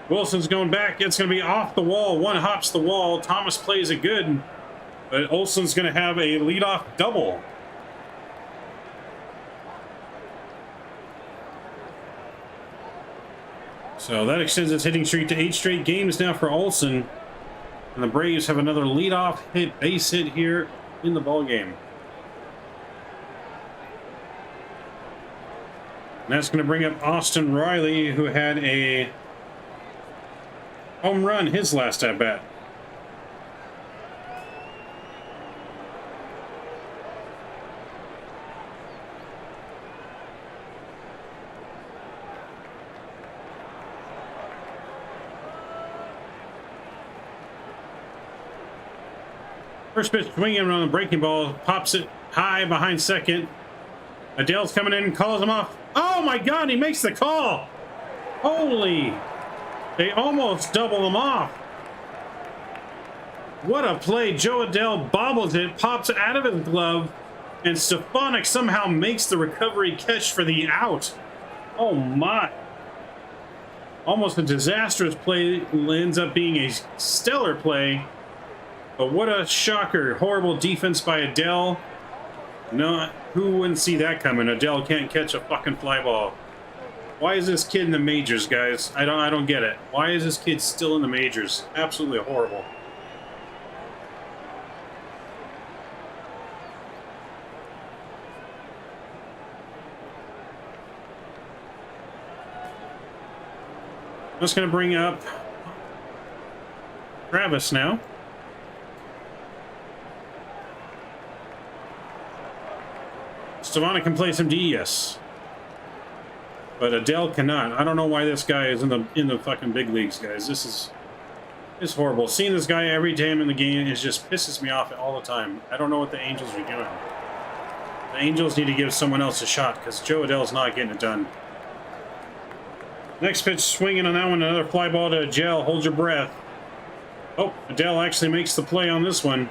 Wilson's going back. It's going to be off the wall. One hops the wall. Thomas plays it good. But Olsen's going to have a leadoff double. So that extends its hitting streak to 8 straight games now for Olsen. And the Braves have another leadoff hit, base hit here in the ballgame. And that's going to bring up Austin Riley, who had a home run his last at bat. First pitch swinging on the breaking ball, pops it high behind second. Adele's coming in and calls him off. Oh my God, he makes the call. Holy, they almost double him off. What a play. Joe Adele bobbles it, pops it out of his glove, and Stefanik somehow makes the recovery catch for the out. Oh my. Almost a disastrous play, ends up being a stellar play. But what a shocker. Horrible defense by Adele. No, who wouldn't see that coming? Adele can't catch a fucking fly ball. Why is this kid in the majors, guys? I don't get it. Why is this kid still in the majors? Absolutely horrible. I'm just going to bring up Travis now. Stefanik can play some DES, but Adele cannot. I don't know why this guy is in the fucking big leagues, guys. This is horrible. Seeing this guy every time in the game is just pisses me off all the time. I don't know what the Angels are doing. The Angels need to give someone else a shot because Joe Adele's not getting it done. Next pitch, swinging on that one, another fly ball to Adele. Hold your breath. Oh, Adele actually makes the play on this one.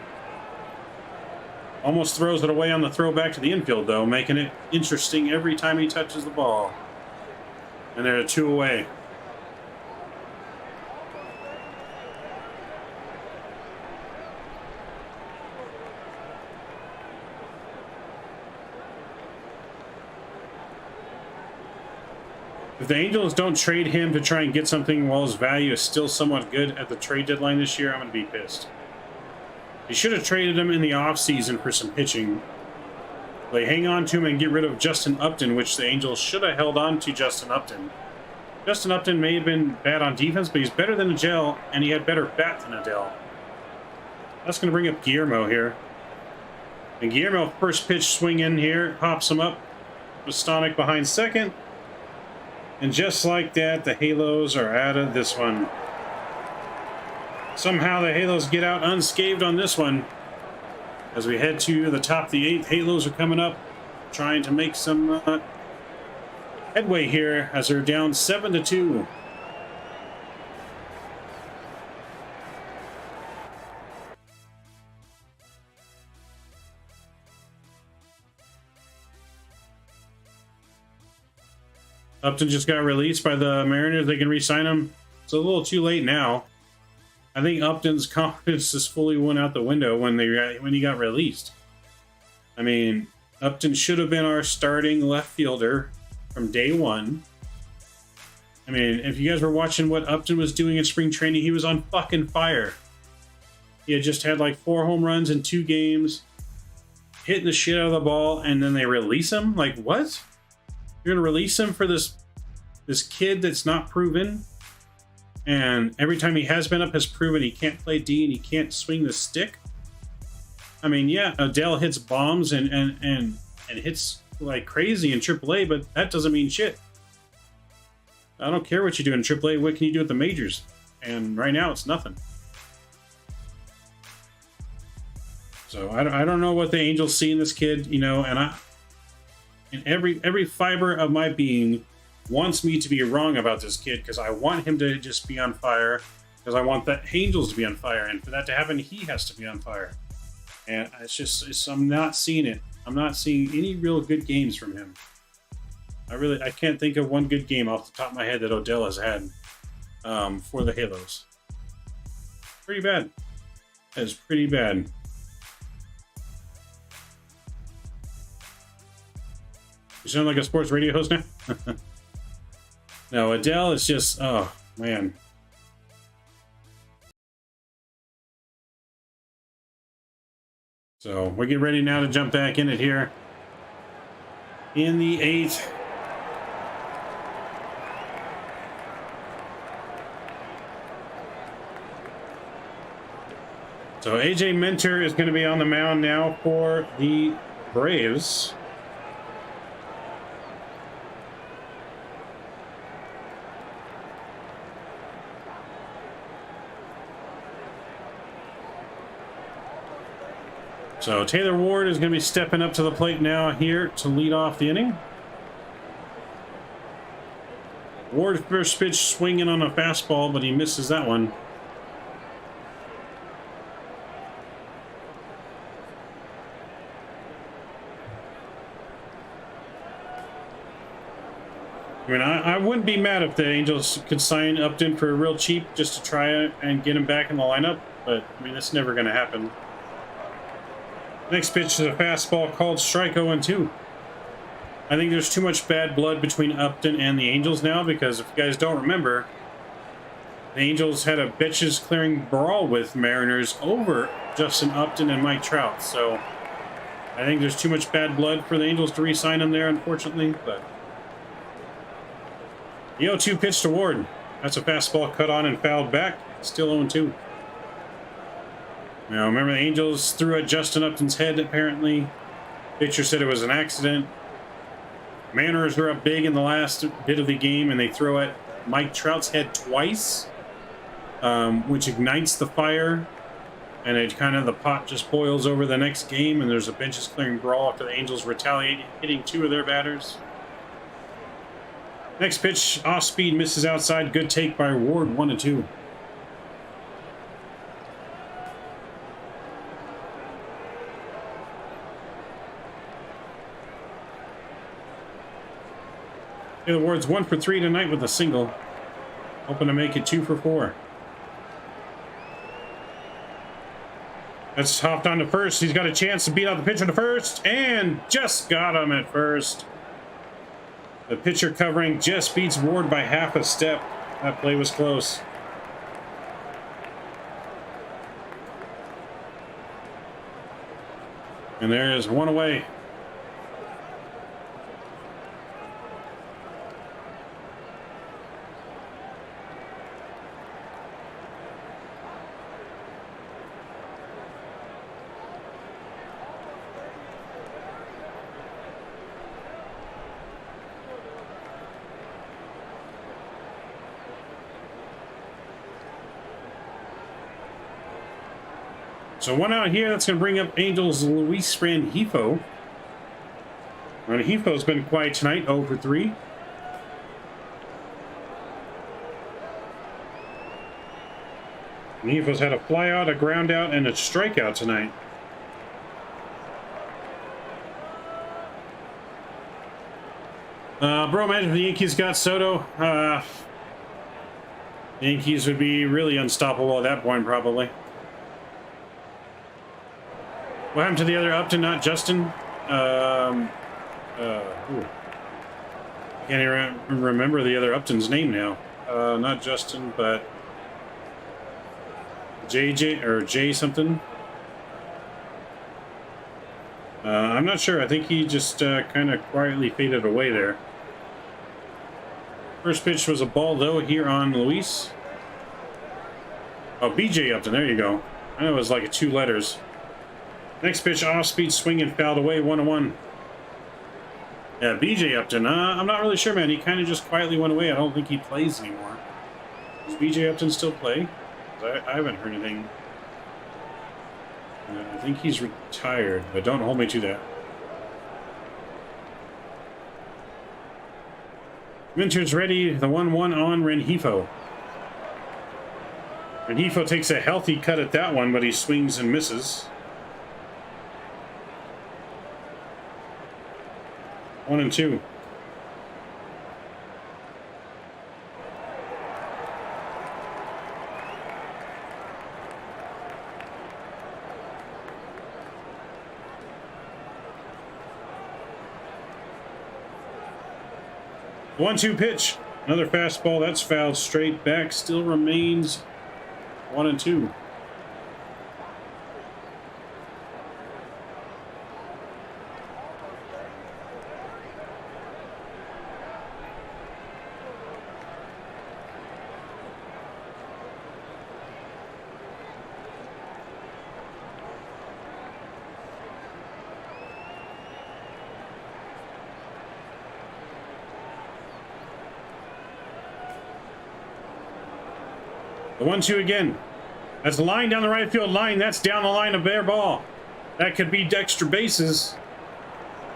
Almost throws it away on the throw back to the infield, though, making it interesting every time he touches the ball. And they're 2 away. If the Angels don't trade him to try and get something while his value is still somewhat good at the trade deadline this year, I'm going to be pissed. They should have traded him in the offseason for some pitching. They hang on to him and get rid of Justin Upton, which the Angels should have held on to Justin Upton Justin Upton may have been bad on defense, but he's better than Adele, and he had better bat than Adele. That's going to bring up Guillermo here. And Guillermo, first pitch swing in here, pops him up. Bostonic behind second. And just like that, the Halos are out of this one. Somehow the Halos get out unscathed on this one. As we head to the top of the 8th, Halos are coming up, trying to make some headway here as they're down 7-2. Upton just got released by the Mariners. They can re-sign him. It's a little too late now. I think Upton's confidence just fully went out the window when he got released. I mean, Upton should have been our starting left fielder from day one. I mean, if you guys were watching what Upton was doing in spring training, he was on fucking fire. He had just had like 4 home runs in 2 games, hitting the shit out of the ball, and then they release him? Like, what? You're going to release him for this kid that's not proven? And every time he has been up has proven he can't play D and he can't swing the stick? I mean, yeah, Adele hits bombs and hits like crazy in AAA, but that doesn't mean shit. I don't care what you do in AAA. What can you do at the majors? And right now, it's nothing. So I don't know what the Angels see in this kid, you know, and every fiber of my being wants me to be wrong about this kid because I want him to just be on fire, because I want the Angels to be on fire, and for that to happen, he has to be on fire. And I'm not seeing it. I'm not seeing any real good games from him. I can't think of one good game off the top of my head that Odell has had for the Halos. Pretty bad. That is pretty bad. You sound like a sports radio host now? No, Adele is just, oh, man. So we're getting ready now to jump back in it here. In the 8th. So AJ Minter is going to be on the mound now for the Braves. So Taylor Ward is going to be stepping up to the plate now here to lead off the inning. Ward first pitch swinging on a fastball, but he misses that one. I mean, I wouldn't be mad if the Angels could sign Upton for real cheap just to try it and get him back in the lineup, but I mean, that's never going to happen. Next pitch is a fastball called strike 0-2. I think there's too much bad blood between Upton and the Angels now, because if you guys don't remember, the Angels had a bitches clearing brawl with Mariners over Justin Upton and Mike Trout. So I think there's too much bad blood for the Angels to re-sign him there, unfortunately. But the 0-2 pitch to Ward. That's a fastball cut on and fouled back. Still 0-2. Now, remember, the Angels threw at Justin Upton's head, apparently. Pitcher said it was an accident. Mariners were up big in the last bit of the game, and they throw at Mike Trout's head twice, which ignites the fire, and it kind of, the pot just boils over the next game, and there's a benches clearing brawl after the Angels retaliate, hitting 2 of their batters. Next pitch, off speed, misses outside. Good take by Ward, 1-2. Taylor Ward's 1 for 3 tonight with a single. Hoping to make it 2 for 4. That's hopped on to first. He's got a chance to beat out the pitcher to first, and just got him at first. The pitcher covering just beats Ward by half a step. That play was close. And there is 1 away. So one out here, that's going to bring up Angels Luis Rengifo. Rengifo's been quiet tonight, 0 for 3. Rengifo's had a flyout, a ground out, and a strikeout tonight. Bro, imagine if the Yankees got Soto. The Yankees would be really unstoppable at that point, probably. What happened to the other Upton, not Justin? I can't even remember the other Upton's name now. Not Justin, but JJ or J something. I'm not sure. I think he just kind of quietly faded away there. First pitch was a ball, though, here on Luis. Oh, BJ Upton. There you go. I know it was like 2 letters. Next pitch, off-speed swing and fouled away, 1-1. Yeah, BJ Upton. I'm not really sure, man. He kind of just quietly went away. I don't think he plays anymore. Does BJ Upton still play? I haven't heard anything. I think he's retired, but don't hold me to that. Minter's ready. The 1-1 on Rengifo. Rengifo takes a healthy cut at that one, but he swings and misses. 1-2. One-two pitch. Another fastball. That's fouled straight back. Still remains 1-2. The 1-2 again. That's a line down the right field line. That's down the line of bare ball. That could be extra bases.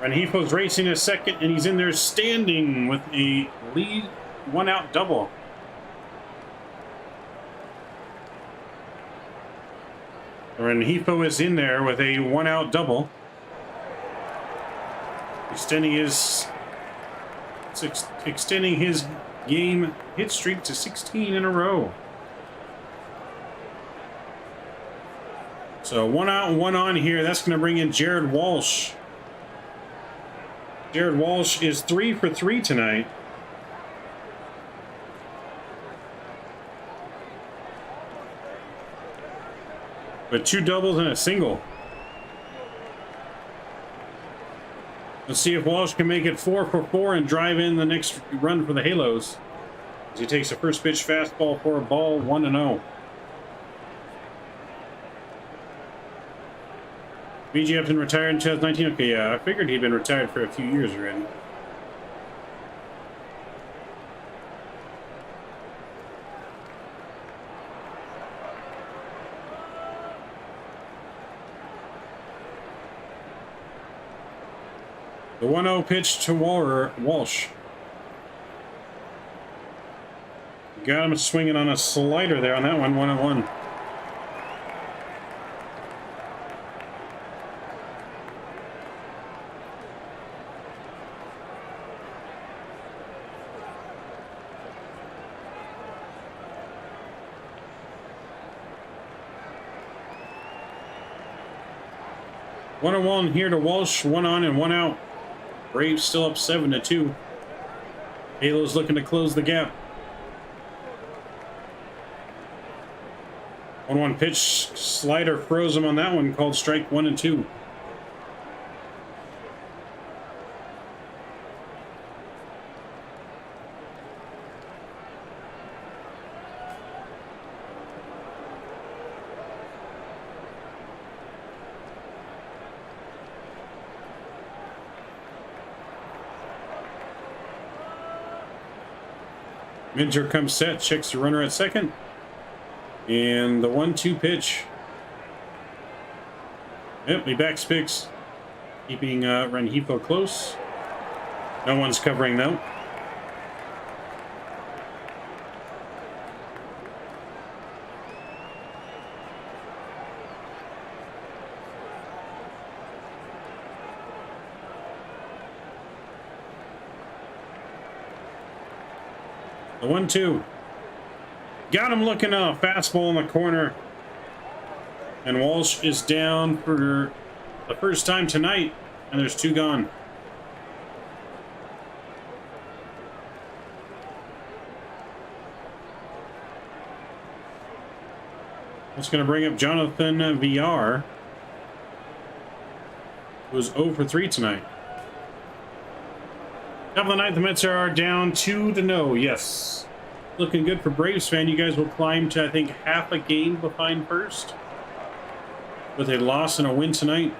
Rengifo's racing a second, and he's in there standing with a lead 1-out double. Rengifo is in there with a 1-out double. Extending his game hit streak to 16 in a row. So 1 out and 1 on here. That's going to bring in Jared Walsh. Jared Walsh is 3 for 3 tonight. With 2 doubles and a single. Let's see if Walsh can make it 4 for 4 and drive in the next run for the Halos. As he takes a first pitch fastball for a ball, 1-0. BG Upton retired in 2019. Okay, yeah, I figured he'd been retired for a few years already. The 1-0 pitch to Walsh. Got him swinging on a slider there on that one, 1-1. One and one here to Walsh, 1 on and 1 out. Braves still up 7-2. Halos looking to close the gap. 1-1 pitch, slider froze him on that one, called strike 1 and 2. Minter comes set, checks the runner at second. And the 1-2 pitch. Yep, he backs picks. Keeping Rengifo close. No one's covering though. The 1-2. Got him looking up. Fastball in the corner. And Walsh is down for the first time tonight. And there's 2 gone. That's going to bring up Jonathan VR, who's 0 for 3 tonight. Top of the ninth, the Mets are down 2-0. Yes. Looking good for Braves fan. You guys will climb to, I think, half a game behind first, with a loss and a win tonight.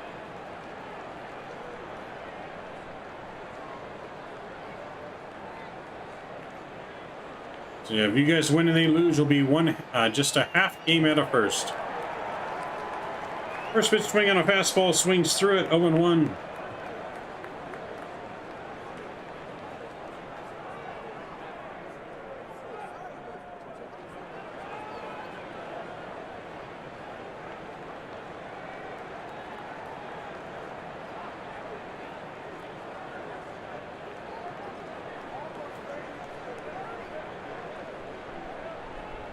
So yeah, if you guys win and they lose, you'll be just a half game out of first. First pitch swing on a fastball, swings through it, 0-1.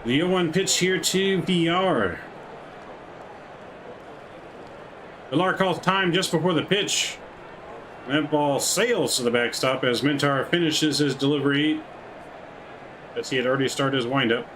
The 0-1 pitch here to VR. Villar calls time just before the pitch. That ball sails to the backstop as Mintar finishes his delivery, as he had already started his windup.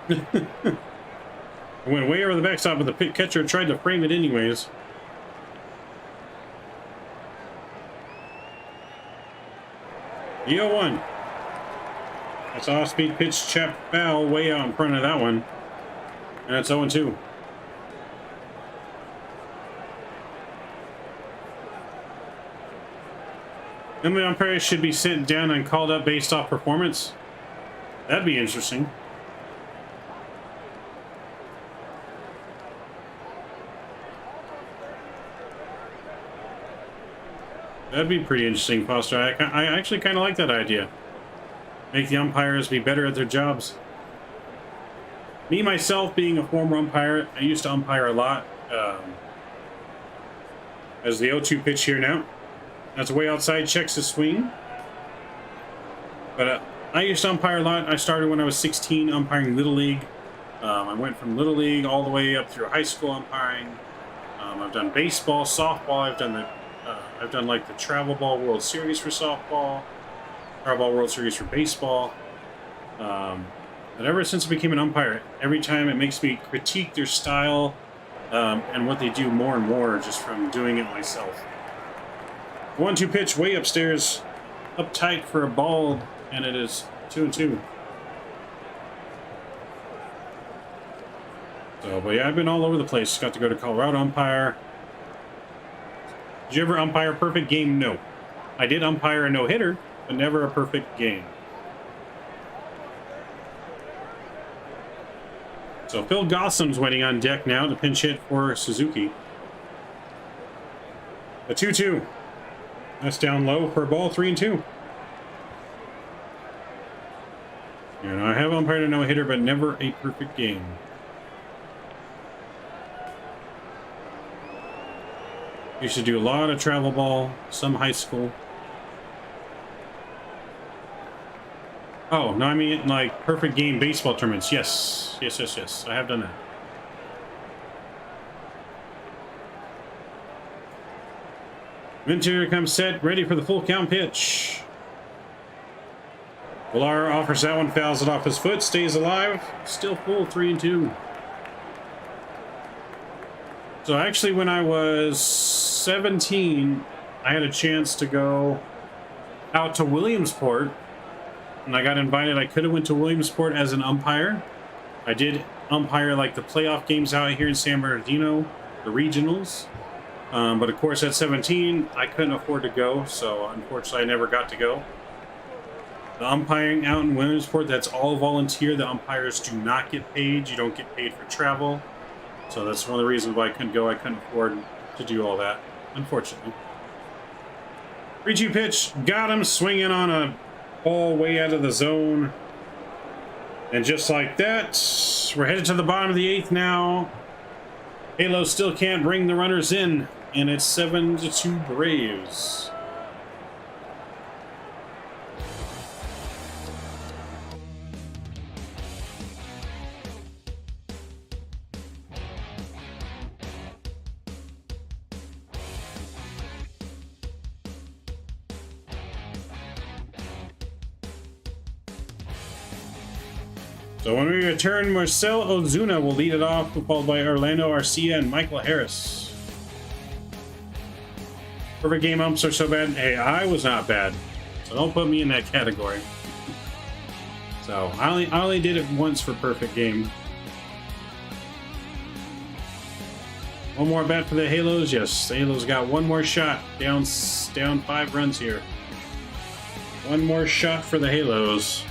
It went way over the backstop, but the catcher tried to frame it anyways. The 0-1. That's an off-speed pitch, chap foul, way out in front of that one. And it's 0-2. Then the umpire should be sent down and called up based off performance. That'd be interesting. That'd be pretty interesting, Foster. I actually kind of like that idea. Make the umpires be better at their jobs. Me, myself, being a former umpire, I used to umpire a lot. As the 0-2 pitch here now. That's way outside, checks the swing. But I used to umpire a lot. I started when I was 16, umpiring Little League. I went from Little League all the way up through high school umpiring. I've done baseball, softball. I've done like the Travel Ball World Series for softball, Travel Ball World Series for baseball. And ever since I became an umpire, every time it makes me critique their style and what they do more and more just from doing it myself. 1-2 pitch way upstairs, up tight for a ball, and it is 2-2. So, but yeah, I've been all over the place. Got to go to Colorado umpire. Did you ever umpire a perfect game? No. I did umpire a no-hitter, but never a perfect game. So Phil Gossum's waiting on deck now to pinch hit for Suzuki. A 2-2. That's down low for a ball, 3-2. You know, I have umpired a no-hitter, but never a perfect game. You should do a lot of travel ball, some high school. Oh, no, I mean like perfect game baseball tournaments. Yes. I have done that. Ventura comes set, ready for the full count pitch. Villar offers that one, fouls it off his foot, stays alive. Still full, 3-2. So actually, when I was 17, I had a chance to go out to Williamsport, and I got invited. I could have went to Williamsport as an umpire. I did umpire like the playoff games out here in San Bernardino, the regionals. But of course, at 17, I couldn't afford to go, so unfortunately, I never got to go. The umpiring out in Williamsport, that's all volunteer. The umpires do not get paid. You don't get paid for travel. So that's one of the reasons why I couldn't go. I couldn't afford to do all that, unfortunately. 3-2 pitch, got him, swinging on a ball way out of the zone. And just like that, we're headed to the bottom of the 8th now. Halo still can't bring the runners in, and it's 7-2 Braves. So when we return, Marcell Ozuna will lead it off, followed by Orlando Arcia and Michael Harris. Perfect game umps are so bad. Hey, I was not bad, so don't put me in that category. So I only did it once for perfect game. One more bat for the Halos. Yes, the Halos got one more shot. Down 5 runs here. One more shot for the Halos.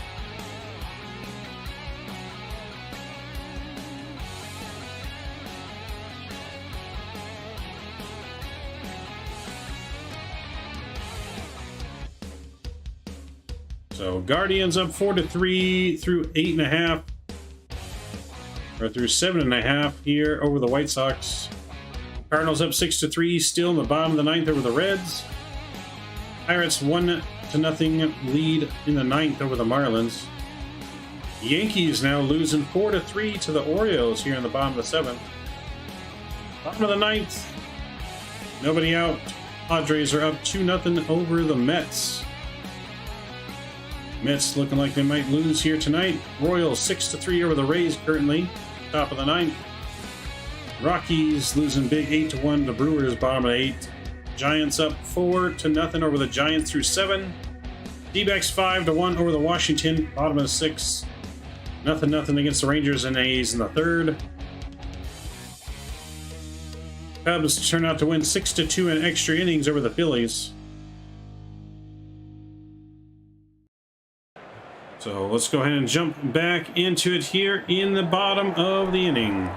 So Guardians up 4-3 through 8.5, or through 7.5 here over the White Sox. Cardinals up 6-3, still in the bottom of the 9th over the Reds. Pirates 1-0 lead in the 9th over the Marlins. Yankees now losing 4-3 to the Orioles here in the bottom of the 7th. Bottom of the 9th, nobody out. Padres are up 2-0 over the Mets. Mets looking like they might lose here tonight. Royals 6-3 over the Rays currently, top of the 9th. Rockies losing big 8-1 to Brewers, bottom of 8. Giants up 4-0 over the Giants through 7. D-backs 5-1 over the Washington, bottom of 6. Nothing against the Rangers and A's in the 3rd. Cubs turn out to win 6-2 in extra innings over the Phillies. So let's go ahead and jump back into it here in the bottom of the inning.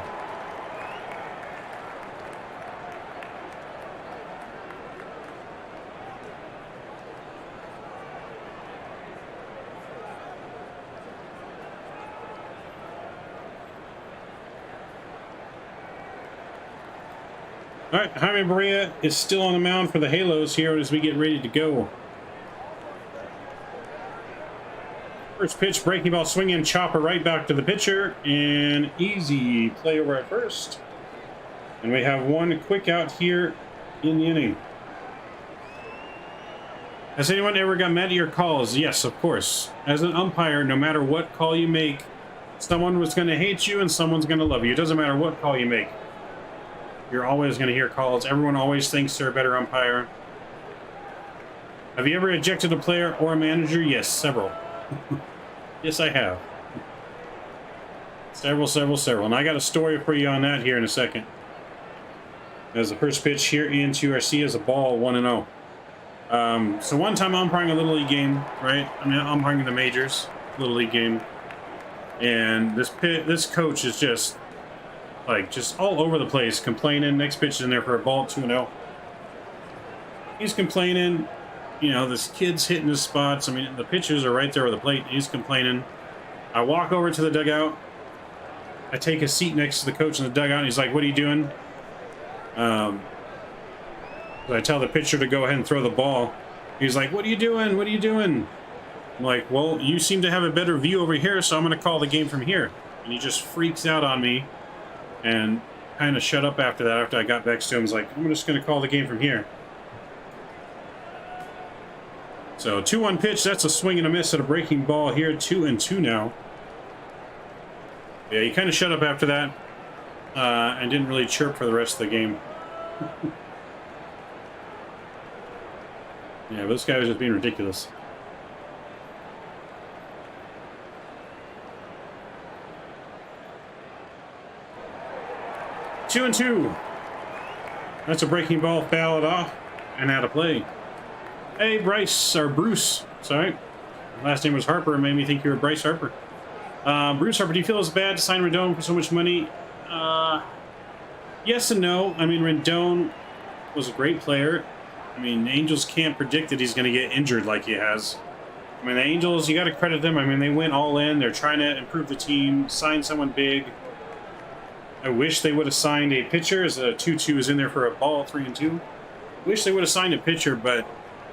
All right, Jaime Barria is still on the mound for the Halos here as we get ready to go. First pitch, breaking ball, swinging, chopper right back to the pitcher, and easy play over at first. And we have one quick out here in the inning. Has anyone ever got mad at your calls? Yes, of course. As an umpire, no matter what call you make, someone was going to hate you and someone's going to love you. It doesn't matter what call you make. You're always going to hear calls. Everyone always thinks they're a better umpire. Have you ever ejected a player or a manager? Yes, several. Yes, I have. Several. And I got a story for you on that here in a second. As the first pitch here into Arcia is a ball, 1-0. So one time umpiring a Little League game, right? I mean, umpiring the majors, Little League game. And this coach is just all over the place, complaining. Next pitch is in there for a ball, 2-0. He's complaining. You know, this kid's hitting his spots. I mean, the pitchers are right there with the plate. He's complaining. I walk over to the dugout. I take a seat next to the coach in the dugout, and he's like, "What are you doing?" So I tell the pitcher to go ahead and throw the ball. He's like, "What are you doing? What are you doing?" I'm like, "Well, you seem to have a better view over here, so I'm going to call the game from here." And he just freaks out on me and kind of shut up after that. After I got back to him, he's like, "I'm just going to call the game from here." So 2-1 pitch, that's a swing and a miss at a breaking ball here, 2-2 now. Yeah, he kind of shut up after that and didn't really chirp for the rest of the game. Yeah, but this guy was just being ridiculous. Two and two. That's a breaking ball, fouled off, and out of play. Hey, Bruce. Sorry. Last name was Harper. It made me think you were Bryce Harper. Bruce Harper, do you feel it's bad to sign Rendon for so much money? Yes and no. I mean, Rendon was a great player. I mean, the Angels can't predict that he's going to get injured like he has. I mean, the Angels, you got to credit them. I mean, they went all in. They're trying to improve the team, sign someone big. I wish they would have signed a pitcher, as a 2-2 is in there for a ball, 3-2. Wish they would have signed a pitcher, but,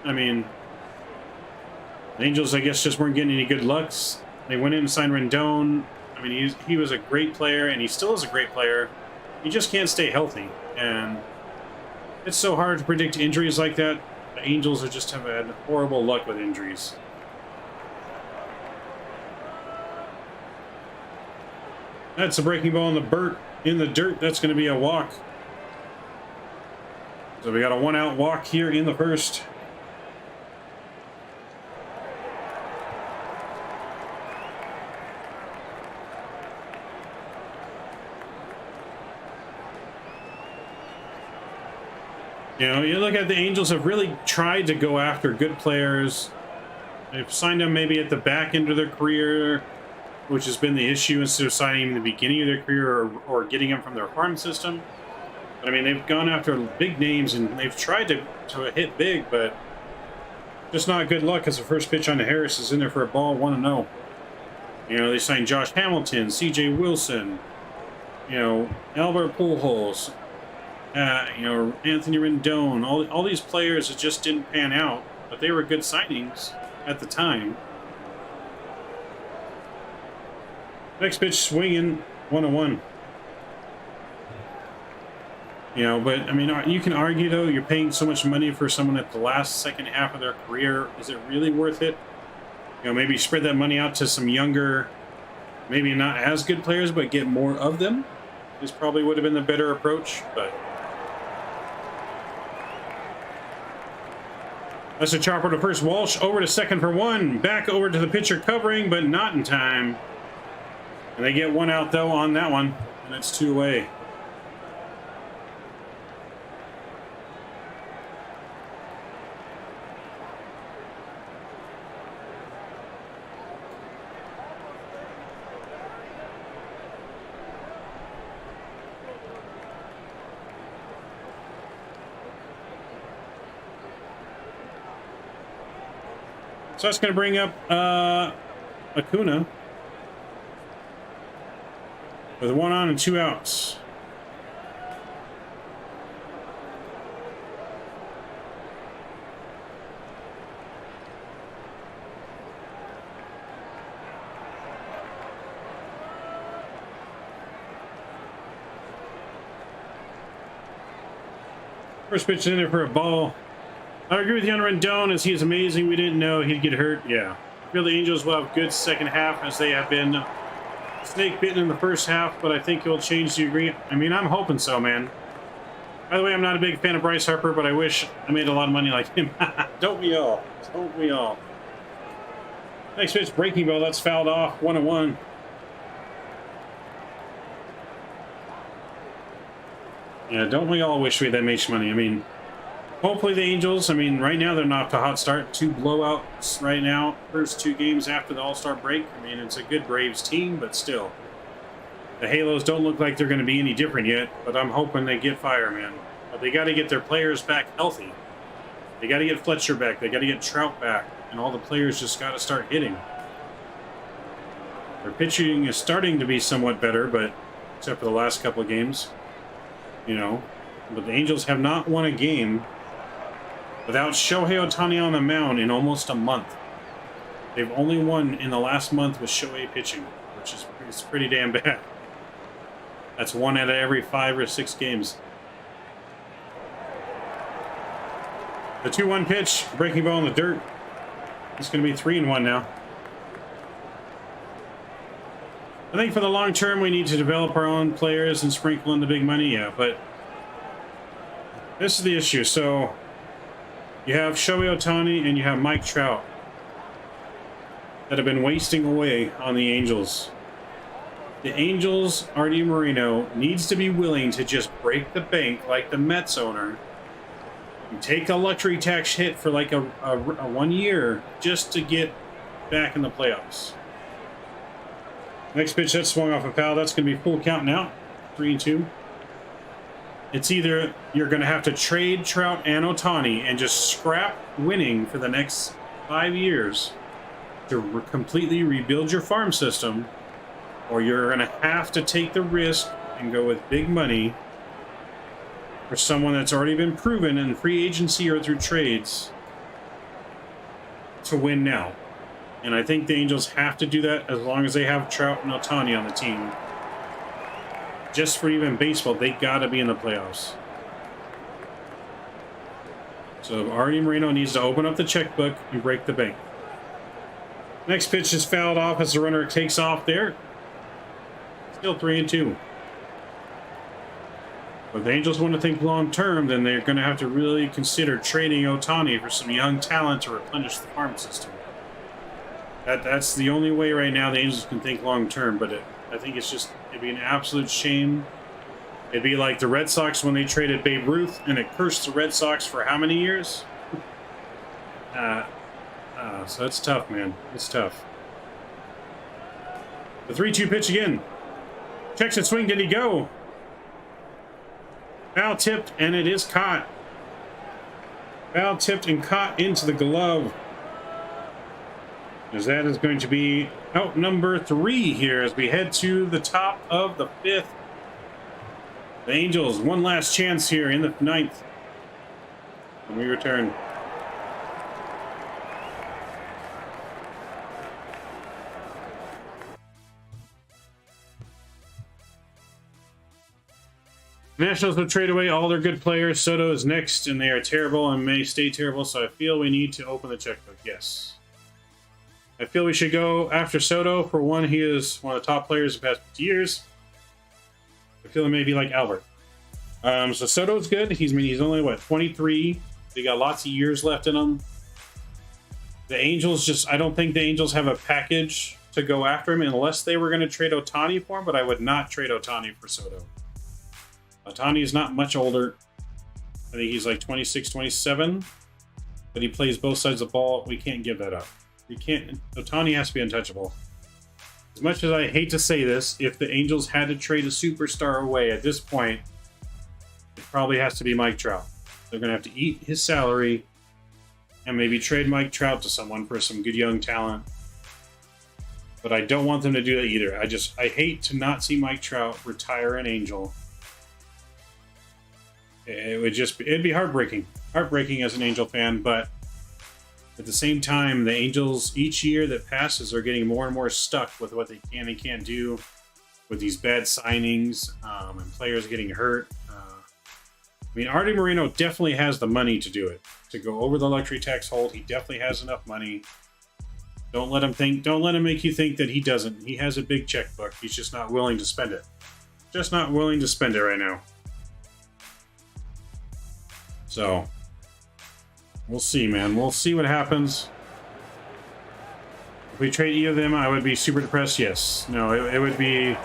I mean, the Angels, I guess, just weren't getting any good lucks. They went in and signed Rendon. I mean, he was a great player, and he still is a great player. He just can't stay healthy, and it's so hard to predict injuries like that. The Angels have just have had horrible luck with injuries. That's a breaking ball in the dirt. That's going to be a walk. So we got a 1-out walk here in the first. You know, you look at the Angels have really tried to go after good players. They've signed them maybe at the back end of their career, which has been the issue, instead of signing them in the beginning of their career or getting them from their farm system. But I mean, they've gone after big names and they've tried to hit big, but just not good luck, as the first pitch on Harris is in there for a ball, 1-0. You know, they signed Josh Hamilton, C.J. Wilson, you know, Albert Pujols, you know, Anthony Rendon, all these players that just didn't pan out, but they were good signings at the time. Next pitch swinging, 1-1. You know, but I mean, you can argue though, you're paying so much money for someone at the second half of their career. Is it really worth it? You know, maybe spread that money out to some younger, maybe not as good players, but get more of them. This probably would have been the better approach, but that's a chopper to first. Walsh over to second for 1. Back over to the pitcher covering, but not in time. And they get 1 out, though, on that one. And it's 2 away. So that's going to bring up Acuna with 1 on and 2 outs. First pitch in there for a ball. I agree with you on Rendon, as he is amazing. We didn't know he'd get hurt. Yeah. I feel the Angels will have good second half, as they have been snake bitten in the first half, but I think he'll change. Do you agree? I mean, I'm hoping so, man. By the way, I'm not a big fan of Bryce Harper, but I wish I made a lot of money like him. Don't we all? Don't we all? Next pitch, breaking ball. That's fouled off. 1-1. Yeah, don't we all wish we had that much money? I mean, hopefully the Angels, I mean, right now they're not off to a hot start. 2 blowouts right now. First 2 games after the All-Star break. I mean, it's a good Braves team, but still. The Halos don't look like they're going to be any different yet, but I'm hoping they get fire, man. But they got to get their players back healthy. They got to get Fletcher back. They got to get Trout back. And all the players just got to start hitting. Their pitching is starting to be somewhat better, but except for the last couple of games. You know, but the Angels have not won a game without Shohei Ohtani on the mound in almost a month. They've only won in the last month with Shohei pitching, which is pretty damn bad. That's 1 out of every 5 or 6 games. The 2-1 pitch, breaking ball in the dirt. It's going to be 3-1 now. I think for the long term, we need to develop our own players and sprinkle in the big money, yeah, but this is the issue. So you have Shohei Ohtani and you have Mike Trout that have been wasting away on the Angels. The Angels, Artie Moreno, needs to be willing to just break the bank like the Mets owner and take a luxury tax hit for like a 1 year just to get back in the playoffs. Next pitch, that swung off a foul. That's going to be full count now. 3-2. It's either you're going to have to trade Trout and Ohtani and just scrap winning for the next 5 years to completely rebuild your farm system, or you're going to have to take the risk and go with big money for someone that's already been proven in free agency or through trades to win now. And I think the Angels have to do that as long as they have Trout and Ohtani on the team. Just for even baseball, they got to be in the playoffs. So Artie Moreno needs to open up the checkbook and break the bank. Next pitch is fouled off as the runner takes off there. Still 3-2. But if the Angels want to think long term, then they're going to have to really consider trading Ohtani for some young talent to replenish the farm system. That's the only way right now the Angels can think long term, but I think it'd be an absolute shame. It'd be like the Red Sox when they traded Babe Ruth, and it cursed the Red Sox for how many years? So that's tough, man. It's tough. The 3-2 pitch again. Checks it, swing. Did he go? Foul tipped, and it is caught. Foul tipped and caught into the glove. As that is going to be out number 3 here as we head to the top of the 5th. The Angels, one last chance here in the 9th. When we return. Nationals will trade away all their good players. Soto is next, and they are terrible and may stay terrible, so I feel we need to open the checkbook. Yes. I feel we should go after Soto. For one, he is one of the top players in the past 50 years. I feel it may be like Albert. So Soto's good. He's only, what, 23? They got lots of years left in him. The Angels I don't think the Angels have a package to go after him unless they were going to trade Ohtani for him, but I would not trade Ohtani for Soto. Ohtani is not much older. I think he's like 26, 27, but he plays both sides of the ball. We can't give that up. You can't. Ohtani has to be untouchable. As much as I hate to say this, if the Angels had to trade a superstar away at this point, it probably has to be Mike Trout. They're going to have to eat his salary and maybe trade Mike Trout to someone for some good young talent. But I don't want them to do that either. I hate to not see Mike Trout retire an Angel. It'd be heartbreaking. Heartbreaking as an Angel fan, but at the same time, the Angels, each year that passes, are getting more and more stuck with what they can and can't do with these bad signings and players getting hurt. I mean, Artie Moreno definitely has the money to do it, to go over the luxury tax hold. He definitely has enough money. Don't let him make you think that he doesn't. He has a big checkbook. He's just not willing to spend it. Just not willing to spend it right now. So we'll see, man. We'll see what happens. If we trade either of them, I would be super depressed. Yes. No, it would be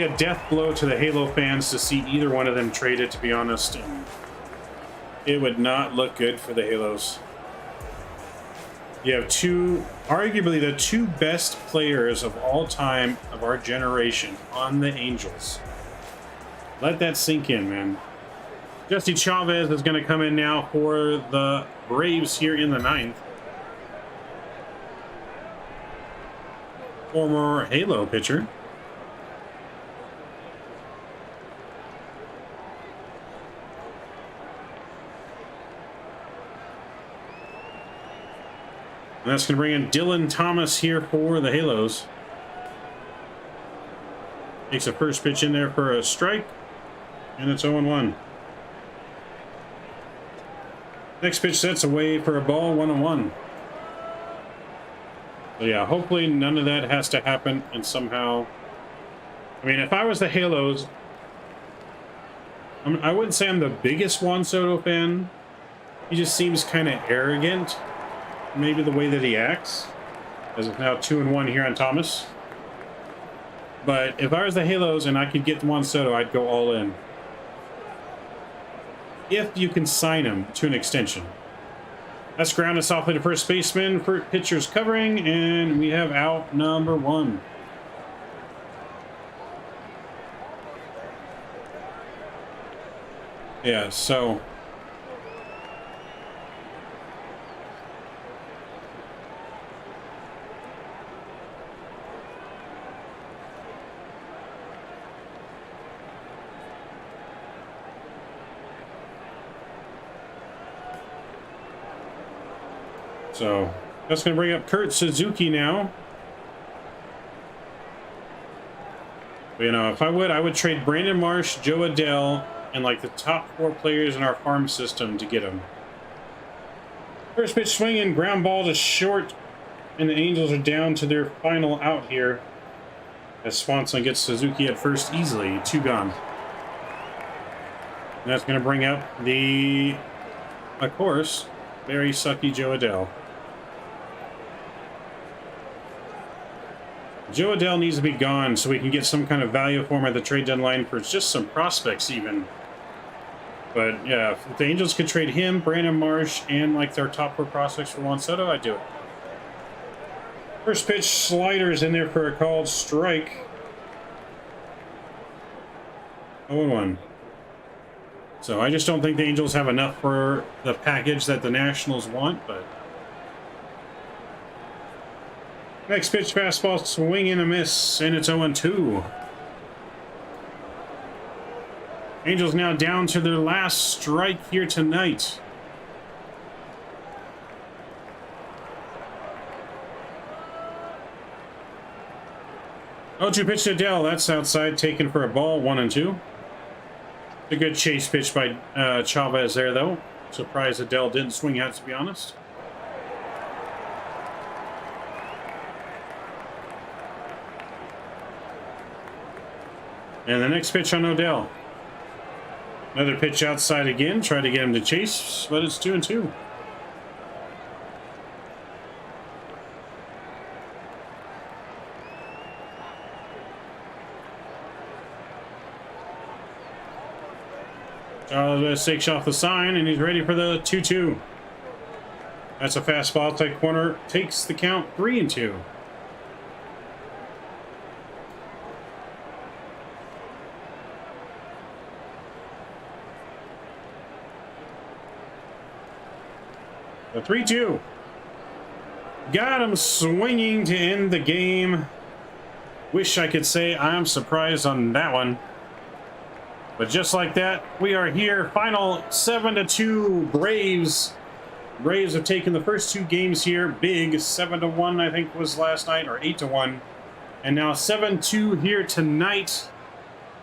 a death blow to the Halo fans to see either one of them traded, to be honest. And it would not look good for the Halos. You have arguably the 2 best players of all time of our generation on the Angels. Let that sink in, man. Jesse Chavez is going to come in now for the Braves here in the 9th. Former Halo pitcher. And that's going to bring in Dylan Thomas here for the Halos. Takes a first pitch in there for a strike. And it's 0-1. Next pitch sets away for a ball, 1-1. So yeah, hopefully none of that has to happen, and somehow... I mean, if I was the Halos, I wouldn't say I'm the biggest Juan Soto fan. He just seems kind of arrogant. Maybe the way that he acts. As of now, 2-1 here on Thomas. But if I was the Halos and I could get Juan Soto, I'd go all in. If you can sign him to an extension. That's grounded softly to first baseman. For pitcher's covering, and we have out number 1. Yeah, so that's going to bring up Kurt Suzuki now. But, you know, if I would trade Brandon Marsh, Joe Adele, and like the top 4 players in our farm system to get him. First pitch swinging, ground ball to short, and the Angels are down to their final out here. As Swanson gets Suzuki at first easily, 2 gone. And that's going to bring up the, of course, very sucky Joe Adele. Joe Adele needs to be gone so we can get some kind of value for him at the trade deadline for just some prospects even. But yeah, if the Angels could trade him, Brandon Marsh, and like their top 4 prospects for Juan Soto, I'd do it. First pitch, sliders in there for a called strike. 0-1. So I just don't think the Angels have enough for the package that the Nationals want, but next pitch, fastball, swing and a miss, and it's 0-2. Angels now down to their last strike here tonight. Oh, 2 pitch to Adele. That's outside, taken for a ball, 1-2. A good chase pitch by Chavez there, though. Surprised Adele didn't swing out, to be honest. And the next pitch on Odell. Another pitch outside again. Try to get him to chase, but it's 2-2. Charles shakes off the sign, and he's ready for the 2-2. That's a fastball. Outside corner takes the count, 3-2. The 3-2. Got him swinging to end the game. Wish I could say I'm surprised on that one. But just like that, we are here. Final 7-2 Braves. Braves have taken the first 2 games here. Big 7-1, I think was last night, or 8-1. And now 7-2 here tonight.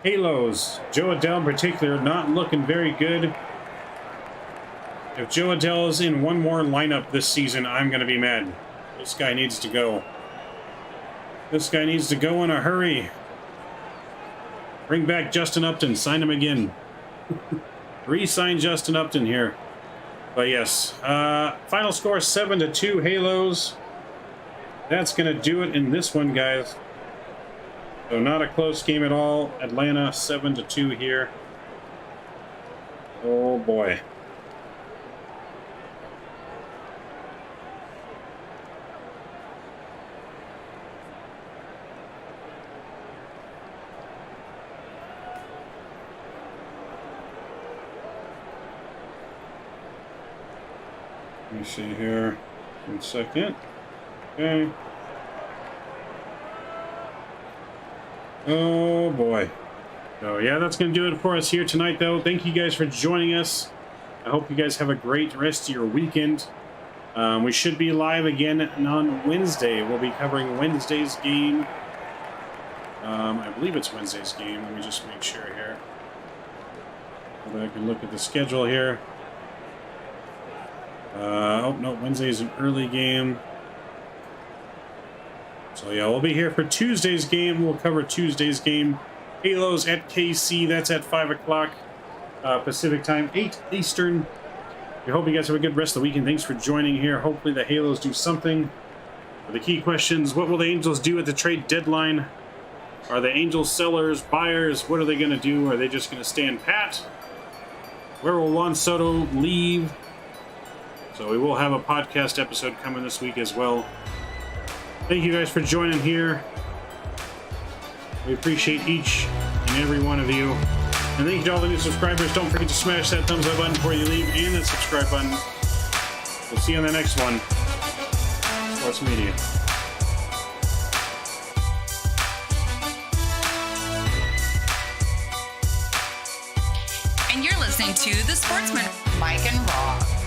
Halos. Joe Adele in particular not looking very good. If Joe Adele is in one more lineup this season, I'm going to be mad. This guy needs to go. This guy needs to go in a hurry. Bring back Justin Upton. Sign him again. Re-sign Justin Upton here. But yes, final score 7-2 Halos. That's going to do it in this one, guys. So not a close game at all. Atlanta 7-2 here. Oh boy. Let me see here. 1 second. Okay. Oh boy. So yeah, that's going to do it for us here tonight, though. Thank you guys for joining us. I hope you guys have a great rest of your weekend. We should be live again on Wednesday. We'll be covering Wednesday's game. I believe it's Wednesday's game. Let me just make sure here. Go back and look at the schedule here. Oh, no, Wednesday is an early game. So, yeah, we'll be here for Tuesday's game. We'll cover Tuesday's game. Halos at KC. That's at 5 o'clock Pacific time, 8 Eastern. We hope you guys have a good rest of the weekend. Thanks for joining here. Hopefully the Halos do something. The key questions, what will the Angels do at the trade deadline? Are the Angels sellers, buyers? What are they going to do? Are they just going to stand pat? Where will Juan Soto leave? So we will have a podcast episode coming this week as well. Thank you guys for joining here. We appreciate each and every one of you. And thank you to all the new subscribers. Don't forget to smash that thumbs up button before you leave and that subscribe button. We'll see you on the next one. Sports Media. And you're listening to The Sportsmen, Mike and Rob.